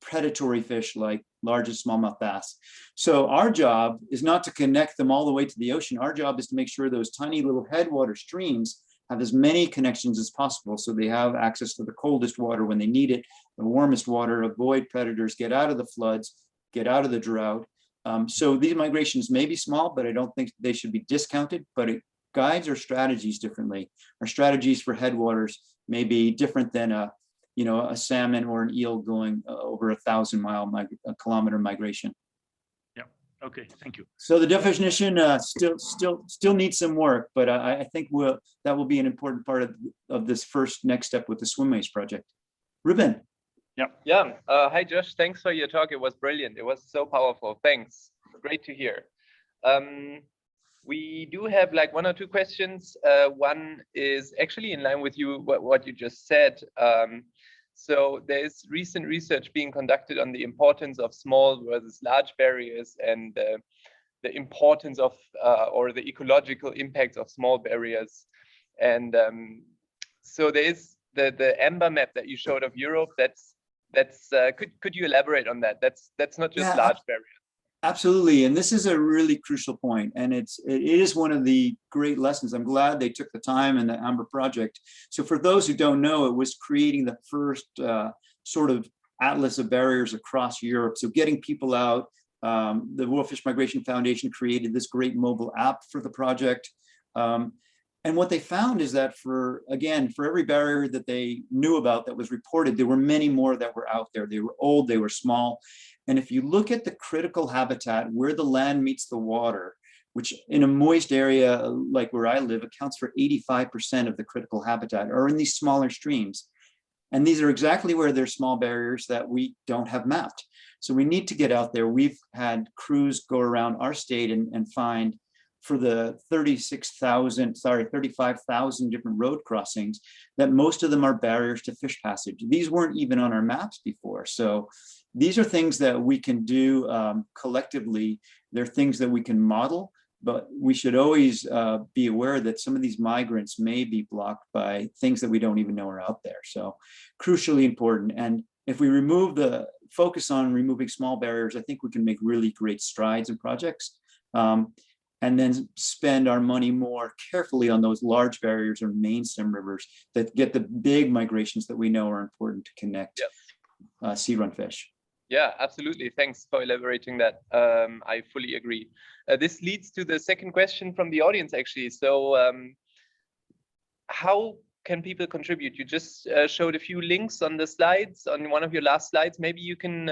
J: predatory fish like large and smallmouth bass. So our job is not to connect them all the way to the ocean. Our job is to make sure those tiny little headwater streams have as many connections as possible so they have access to the coldest water when they need it, the warmest water, avoid predators, get out of the floods, get out of the drought. So these migrations may be small, but I don't think they should be discounted, but it guides our strategies differently. Our strategies for headwaters may be different than a salmon or an eel going over 1,000-kilometer migration.
A: Yeah. Okay. Thank you.
J: So the definition still needs some work, but I think that will be an important part of this first next step with the Swimways project. Ruben.
D: Yeah. Hi, Josh. Thanks for your talk. It was brilliant. It was so powerful. Thanks. Great to hear. We do have like one or two questions. One is actually in line with what you just said. So there's recent research being conducted on the importance of small versus large barriers and the importance of or the ecological impacts of small barriers. And so there is the amber map that you showed of Europe. Could you elaborate on that? That's not just large barriers.
J: Absolutely, and this is a really crucial point, and it is one of the great lessons. I'm glad they took the time in the Amber project. So for those who don't know, it was creating the first sort of atlas of barriers across Europe. So getting people out, the World Fish Migration Foundation created this great mobile app for the project. And what they found is that for every barrier that they knew about that was reported, there were many more that were out there. They were old, they were small. And if you look at the critical habitat where the land meets the water, which in a moist area like where I live accounts for 85% of the critical habitat, or in these smaller streams, And these are exactly where there's small barriers that we don't have mapped. So we need to get out there. We've had crews go around our state and find, for the 35,000 different road crossings, that most of them are barriers to fish passage. These weren't even on our maps before. So these are things that we can do collectively. They're things that we can model, but we should always be aware that some of these migrants may be blocked by things that we don't even know are out there. So crucially important. And if we remove the focus on removing small barriers, I think we can make really great strides in projects. And then spend our money more carefully on those large barriers or mainstem rivers that get the big migrations that we know are important to connect sea run fish.
D: Yeah, absolutely. Thanks for elaborating that. I fully agree. This leads to the second question from the audience, actually. So how can people contribute? You just showed a few links on the slides, on one of your last slides. Maybe you can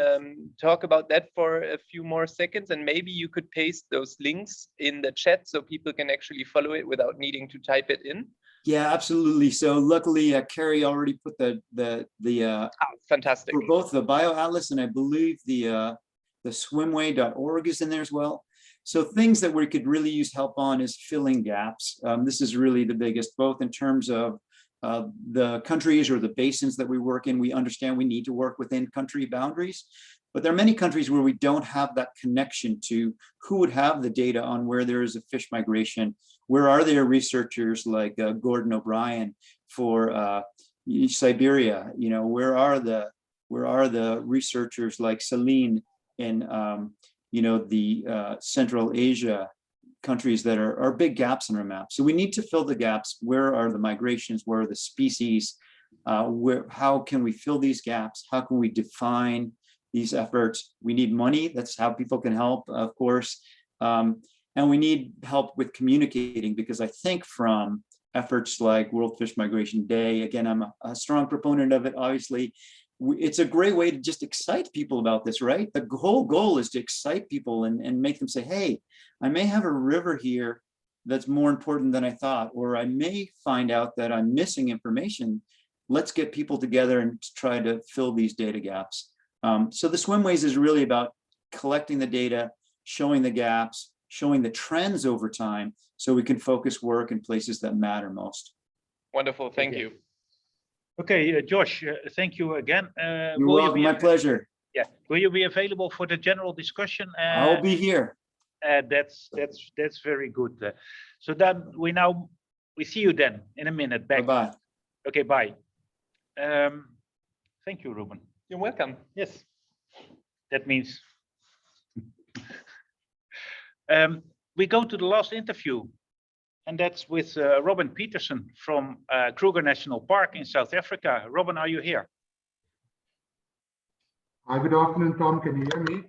D: talk about that for a few more seconds, and maybe you could paste those links in the chat so people can actually follow it without needing to type it in.
J: Yeah, absolutely. So luckily, Carrie already put the
D: fantastic,
J: for both the BioAtlas and I believe the swimway.org is in there as well. So things that we could really use help on is filling gaps. This is really the biggest, both in terms of the countries or the basins that we work in. We understand we need to work within country boundaries, but there are many countries where we don't have that connection to who would have the data on where there is a fish migration. Where are there researchers like Gordon O'Brien for Siberia? You know, where are the researchers like Céline in the Central Asia countries that are big gaps in our map. So we need to fill the gaps. Where are the migrations? Where are the species? How can we fill these gaps? How can we define these efforts? We need money. That's how people can help, of course. And we need help with communicating, because I think from efforts like World Fish Migration Day, again, I'm a strong proponent of it, obviously. It's a great way to just excite people about this, right? The whole goal is to excite people and make them say, hey, I may have a river here that's more important than I thought, or I may find out that I'm missing information. Let's get people together and try to fill these data gaps. So the Swimways is really about collecting the data, showing the gaps, showing the trends over time, so we can focus work in places that matter most.
D: Wonderful, thank you.
A: Okay, Josh, thank you again.
J: You're welcome, my pleasure.
A: Yeah, will you be available for the general discussion?
J: I'll be here.
A: That's very good. So then we see you then in a minute. Back.
J: Bye.
A: Okay, bye. Thank you, Ruben.
D: You're welcome.
A: Yes, that means we go to the last interview, and that's with Robin Peterson from Kruger National Park in South Africa. Robin, are you here?
K: Hi, good afternoon, Tom. Can you hear me?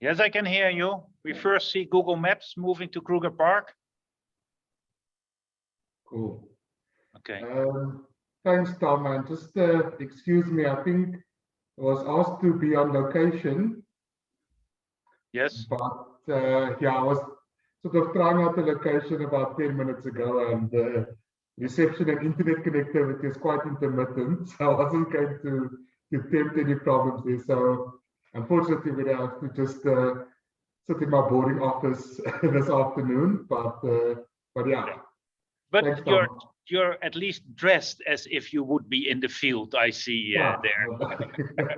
A: Yes, I can hear you. We first see Google Maps moving to Kruger Park.
K: Cool.
A: Okay.
K: Thanks, Tom. And just excuse me, I think I was asked to be on location.
A: Yes.
K: But yeah, I was sort of trying out the location about 10 minutes ago, and the reception and internet connectivity is quite intermittent. So I wasn't going to tempt any problems there. So unfortunately, we have to just sit in my boarding office this afternoon. But yeah.
A: But
K: thanks,
A: you're at least dressed as if you would be in the field. I see there.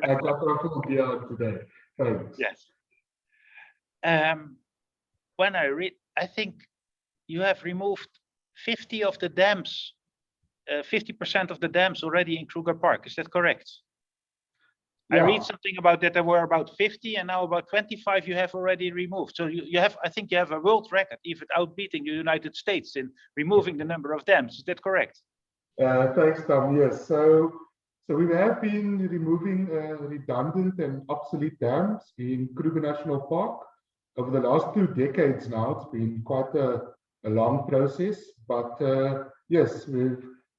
K: I got my full gear today. Thanks.
A: Yes. When I read, I think you have removed 50 of the dams, 50% of the dams already in Kruger Park. Is that correct? Yeah. I read something about that there were about 50 and now about 25 you have already removed. So you have, I think you have a world record, even outbeating the United States in removing the number of dams. Is that correct?
K: Thanks, Tom. Yes. So we have been removing redundant and obsolete dams in Kruger National Park over the last 2 decades now. It's been quite a long process, but yes, we've,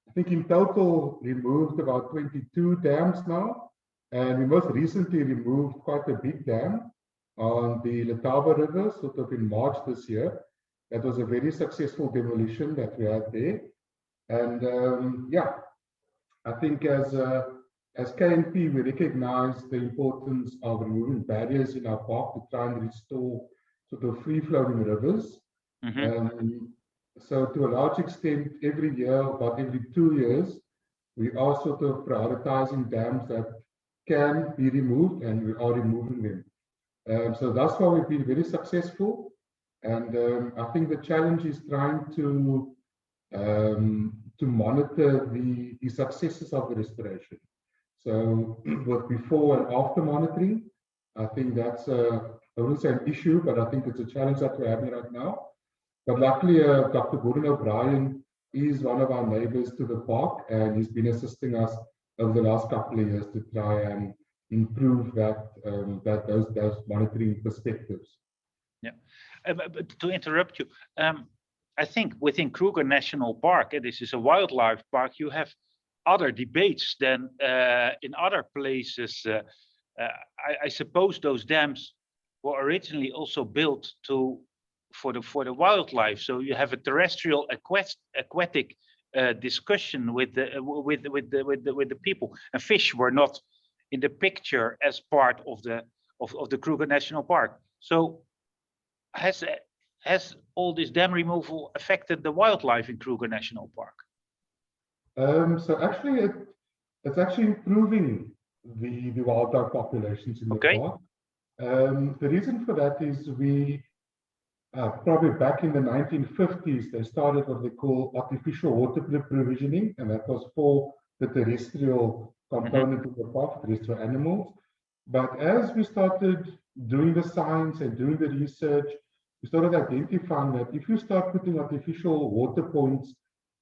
K: I think in total removed about 22 dams now. And we most recently removed quite a big dam on the Letaba River, sort of in March this year. That was a very successful demolition that we had there. And yeah, I think as as KNP, we recognize the importance of removing barriers in our park to try and restore sort of free-flowing rivers. So to a large extent, every year, about every 2 years, we are sort of prioritizing dams that can be removed, and we are removing them. So thus far, we've been very successful. And I think the challenge is trying to monitor the successes of the restoration. So with before and after monitoring, I think that's I wouldn't say an issue, but I think it's a challenge that we're having right now. But luckily, Dr. Gordon O'Brien is one of our neighbors to the park, and he's been assisting us over the last couple of years to try and improve those monitoring perspectives.
A: Yeah, but to interrupt you, I think within Kruger National Park, and this is a wildlife park, you have other debates than in other places. I suppose those dams were originally also built for the wildlife. So you have a terrestrial aquatic discussion with the people, and fish were not in the picture as part of the Kruger National Park. So has all this dam removal affected the wildlife in Kruger National Park?
K: So actually, it's actually improving the wildlife populations in the park. The reason for that is we probably back in the 1950s, they started what they call artificial water provisioning, and that was for the terrestrial component of the park, terrestrial animals. But as we started doing the science and doing the research, we started identifying that if you start putting artificial water points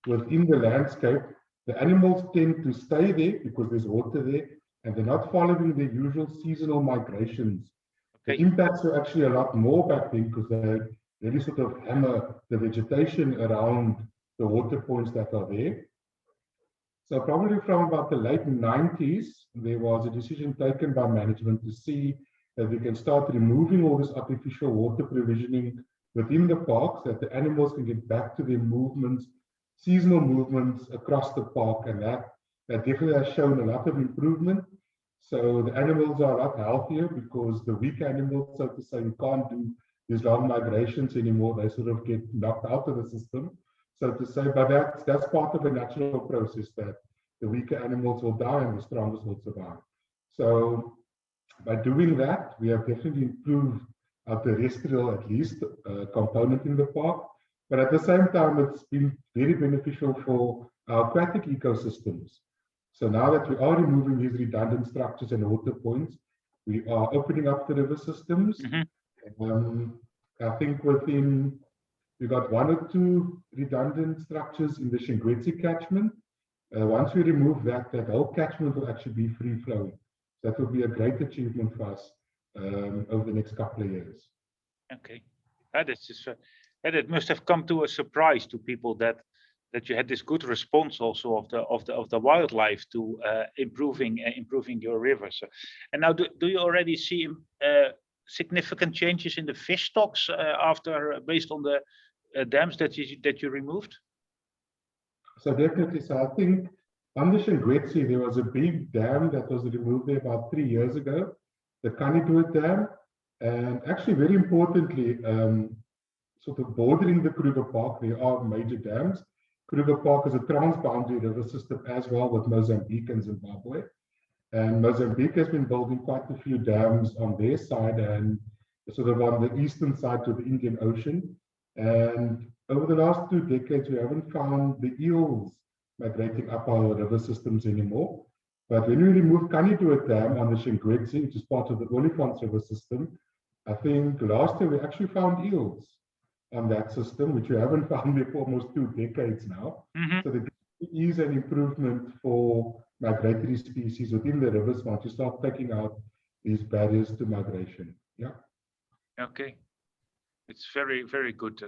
K: within the landscape, the animals tend to stay there because there's water there, and they're not following their usual seasonal migrations. The impacts were actually a lot more back then because they really sort of hammer the vegetation around the water points that are there. So probably from about the late 90s, there was a decision taken by management to see that we can start removing all this artificial water provisioning within the parks, that the animals can get back to their movements, seasonal movements across the park, and that definitely has shown a lot of improvement. So the animals are a lot healthier because the weak animals, so to say, can't do these long migrations anymore. They sort of get knocked out of the system, so to say. But that's part of a natural process, that the weaker animals will die and the strongest will survive. So by doing that, we have definitely improved our terrestrial, at least, component in the park. But at the same time, it's been very beneficial for our aquatic ecosystems. So now that we are removing these redundant structures and water points, we are opening up the river systems. I think we've got 1 or 2 redundant structures in the Shingwedzi catchment. Once we remove that whole catchment will actually be free flowing. That will be a great achievement for us over the next couple of years.
A: Okay, it must have come to a surprise to people that you had this good response also of the wildlife to improving your rivers. And now, do you already see significant changes in the fish stocks based on the dams that you removed?
K: So definitely. So I think on the Shingwedzi, there was a big dam that was removed there about 3 years ago, the Kanidua Dam, and actually very importantly, sort of bordering the Kruger Park, there are major dams. Kruger Park is a transboundary river system as well with Mozambique and Zimbabwe. And Mozambique has been building quite a few dams on their side and sort of on the eastern side to the Indian Ocean. And over the last 2 decades, we haven't found the eels migrating up our river systems anymore. But when we removed Kanidua Dam on the Shingwedzi, which is part of the Olifants River system, I think last year we actually found eels on that system, which we haven't found there for almost 2 decades now. So there is an improvement for migratory species within the rivers once you start taking out these barriers to migration. Yeah.
A: Okay, it's very, very good.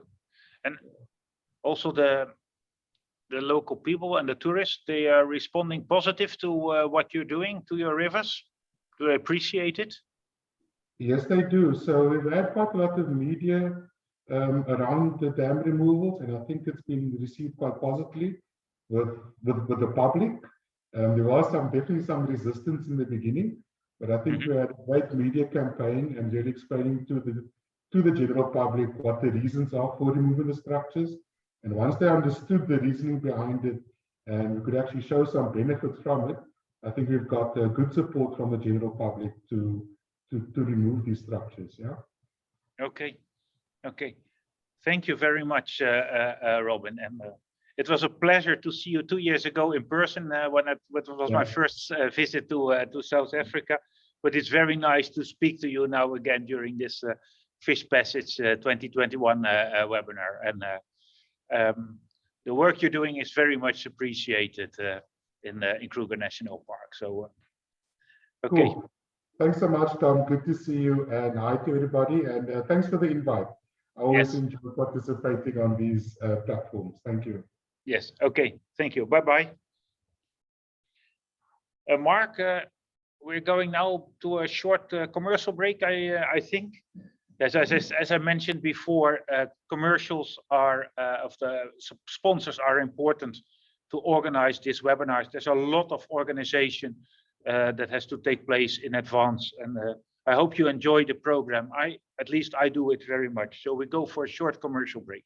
A: And also the local people and the tourists, they are responding positive to what you're doing to your rivers. Do they appreciate it?
K: Yes, they do. So we've had quite a lot of media around the dam removals, and I think it's been received quite positively with the public. There was definitely some resistance in the beginning, but I think we had a great media campaign and really explaining to the general public what the reasons are for removing the structures. And once they understood the reasoning behind it and we could actually show some benefits from it, I think we've got good support from the general public to remove these structures. Yeah.
A: Okay. Okay. Thank you very much, Robin. And it was a pleasure to see you 2 years ago in person when it was my first visit to South Africa. But it's very nice to speak to you now again during this Fish Passage 2021 webinar. And the work you're doing is very much appreciated in Kruger National Park. So, okay.
K: Cool. Thanks so much, Tom. Good to see you, and hi to everybody. And thanks for the invite. I always enjoy participating on these platforms. Thank you.
A: Yes. Okay. Thank you. Bye-bye. Mark, we're going now to a short commercial break, I think. Yes, as I mentioned before, commercials are of the sponsors are important to organize these webinars. There's a lot of organization that has to take place in advance, and I hope you enjoy the program. At least I do it very much. So we go for a short commercial break.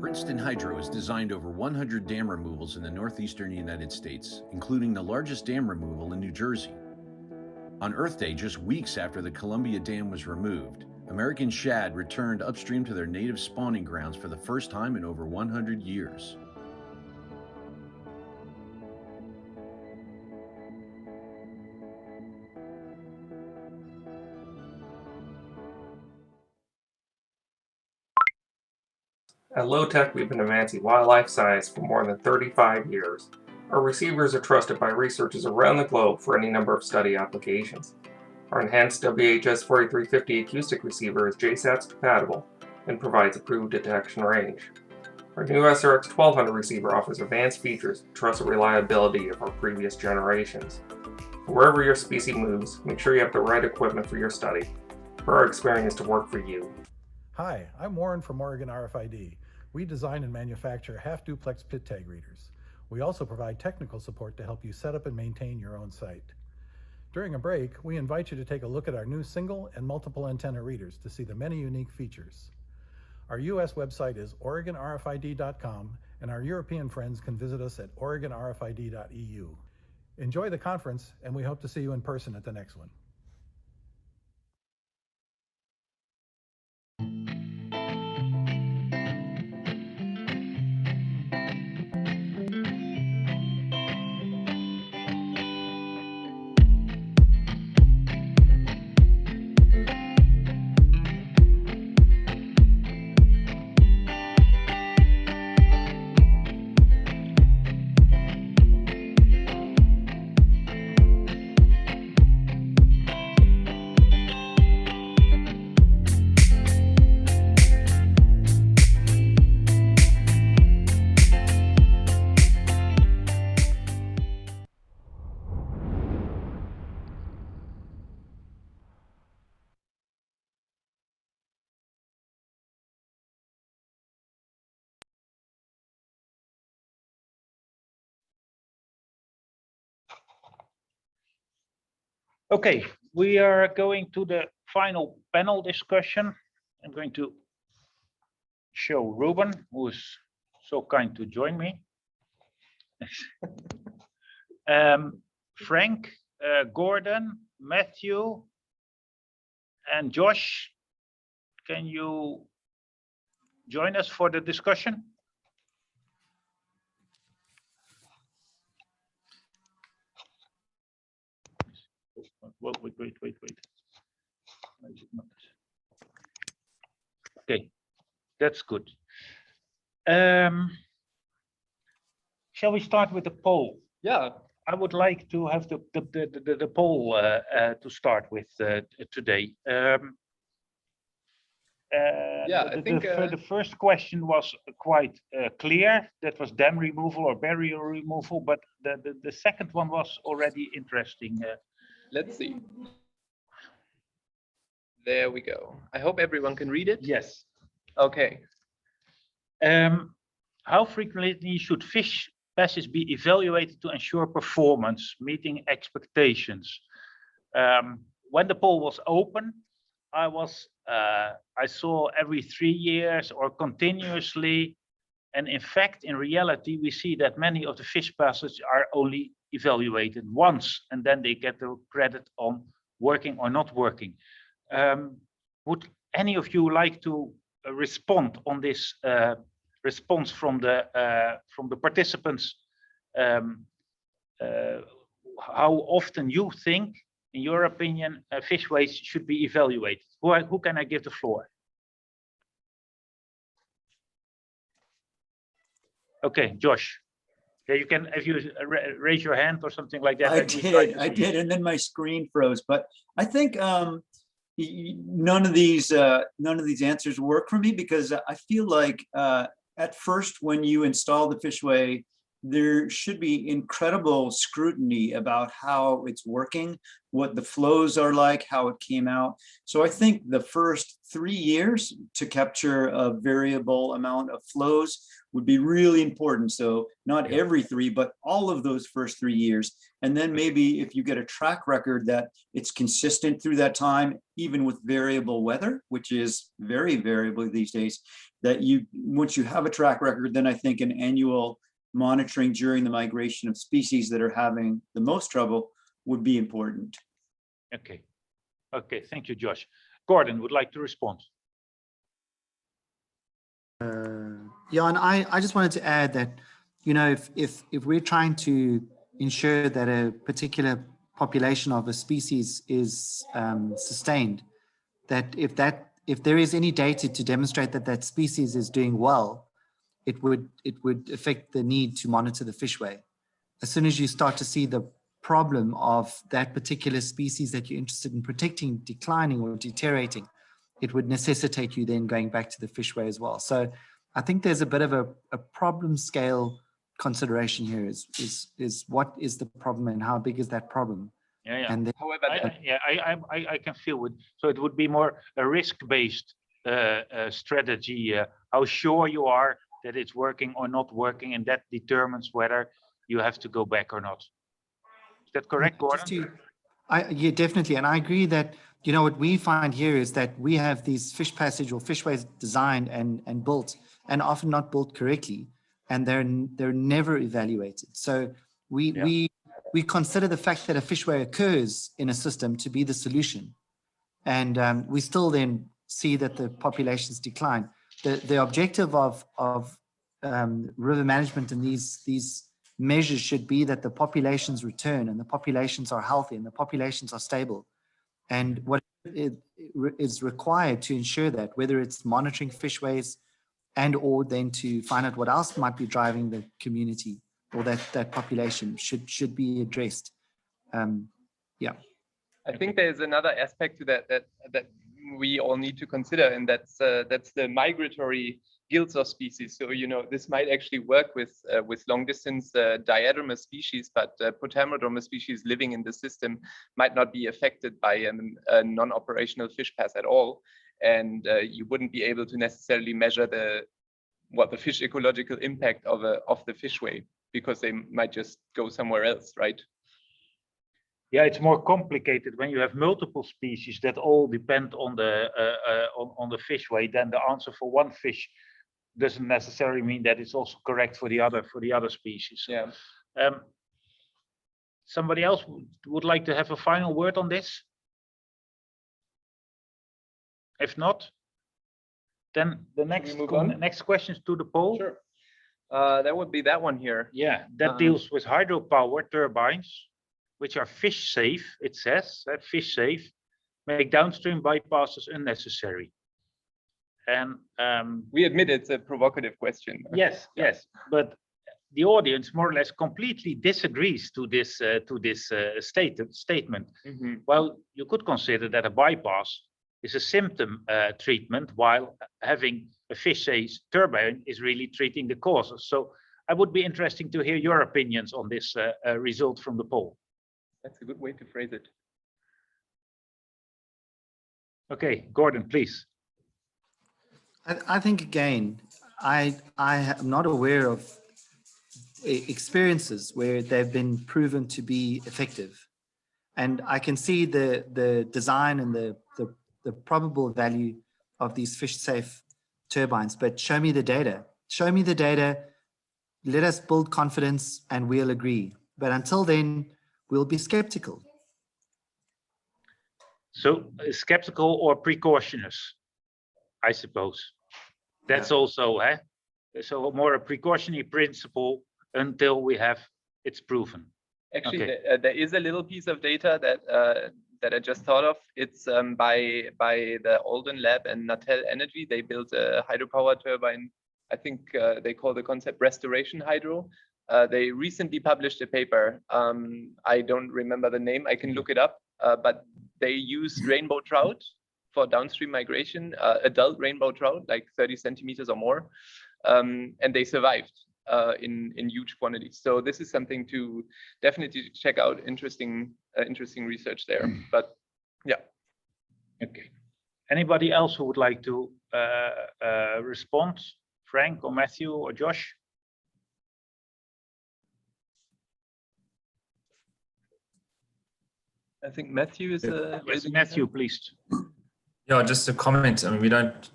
L: Princeton Hydro has designed over 100 dam removals in the northeastern United States, including the largest dam removal in New Jersey. On Earth Day, just weeks after the Columbia Dam was removed, American shad returned upstream to their native spawning grounds for the first time in over 100 years.
M: At Low-Tech, we've been advancing wildlife science for more than 35 years. Our receivers are trusted by researchers around the globe for any number of study applications. Our enhanced WHS 4350 acoustic receiver is JSATS compatible and provides approved detection range. Our new SRX 1200 receiver offers advanced features and trusted reliability of our previous generations. Wherever your species moves, make sure you have the right equipment for your study. For our experience to work for you.
N: Hi, I'm Warren from Oregon RFID. We design and manufacture half-duplex pit tag readers. We also provide technical support to help you set up and maintain your own site. During a break, we invite you to take a look at our new single and multiple antenna readers to see the many unique features. Our US website is OregonRFID.com, and our European friends can visit us at OregonRFID.eu. Enjoy the conference, and we hope to see you in person at the next one.
A: Okay, we are going to the final panel discussion. I'm going to show Ruben, who is so kind to join me. Frank, Gordon, Matthew, and Josh, can you join us for the discussion? Wait. Why is it not? Okay, that's good. Shall we start with the poll?
D: Yeah.
A: I would like to have the poll to start with today.
D: I think
A: the first question was quite clear. That was dam removal or barrier removal, but the second one was already interesting.
D: Let's see. There we go. I hope everyone can read it.
A: Yes.
D: Okay.
A: How frequently should fish passes be evaluated to ensure performance, meeting expectations? When the poll was open, I saw every 3 years or continuously. And in fact, in reality, we see that many of the fish passes are only evaluated once, and then they get the credit on working or not working. Would any of you like to respond on this response from the participants? How often you think, in your opinion, fish waste should be evaluated? Who can I give the floor? Okay, Josh. Yeah, you can, if you raise your hand or something like that.
J: I did, and then my screen froze. But I think none of these answers work for me, because I feel like at first, when you install the fishway, there should be incredible scrutiny about how it's working, what the flows are like, how it came out. So I think the first 3 years to capture a variable amount of flows would be really important. So not every 3, but all of those first 3 years. And then maybe if you get a track record that it's consistent through that time, even with variable weather, which is very variable these days, that once you have a track record, then I think an annual monitoring during the migration of species that are having the most trouble would be important.
A: Okay. Okay, thank you, Josh. Gordon would like to respond.
B: Yeah, and I just wanted to add that, you know, if we're trying to ensure that a particular population of a species is sustained, that if there is any data to demonstrate that that species is doing well, it would affect the need to monitor the fishway. As soon as you start to see the problem of that particular species that you're interested in protecting declining or deteriorating, it would necessitate you then going back to the fishway as well. So I think there's a bit of a problem scale consideration here is what is the problem and how big is that problem?
A: Yeah, yeah.
B: And then,
D: However,
A: I can feel it. So it would be more a risk-based strategy. How sure you are that it's working or not working, and that determines whether you have to go back or not. Is that correct, Gordon?
B: Yeah, definitely. And I agree that, you know, what we find here is that we have these fish passage or fishways designed and built, and often not built correctly, and they're never evaluated. So we consider the fact that a fishway occurs in a system to be the solution, and we still then see that the populations decline. The objective of river management and these measures should be that the populations return and the populations are healthy and the populations are stable. And what is required to ensure that, whether it's monitoring fishways and or then to find out what else might be driving the community or that population should be addressed. Yeah.
D: I think there's another aspect to that we all need to consider, and that's the migratory guilds of species. So, you know, this might actually work with long distance diadromous species, but potamodromous species living in the system might not be affected by a non-operational fish pass at all. And you wouldn't be able to necessarily measure the fish ecological impact of the fishway, because they might just go somewhere else, right?
A: Yeah, it's more complicated when you have multiple species that all depend on the fishway. Then the answer for one fish doesn't necessarily mean that it's also correct for the other species.
D: Yeah.
A: Somebody else would like to have a final word on this? If not, then the next questions to the poll.
D: Sure. That would be that one here.
A: Yeah, that deals with hydropower turbines, which are fish safe. It says that fish safe, make downstream bypasses unnecessary. And
D: we admit it's a provocative question.
A: Yes, yes, but the audience more or less completely disagrees to this statement.
D: Mm-hmm.
A: Well, you could consider that a bypass is a symptom treatment, while having a fish-safe turbine is really treating the causes. So I would be interested to hear your opinions on this result from the poll.
D: That's a good way to phrase it.
A: Okay, Gordon, please.
B: I think again, I am not aware of experiences where they've been proven to be effective. And I can see the design and the probable value of these fish-safe turbines, but show me the data. Show me the data, let us build confidence and we'll agree. But until then, we'll be skeptical.
A: So skeptical or precautious, I suppose. That's also, so more a precautionary principle until we have it's proven.
D: Actually,
A: Okay.
D: there is a little piece of data that I just thought of. It's by the Alden Lab and Natel Energy. They built a hydropower turbine. I think they call the concept restoration hydro. They recently published a paper. I don't remember the name. I can look it up. But they used rainbow trout for downstream migration, adult rainbow trout, like 30 centimeters or more, and they survived in huge quantities. So this is something to definitely check out. Interesting research there. But yeah.
A: Okay. Anybody else who would like to respond? Frank or Matthew or Josh?
D: I think Matthew is
A: Yes, Matthew, please.
O: Yeah, just a comment. I mean, we don't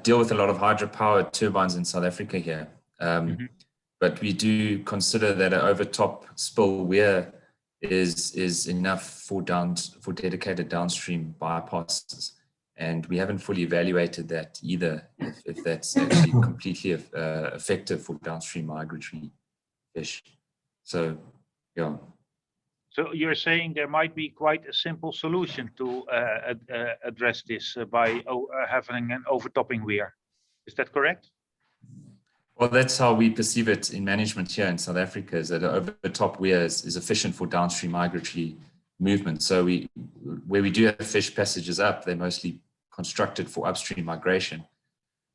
O: deal with a lot of hydropower turbines in South Africa here, but we do consider that an overtop spill weir is enough for dedicated downstream bypasses, and we haven't fully evaluated that either. If that's actually completely effective for downstream migratory fish. So, yeah.
A: So you're saying there might be quite a simple solution to address this by having an overtopping weir. Is that correct?
O: Well, that's how we perceive it in management here in South Africa, is that an overtop weir is efficient for downstream migratory movement. So where we do have fish passages up, they're mostly constructed for upstream migration,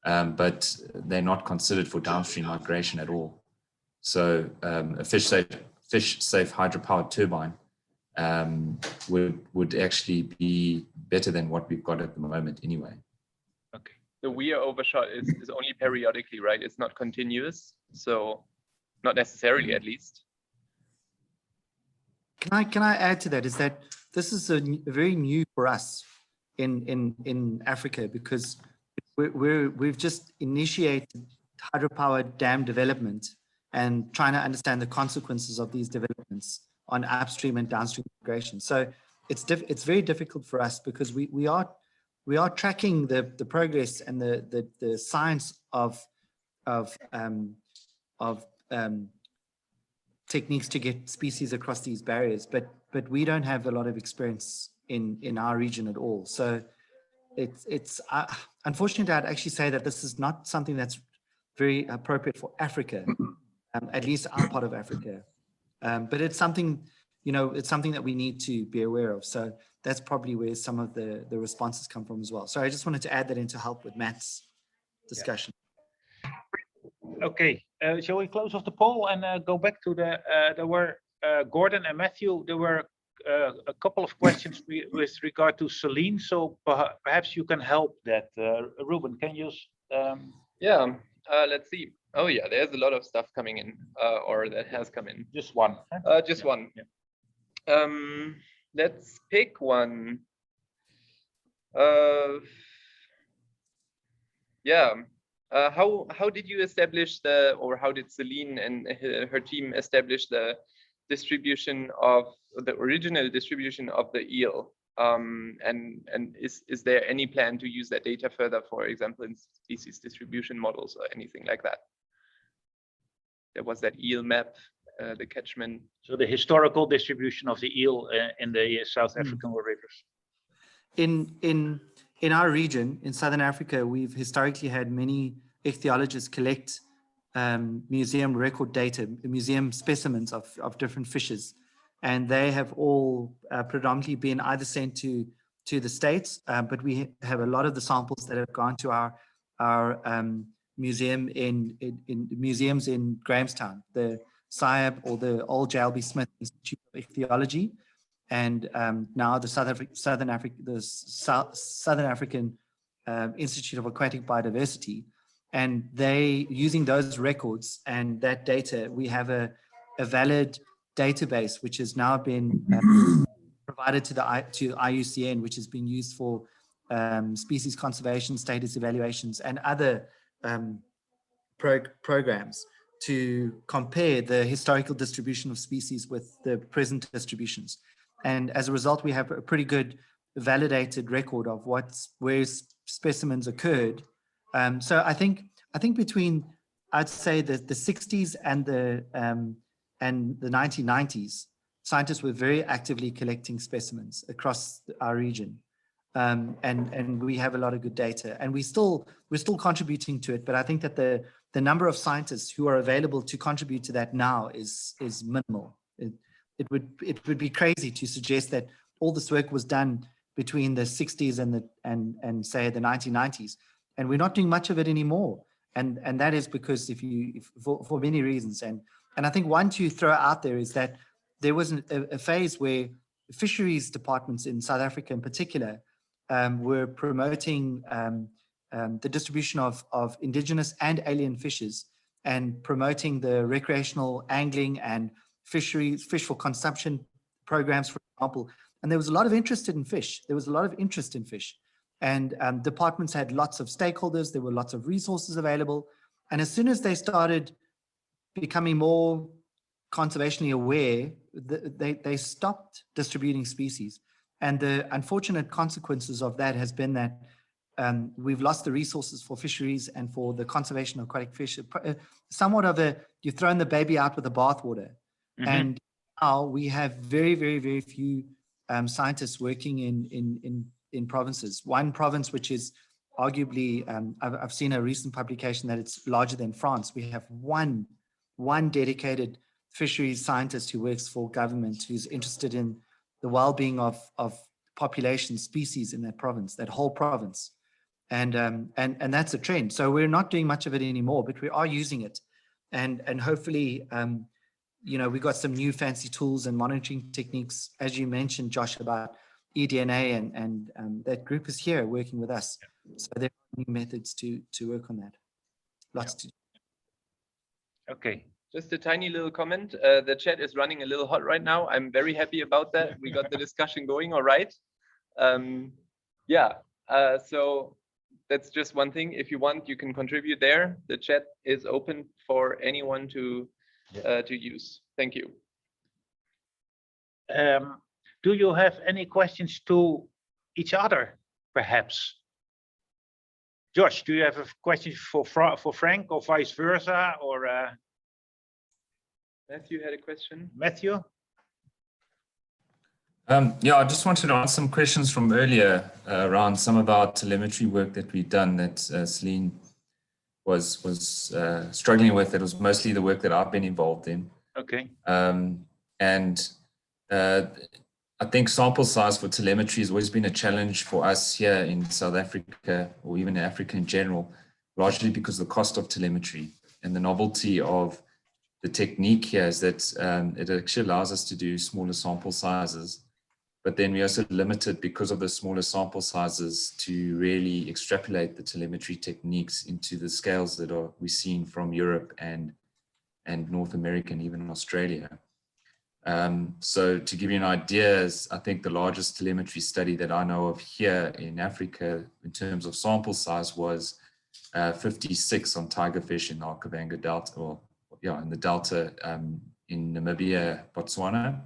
O: but they're not considered for downstream migration at all. So a fish-safe hydropowered turbine would actually be better than what we've got at the moment anyway.
A: Okay.
D: The weir overshot is only periodically, right? It's not continuous, so not necessarily, at least.
B: Can I add to that? Is that this is very new for us in Africa, because we've just initiated hydropower dam development and trying to understand the consequences of these developments on upstream and downstream migration. So it's very difficult for us, because we are tracking the progress and the science of techniques to get species across these barriers, but we don't have a lot of experience in our region at all. So it's unfortunately, I'd actually say that this is not something that's very appropriate for Africa. At least our part of Africa, but it's something, it's something that we need to be aware of. So that's probably where some of the responses come from as well. So I just wanted to add that in to help with Matt's discussion.
A: Yeah. Okay, shall we close off the poll and go back to there were Gordon and Matthew. There were a couple of questions with regard to Céline. So perhaps you can help that. Ruben, can you?
D: Yeah. Let's see. Oh yeah, there's a lot of stuff coming in, or that has come in.
A: Just one.
D: Just one. Yeah. Let's pick one. Yeah. How did you establish how did Céline and her team establish the distribution of the original distribution of the eel? And is there any plan to use that data further, for example, in species distribution models or anything like that? There was that eel map, the catchment.
A: So the historical distribution of the eel in the South African rivers.
B: In our region, in Southern Africa, we've historically had many ichthyologists collect museum record data, museum specimens of different fishes. And they have all predominantly been either sent to to the States, but we have a lot of the samples that have gone to our museum in museums in Grahamstown, the SIAB or the old JLB Smith Institute of Ichthyology, and now the Southern African Institute of Aquatic Biodiversity. And they, using those records and that data, we have a valid database which has now been provided to IUCN, which has been used for species conservation, status evaluations, and other programs to compare the historical distribution of species with the present distributions. And as a result, we have a pretty good validated record of where specimens occurred. So I think between, I'd say, the 60s and the 1990s, scientists were very actively collecting specimens across our region. And we have a lot of good data, and we're still contributing to it. But I think that the number of scientists who are available to contribute to that now is minimal. It would be crazy to suggest that all this work was done between the 60s and say the 1990s, and we're not doing much of it anymore. And that is because for many reasons. And I think one to throw out there is that there was a phase where fisheries departments in South Africa in particular were promoting the distribution of indigenous and alien fishes, and promoting the recreational angling and fish for consumption programs, for example. And there was a lot of interest in fish. And departments had lots of stakeholders. There were lots of resources available. And as soon as they started becoming more conservationally aware, they stopped distributing species. And the unfortunate consequences of that has been that we've lost the resources for fisheries and for the conservation of aquatic fish. Somewhat of you've thrown the baby out with the bathwater. Mm-hmm. And now we have very, very, very few scientists working in provinces. One province, which is arguably, I've seen a recent publication that it's larger than France. We have one dedicated fisheries scientist who works for government, who's interested in the well-being of population species in that province, that whole province. And that's a trend. So we're not doing much of it anymore, but we are using it. And hopefully, we got some new fancy tools and monitoring techniques, as you mentioned, Josh, about eDNA, and that group is here working with us. So there are new methods to work on that. Lots to do.
D: Okay. Just a tiny little comment. The chat is running a little hot right now. I'm very happy about that. We got the discussion going all right. So that's just one thing. If you want, you can contribute there. The chat is open for anyone to use. Thank you.
A: Do you have any questions to each other, perhaps? Josh, do you have a question for Frank, or vice versa, or?
D: Matthew had a question.
A: Matthew?
O: I just wanted to answer some questions from earlier around some of our telemetry work that we've done that Céline was struggling with. It was mostly the work that I've been involved in.
A: Okay.
O: I think sample size for telemetry has always been a challenge for us here in South Africa, or even Africa in general, largely because of the cost of telemetry and the novelty of the technique here is that it actually allows us to do smaller sample sizes, but then we're also limited because of the smaller sample sizes to really extrapolate the telemetry techniques into the scales that we're seeing from Europe and North America and even Australia. So to give you an idea, I think the largest telemetry study that I know of here in Africa in terms of sample size was 56 on tigerfish in the Okavango Delta, in the Delta in Namibia, Botswana.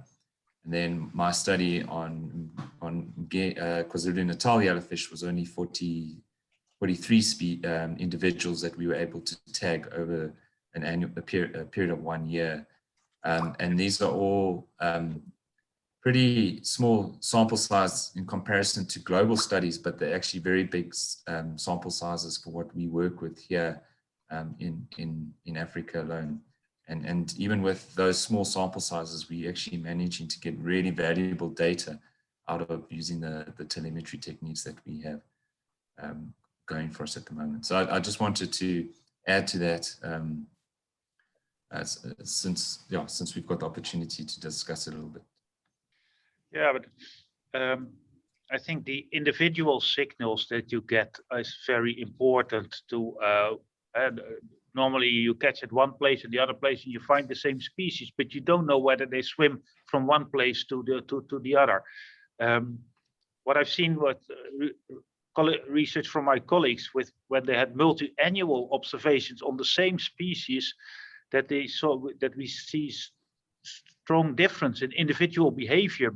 O: And then my study on KwaZulu-Natal yellowfish was only 43 individuals that we were able to tag over a period of 1 year. And these are all pretty small sample size in comparison to global studies, but they're actually very big sample sizes for what we work with here in Africa alone. And even with those small sample sizes, we actually managing to get really valuable data out of using the telemetry techniques that we have going for us at the moment. So I just wanted to add to that since we've got the opportunity to discuss it a little bit. Yeah,
A: but I think the individual signals that you get is very important to. Normally, you catch at one place and the other place, and you find the same species, but you don't know whether they swim from one place to the other. What I've seen with research from my colleagues when they had multi-annual observations on the same species, that we see strong difference in individual behavior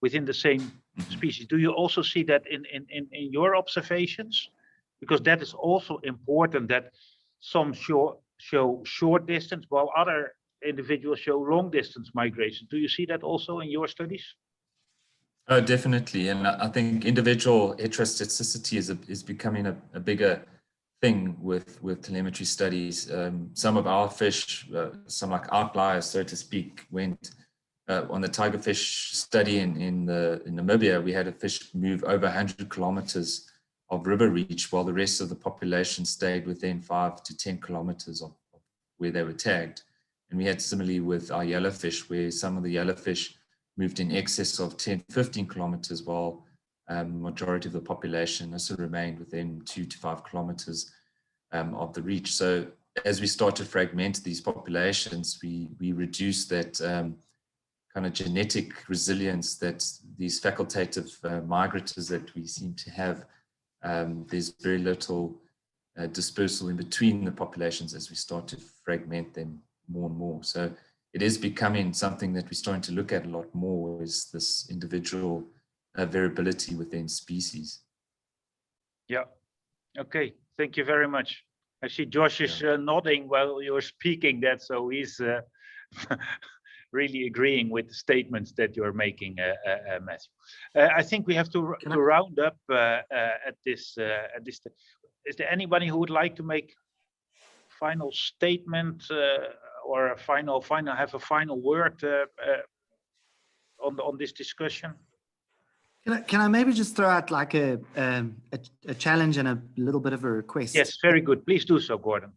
A: within the same species. Do you also see that in your observations? Because that is also important, that some show short distance while other individuals show long distance migration. Do you see that also in your studies?
O: Oh, definitely. And I think individual heterostaticity is becoming a bigger thing with telemetry studies. Some of our fish, some like outliers, so to speak, went on the tigerfish study in Namibia. We had a fish move over 100 kilometers of river reach, while the rest of the population stayed within 5 to 10 kilometers of where they were tagged. And we had similarly with our yellowfish, where some of the yellowfish moved in excess of 10, 15 kilometers, while majority of the population also remained within 2 to 5 kilometers of the reach. So as we start to fragment these populations, we reduce that kind of genetic resilience that these facultative migrators that we seem to have. There's very little dispersal in between the populations as we start to fragment them more and more. So it is becoming something that we're starting to look at a lot more, is this individual variability within species.
A: Yeah. Okay. Thank you very much. I see Josh is nodding while you're speaking that, so he's really agreeing with the statements that you're making, Matthew. I think we have to round up at this. Is there anybody who would like to make final statement or a final word on this discussion?
B: Can I maybe just throw out like a challenge and a little bit of a request?
A: Yes, very good. Please do so, Gordon.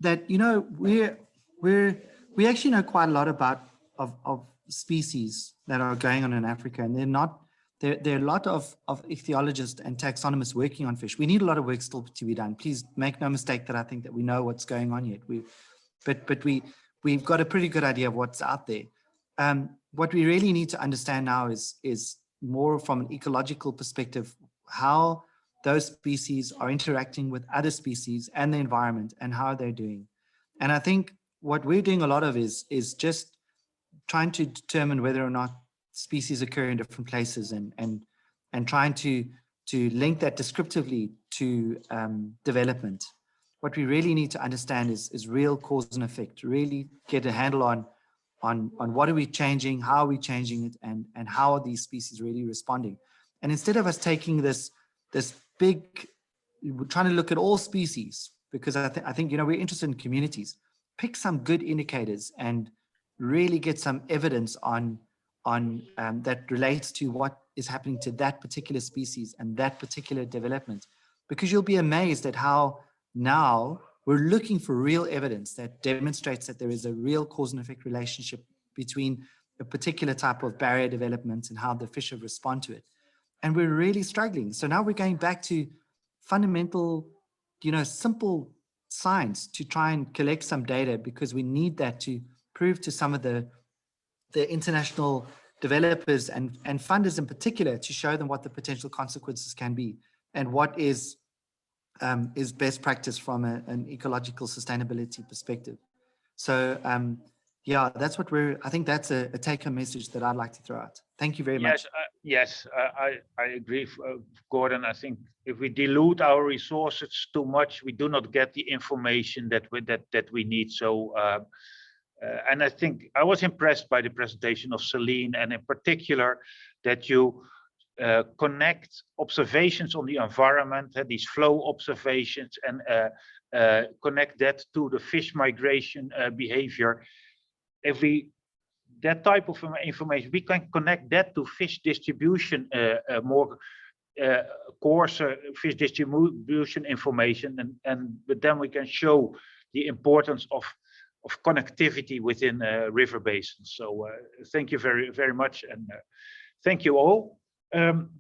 B: That, you know, we actually know quite a lot about of species that are going on in Africa, and there are a lot of ichthyologists and taxonomists working on fish. We need a lot of work still to be done. Please make no mistake that I think that we know what's going on yet. But we've got a pretty good idea of what's out there. What we really need to understand now is more from an ecological perspective, how those species are interacting with other species and the environment and how they're doing. And I think what we're doing a lot of is just trying to determine whether or not species occur in different places and trying to link that descriptively to development. What we really need to understand is real cause and effect, really get a handle on what are we changing, how are we changing it, and how are these species really responding. And instead of us taking this big, we're trying to look at all species, because I think you know, we're interested in communities. Pick some good indicators and really get some evidence on that relates to what is happening to that particular species and that particular development, because you'll be amazed at how now we're looking for real evidence that demonstrates that there is a real cause and effect relationship between a particular type of barrier development and how the fish have respond to it. And we're really struggling. So now we're going back to fundamental, you know, simple science to try and collect some data, because we need that to prove to some of the international developers and funders in particular, to show them what the potential consequences can be and what is best practice from an ecological sustainability perspective. So yeah, that's what I think that's a take-home message that I'd like to throw out. Thank you very much.
A: Yes, I agree, Gordon. I think if we dilute our resources too much, we do not get the information that we need. So, and I think I was impressed by the presentation of Céline, and in particular that you connect observations on the environment, these flow observations, and connect that to the fish migration behavior. If we that type of information, we can connect that to fish distribution, more coarse fish distribution information, but then we can show the importance of connectivity within river basins. So thank you very much, and thank you all.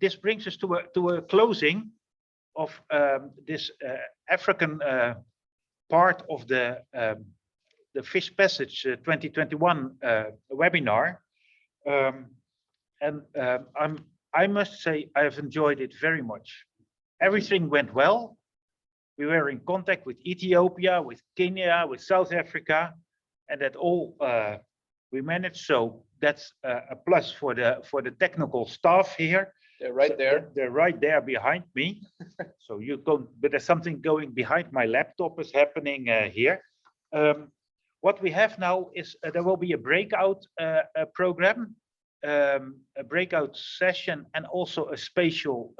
A: This brings us to a closing of this African part of the Fish Passage 2021 webinar. I must say I have enjoyed it very much. Everything went well. We were in contact with Ethiopia, with Kenya, with South Africa, and that all we managed. So that's a plus for the technical staff here.
D: They're right there.
A: They're right there behind me. So you go, but there's something going behind my laptop is happening here. What we have now is there will be a breakout program, a breakout session, and also a spatial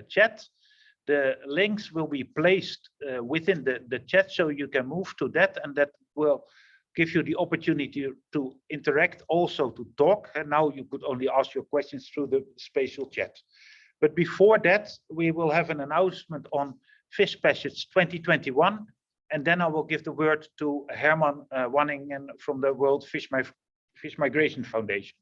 A: chat. The links will be placed within the chat, so you can move to that, and that will give you the opportunity to interact, also to talk. And now you could only ask your questions through the spatial chat. But before that, we will have an announcement on Fish Passage 2021, and then I will give the word to Herman Wanningen from the World Fish Migration Foundation.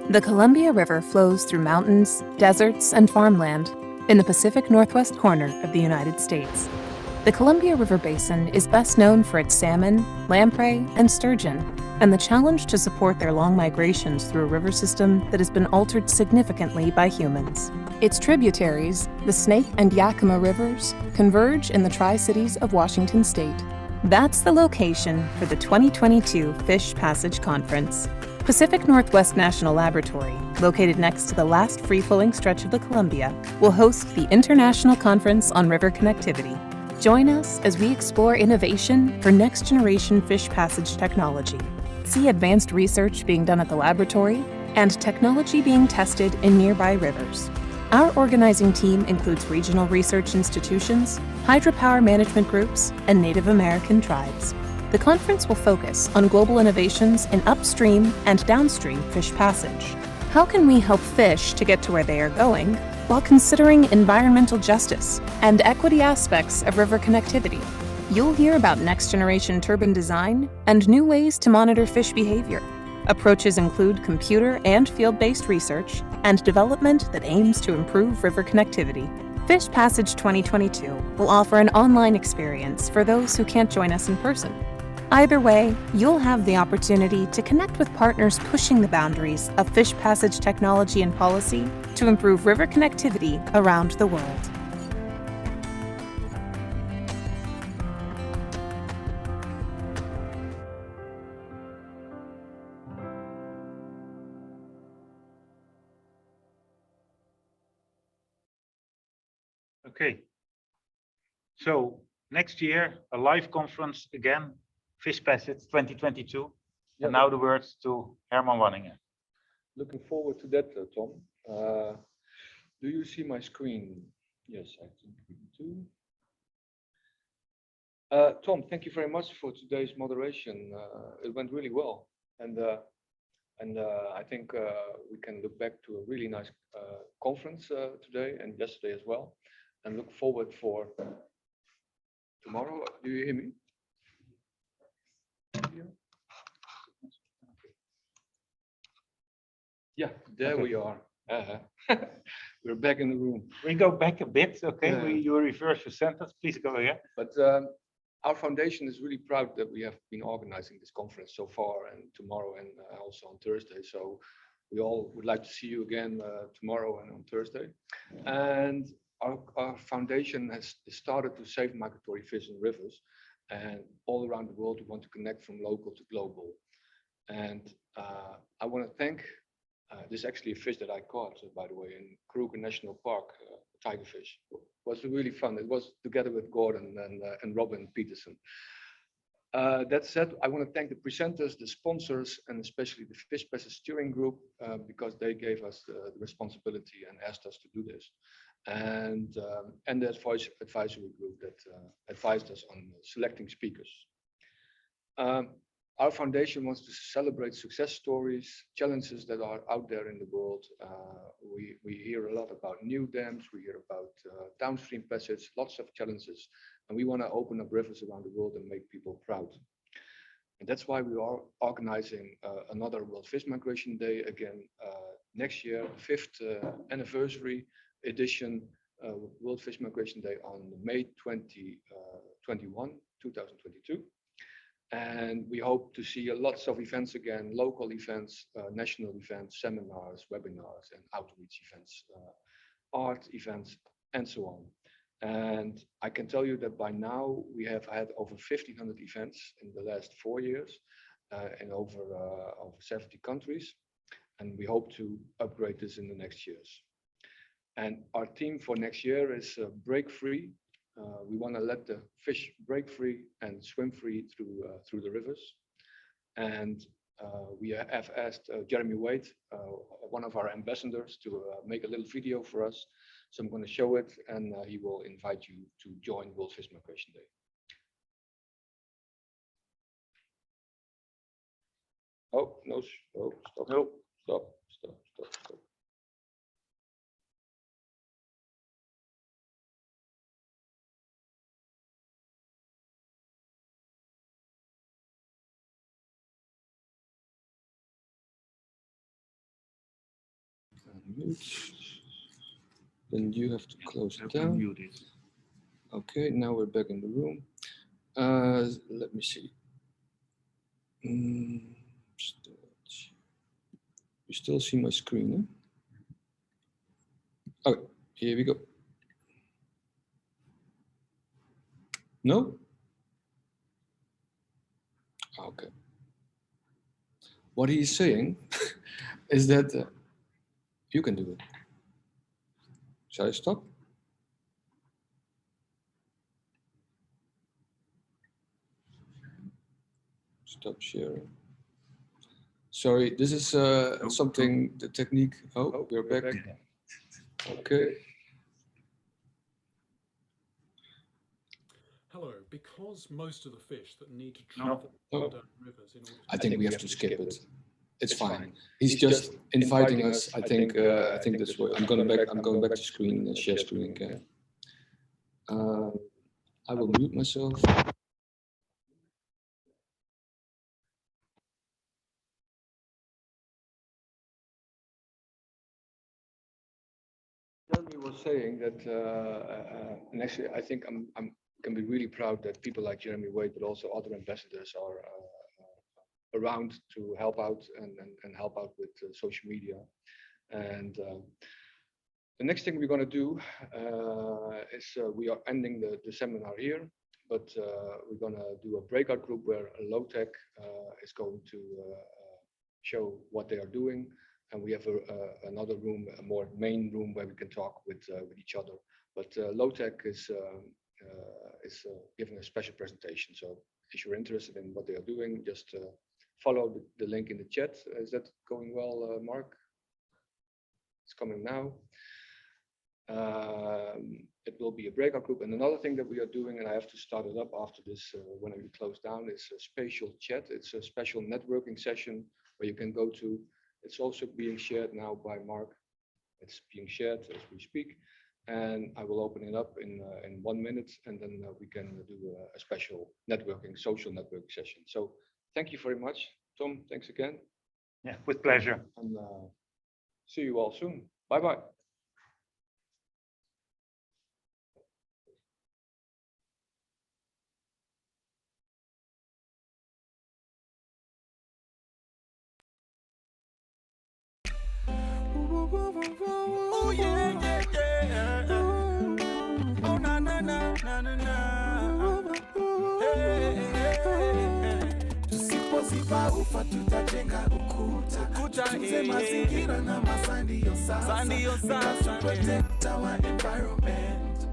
P: The Columbia River flows through mountains, deserts, and farmland in the Pacific Northwest corner of the United States. The Columbia River Basin is best known for its salmon, lamprey, and sturgeon, and the challenge to support their long migrations through a river system that has been altered significantly by humans. Its tributaries, the Snake and Yakima Rivers, converge in the Tri-Cities of Washington State. That's the location for the 2022 Fish Passage Conference. Pacific Northwest National Laboratory, located next to the last free-flowing stretch of the Columbia, will host the International Conference on River Connectivity. Join us as we explore innovation for next-generation fish passage technology. See advanced research being done at the laboratory and technology being tested in nearby rivers. Our organizing team includes regional research institutions, hydropower management groups, and Native American tribes. The conference will focus on global innovations in upstream and downstream fish passage. How can we help fish to get to where they are going while considering environmental justice and equity aspects of river connectivity? You'll hear about next-generation turbine design and new ways to monitor fish behavior. Approaches include computer and field-based research and development that aims to improve river connectivity. Fish Passage 2022 will offer an online experience for those who can't join us in person. Either way, you'll have the opportunity to connect with partners pushing the boundaries of fish passage technology and policy to improve river connectivity around the world.
A: Okay. So next year, a live conference again, Fish Passage 2022.
Q: Yeah,
A: and now the words to Herman Wanningen.
Q: Looking forward to that, Tom. Do you see my screen? Yes, I think we do. Tom, thank you very much for today's moderation. It went really well, and I think we can look back to a really nice conference today and yesterday as well, and look forward for tomorrow. Do you hear me? Yeah, there
A: Okay.
Q: we are. We're back in the room.
A: We go back a bit, okay?
Q: Yeah.
A: You reverse your sentence, please go ahead.
Q: But our foundation is really proud that we have been organizing this conference so far, and tomorrow, and also on Thursday. So we all would like to see you again tomorrow and on Thursday. And our foundation has started to save migratory fish in rivers, and all around the world we want to connect from local to global. And I want to thank this is actually a fish that I caught, by the way, in Kruger National Park, tigerfish. It was really fun. It was together with Gordon and Robin Peterson. That said, I want to thank the presenters, the sponsors, and especially the Fish Passes Steering Group, because they gave us the responsibility and asked us to do this. And the advisory group that advised us on selecting speakers. Our foundation wants to celebrate success stories, challenges that are out there in the world. We hear a lot about new dams, we hear about downstream passage, lots of challenges, and we want to open up rivers around the world and make people proud. And that's why we are organizing another World Fish Migration Day again next year, the 5th anniversary edition, World Fish Migration Day on May 21, 2022. And we hope to see lots of events again, local events, national events, seminars, webinars, and outreach events, art events, and so on. And I can tell you that by now we have had over 1,500 events in the last 4 years in over 70 countries. And we hope to upgrade this in the next years. And our theme for next year is break free. We want to let the fish break free and swim free through the rivers. And we have asked Jeremy Wade, one of our ambassadors, to make a little video for us. So I'm going to show it, and he will invite you to join World Fish Migration Day. Oh, no, oh, stop, no, stop. Then you have to close it down. Okay, now we're back in the room. Let me see. You still see my screen, huh? Okay, here we go. No? Okay. What he's saying is that you can do it. Shall I stop? Stop sharing. Sorry, this is something, the technique. Oh, we're back. Okay.
R: Hello, because most of the fish that need to travel down rivers in order to
Q: I think we have to skip it. It's fine. He's just inviting us. I think that's what I'm going back to screen, share screen again. I will mute myself. Jeremy was saying that, and actually, I think I can be really proud that people like Jeremy Wade, but also other ambassadors are around to help out and help out with social media. And the next thing we're going to do is we are ending the seminar here, but we're going to do a breakout group where Low-Tech is going to show what they are doing. And we have another room, a more main room where we can talk with each other. But Low-Tech is giving a special presentation. So if you're interested in what they are doing, just follow the link in the chat. Is that going well, Mark? It's coming now. It will be a breakout group. And another thing that we are doing, and I have to start it up after this when we close down, is a spatial chat. It's a special networking session where you can go to. It's also being shared now by Mark. It's being shared as we speak. And I will open it up in 1 minute, and then we can do a special networking, social networking session. So thank you very much. Tom, thanks again.
A: Yeah, with pleasure.
Q: And see you all soon. Bye-bye.
S: Oh yeah, yeah, yeah. Oh na na na na na na. Hey, hey, hey. Tusipoziba ufa tutajenga ukuta. Tutunze mazingira na masandi yo sasa. To protect our environment.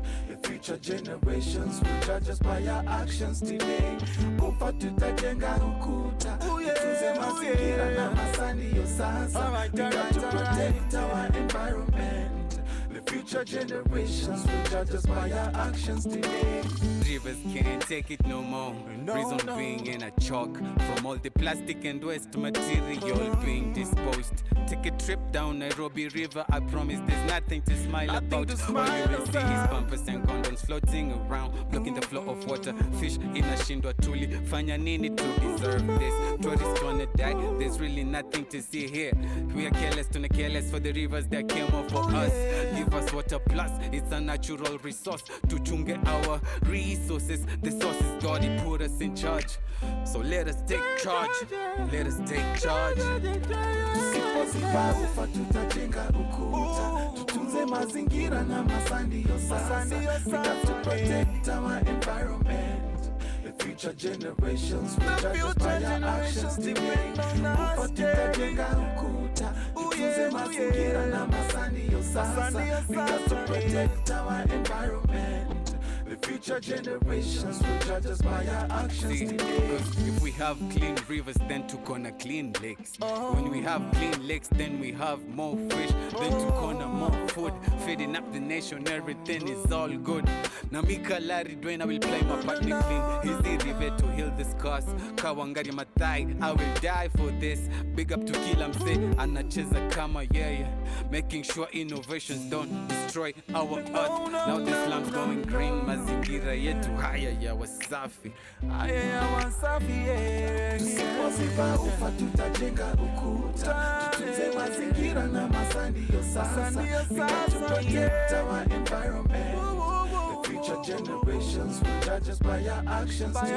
S: future generations will judge us by our actions today. Kufa tutajenga ukuta, tutunze mazingira na masani yo sasa. We got to protect our environment. The future generations will judge us by our actions today.
T: Rivers can't take it no more. Reason being in a choke from all the plastic and waste material being disposed. Take a trip down Nairobi River. I promise there's nothing to smile about. All you will see is bumpers and condoms floating around, blocking the flow of water. Fish in a shindwa tuli. Fanya nini to deserve this? Tourists wanna die. There's really nothing to see here. We are careless to careless for the rivers that came up for us. Give us water plus. It's a natural resource. To chunge our resources. The source is God. He put us in charge. So let us take charge. Let us take charge.
S: Tusipoziba ufa tutajenga ukuta, tutunze mazingira na masandi yo sasa. We got to protect our environment. The future generations will judge us by our actions today. Ufa tutajenga ukuta, tutunze mazingira na masandi yo sasa. We got to protect our environment. The future generations will judge us by our actions today.
T: If we have clean rivers, then to corner clean lakes. When we have clean lakes, then we have more fish. Then to corner more food. Feeding up the nation, everything is all good. Namika Larry Dwayne, I will play my partner clean. Easy river to heal the scars. Kawangari Matai, I will die for this. Big up to Kilamse, Anacheza Kama, yeah. Making sure innovations don't destroy our earth. Now the slums going green. Mazingira yetu haya ya wasafi.
S: Haya ya wasafi, yeah. Tusipoziba ufa tutajenga ukuta, tutunze mazingira na masandi yo sasa. We got to protect our environment. The future generations will judge us by our actions today.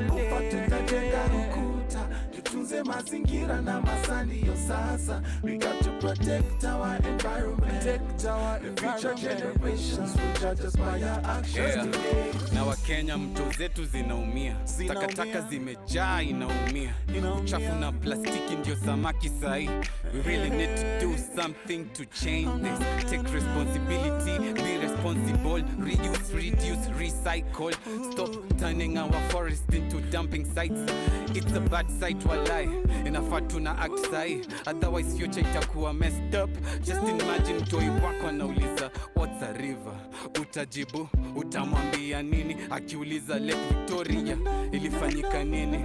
S: Ufa tutajenga ukuta, tutunze mazingira na masandi yo sasa. We got to protect our environment. The future generations will judge us by our actions today.
T: Na Wakenya mto zetu zinaumia, takataka zimejaa inaumia, uchafu na plastiki ndio samaki sahi. We really need to do something to change this. Take responsibility, be responsible, reduce, recycle. Stop turning our forest into dumping sites. It's a bad sight walai, inafaa tuna act sahi, otherwise future itakuwa messed up. Just imagine toi wako anauliza what's a river, utajibu utamwambia nini? Akiuliza Lake Victoria ilifanyika nini?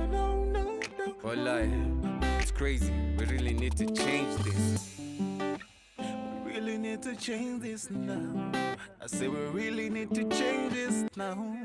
T: Walai, it's crazy. We really need to change this.
S: We really need to change this now. I say we really need to change this now.